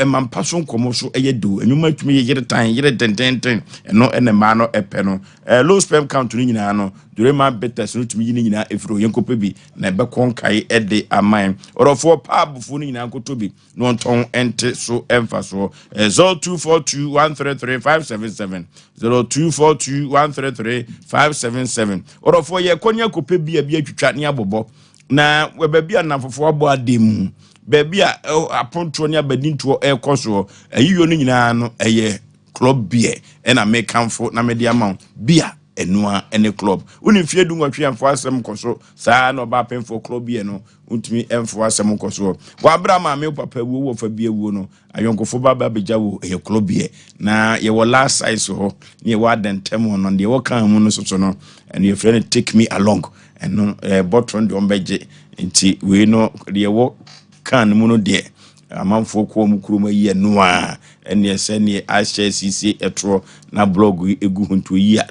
mampaso nkomo so eyedo enwuma tumi yire tan yire dendenten eno enema no epe no low sperm count ni nyina no durema betas no tumi yini nyina efro yenkope bi na ebe konkai ede aman orofo paabufu ni nyina kotobi no nton ente so emfa so 0242133577 0242133577 orofo ye konya kope bi atwitwa ne abobo na webabi anafofo abo ademu baby apontro ne abadinto ekoso ayiyo no nyina no eye club beer na mekanfo na media amount beer enua ene club uni fie du nwatwe amfo asem koso saa no ba penfo club beer no untumi emfo asem koso wa bra ma me papa wo fa bia wo no ayonkofo baba beja wo eye club beer na ye wo last size ho ne wa dentem no de wo kan mu no so no and your friend take me along and no botron de ombeje nti we no de wo kan mu no de amanfo ko mu kuruma yi noa ene ese ne HCC etro na blog egu hunto yi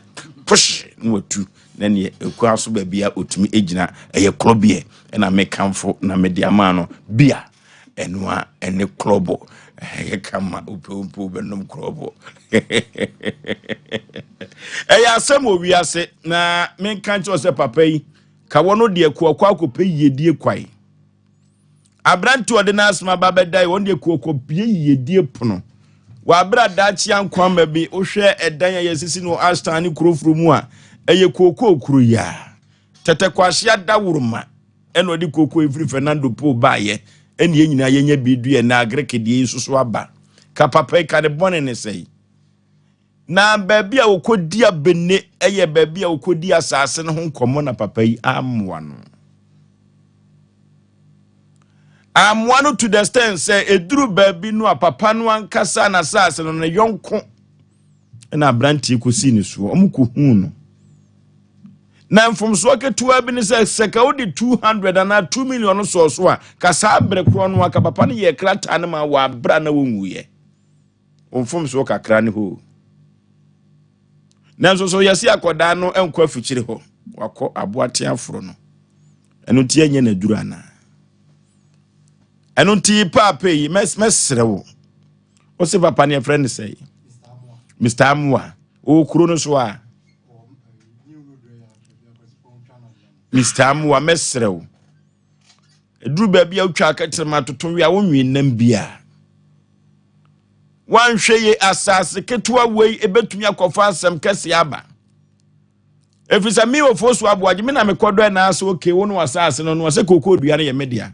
push nwatu na ne ekwa so ba bia otumi egina eye klobie na mekanfo na mediama no bia enwa ene klobo eye kama upompo benom klobo eya asem owiase na menkancho se papa yi ka wono de akwa akopɛ yedie kwai abrantu ordinance ma babedai wonde kokopie yedie pono wa bra dachi ankwamba bi ohwe edan yesisi no astani kurofuru mu a eye koko okuru ya tete kwahia dawuruma eno di koko efri Fernando Po baye eni yenyina yenya bidu na agreke die susu aba ka papa ka de bone ne sei na baby a okodi abene eye baby a okodi asase ne ho nkomo na papa yi amwa no amwano to the stand say eduru baby no a papa no ankasa na asase no ne yonko na branti kosi ne so omko hu no na mfomso ketua bi ne say seka odi 200 and 2 million so a kasa abre kro no aka papa ne ye krata ne ma wa abra na wonwuye mfomso kakra ne ho nanso so yesi akoda no enko afuchire ho wako aboate afro no eno tie nye na duru ana eno ti papa yi mesrewo o se papa ne friend say Mr. Amwa o kuro no so a Mr. Amwa mesrewo eduru ba bia utwa akatrema toton wi a wonwi nam bia wan hweye asase ketua wei ebetumi akofa asem kese aba efisa mi Osei Aboagye me na mekodo na aso oke wo no asase no se koko aduane ye media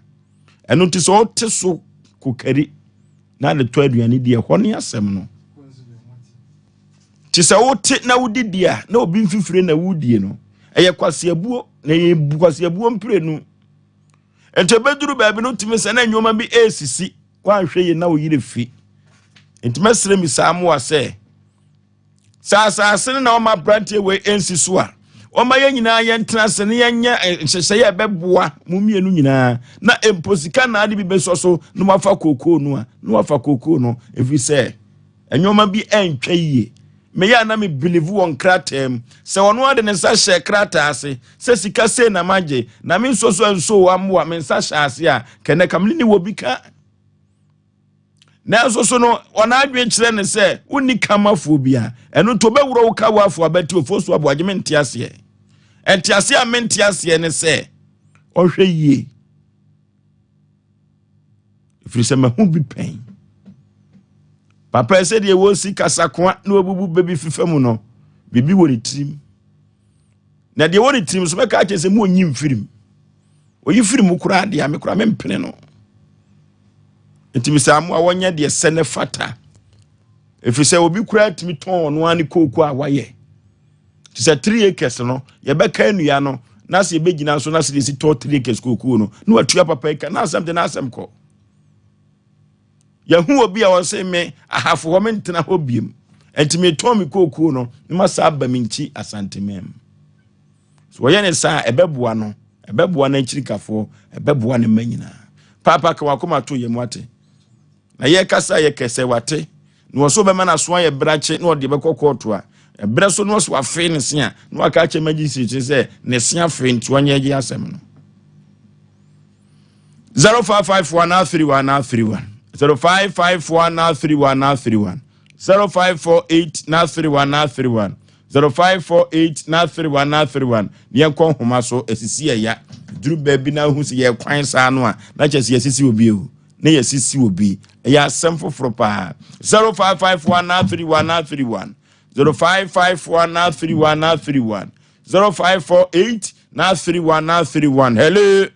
eno ti so te so kokari na le to aduane die ho ne asem no ti se wo te na wudi dia na obi mfifire na wudie no eye kwase abuo na ye kwase abuo mpire nu ento beduru ba bi no timi se na nyoma bi esisi wan hwe ye na wo yire fi intimesre mi samu wa se sa na o ma brante we ensi so a o ma ye nyina ye ntena se ne ye nya hyehyɛ ye beboa mu mienu nyina na emposika na ade bi besoso no mafa kokoo no a no wafa kokoo no efi se enyoma bi entwa yie me ya na me believe won kratem se wono ade ne sa hye krata ase se sika se na magye na me nso wa mo me nsa hye ase a kene kamni ni wo bi ka na so no ona adwe kire ne se uni kamafo bia eno to be wuro ka wafo abati Oforisuo Aboagye mente ase ente ase a mente ase ne se ohwe yie ifiri ma hu bi pen papa said ye wo si kasakwa na obubu baby fifemu no bibi wo ni trim na de wo ni trim so be ka che se mu onyim firim oyi firim kura de ame kura mempene no ntimi samu awonya de sene fata efi se obi kura timi ton no ani koku a waye ti se 3 acres no ye be ka enua no na se be gina so na se si to 3 acres koku no na watua papa ka na asem de na asem ko yahu obi a wose me ahafo ho mentena ho biem entimi ton mi koku no ma sa ba minchi asantemem so ye ne sa ebeboa no ebeboa na nchirikafo ebeboa ne manyina papa ka wakoma to yemu ate na ye kasa ye kese wate no so be mana so ye brache no de be kokoto a ebre so no so afe ne se a no aka che magisi che se ne se afe nti wanye gi asem no 055131 055131 0548 0548 ne kon homa so esisi ya duru baby na hu se ye kwan sa no a na che se esisi obi ehu ne ye sisi obi ya asem foforo pa 055131 055131 0548 hello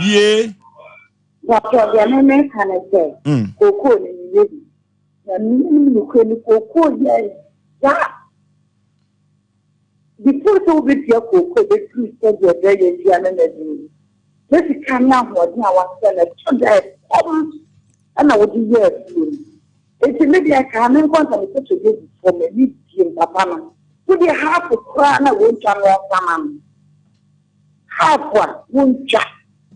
yeah Dr. Yaneme Canada, Coco, and Coco, yeah. Before so with your cocoa, the two said your day in Yaneme. Let it come now, what now was done at and I would do yes. It's maybe I can't want to put to this for me, Papa. Would you have a crown? I won't tell someone. Half one, won't chat,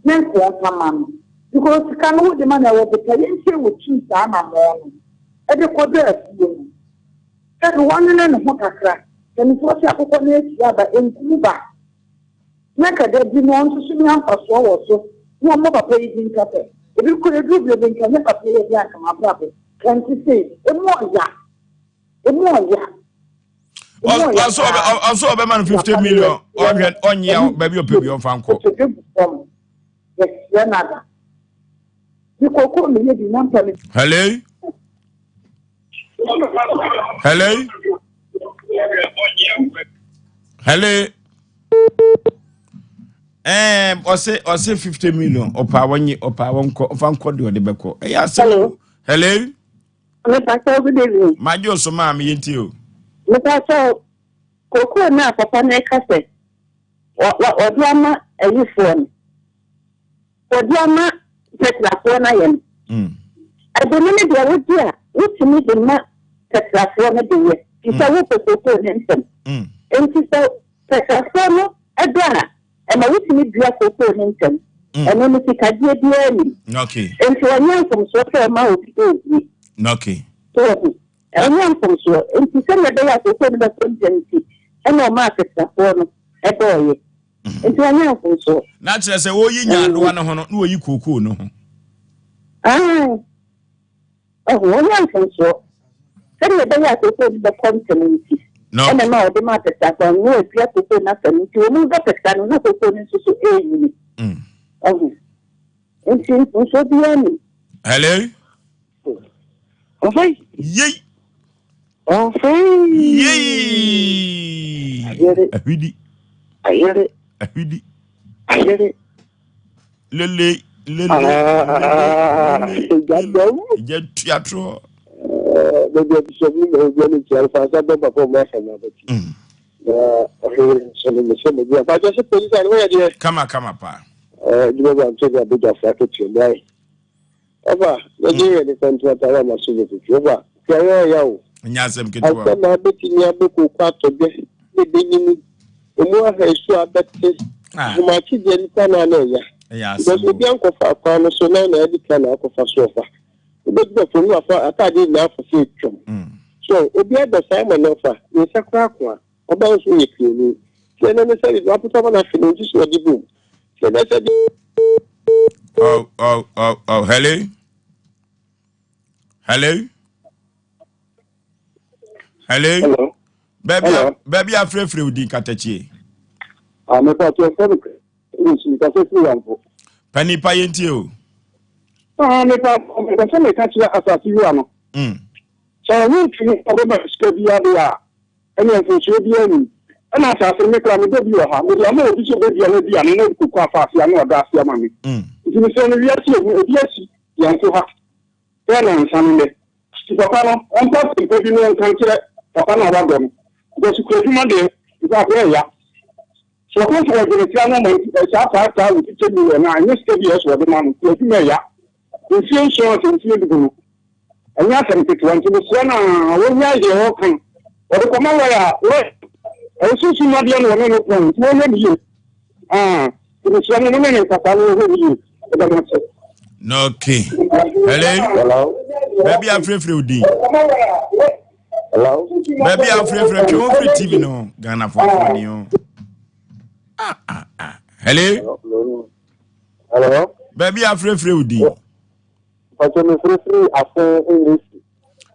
then for someone. Because you can hold the man I was telling you with two time and morning. At the quarter, that one and a hot crack. Then it was a coconut yaba in Cuba. Make a dead demon to see me out for so. No more pay in cafe. If you could do the thing, can never play a yak on my brother. Can't you say? A more yak. A more yak. Also, a man 50 million on your baby or baby of Uncle. Yes, another. Hello? Hello? Hello? Osei 50 million opa wanyi opa wonko ofanko de odebeko. Hello? Hello? Good evening. Majo so ma me yenti o. Koko na papa na kase. Odiama eyifo. Odiama Tetra na yen. I don't know the idea. What to me the ma Tetra na de ye. Isa wo popo nensem. Enti so Tetra no edana. E ma wuti ni bia popo nensem. E no ti kadie bia ni. Okay. Enti wanya from so fe ma obi obi. Okay. So wanya from so enti se na de ya popo ni ba enti. E no ma Tetra no e boye. Enti wanya from so. Na kire se wo yi nya do na ho no wo yi kokoo no ho. Wanya from so. Se na de ya popo ni ba continent. No. And now the market that I know if you have to pay nothing to move the person not to put into a and since we should be any. Hello? Okay. Yay! Okay. Yay! I hear it. I hear it. I hear it. Lele. Get theatre. Maybe I'm going to Alpha Sabba for my family. Come on, pa. You know, I'm taking a bit of racket to lie. Aba, Nigeria the country at our massive. Aba, Kaya. Nyasem Ketua. I said, my betty near Boko Quato, the beginning. The more I saw that the Marchi Delitana. Yes, because we can't offer a so now I declare offer sofa. But from you, I can't do enough for future. So, if you have the Simon offer, it's a crack one. About you, you then I said, I put up an afternoon just what you do. So that's a hello. Hello. Baby, I'm free with the Katachi. I'm about to have a Penny pie into you. I'm about to catch that as you are. So I need to about Scabia and then for Shabian. And I said, make a W. I'm not a baby and no cook off as you know that's your money. If you say yes, young to have. Then I'm Sunday. Papa, I'm not the baby no country. Papa, no one. Because you could Monday, you got there. So, I'm going to tell you, it's up 5,000 to tell you, and I missed the years with the man who came here. You feel short and feel good. And that's something to want to be seen. When you're walking, or the command, I was so not the only one point. No, maybe you. It was one of the men that I will you. Okay. Hello. Baby, I'm free. Hello. Baby, I'm free. TV no. Ghana for you. Hello. Baby, I'm free. But I'm free. I say English.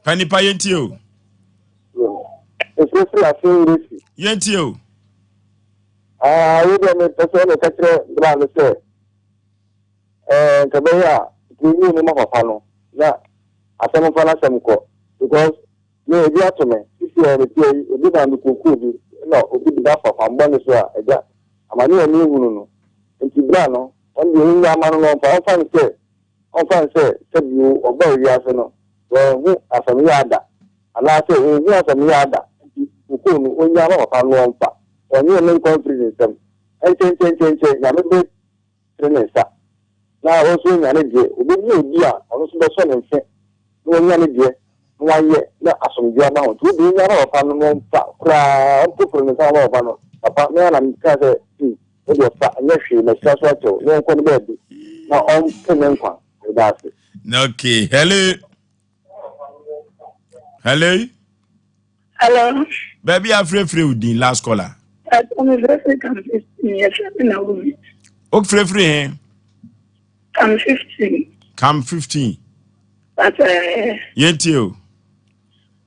Penny pie into you. It's free. I say English. Yet you. You don't make the same catcher brand say. And Kabaya, give you no more panel. Yeah, Asem Mpe Nipa because you dear to me. If you are the play, you did not conclude. No, you did that for one bonus. Yeah, I'm a new and Tibrano. On the India man on say you obey Yasano. Well, who are some yada? And I say, who are some yada? Who when you are on one part. When you are in confidence, and change. I'm a bit now also in an idea, we didn't be also the son and say, no idea, 1 year, not as some year now, 2 being our family, people in the town of Bano, a partner and Casa, with your nephew, my sister, no one baby. Now on Penenqua, that's it. Okay, hello. Baby, I'm free with the last caller. I'm a very 15 years now. Okay, free. I'm 15. Come 15. But Yet you.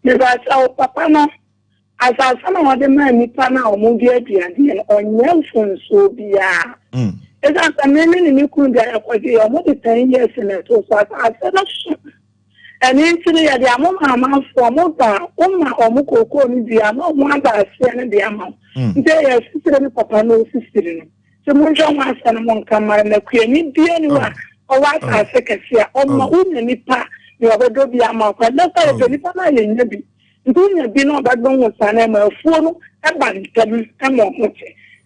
Because our papa no, as I some of the man Nipa na movie and on young phone so be it's a many in Nikunda for the almost 10 years in it. So I said, and incidentally, the amount for Mota, or Moko, the amount one by the amount. They are sister Papa no sister. So Munja was and among Kamar and the Queen, the anyone, or what I second here, on my own Nipa, you have a good amount, but not a Nipa in Nabi. Doing a dinner back on with an a phone, a bank, and more.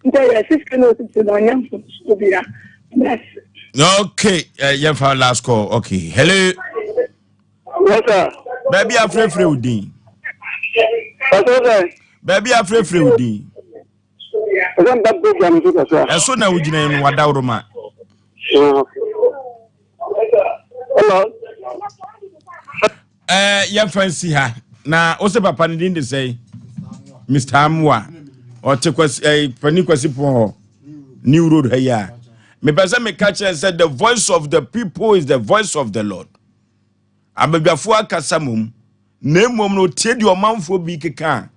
They are sister notice on young to be okay, yeah, for last call. Okay, hello. Yes, sir. Baby, I'm free with you. Baby, I'm free with you. As soon as we didn't want out of my. Hello. Yeah, fancy her. Now, also, Papa didn't say, Mr. Amwa, or take us a panic new road here. Me me catch and said, the voice of the people is the voice of the Lord. Ababiafo akasamum na emom no tie di omanfo bi keka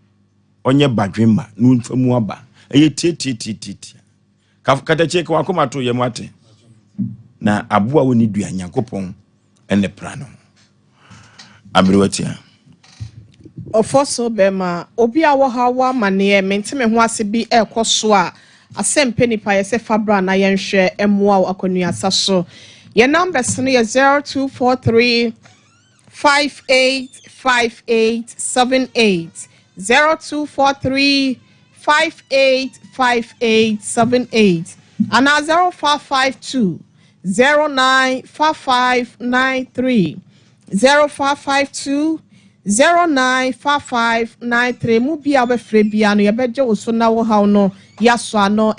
onye badwemma no mfamu aba eye tie kata cheke wakoma to yem ate na aboa woni dua Nyankopon ene pra no abrewatia ofoso bema obi awo hawa mane menteme ho ase bi ekoso a Asem Mpe Nipa yese fabra na yenhwe emoa akonu asaso your numbers no 0243 585878 0243 585878 and 0552 095593 0552 095593 mu bia obefre bia no ye beje wo so na wo haw no yaso ano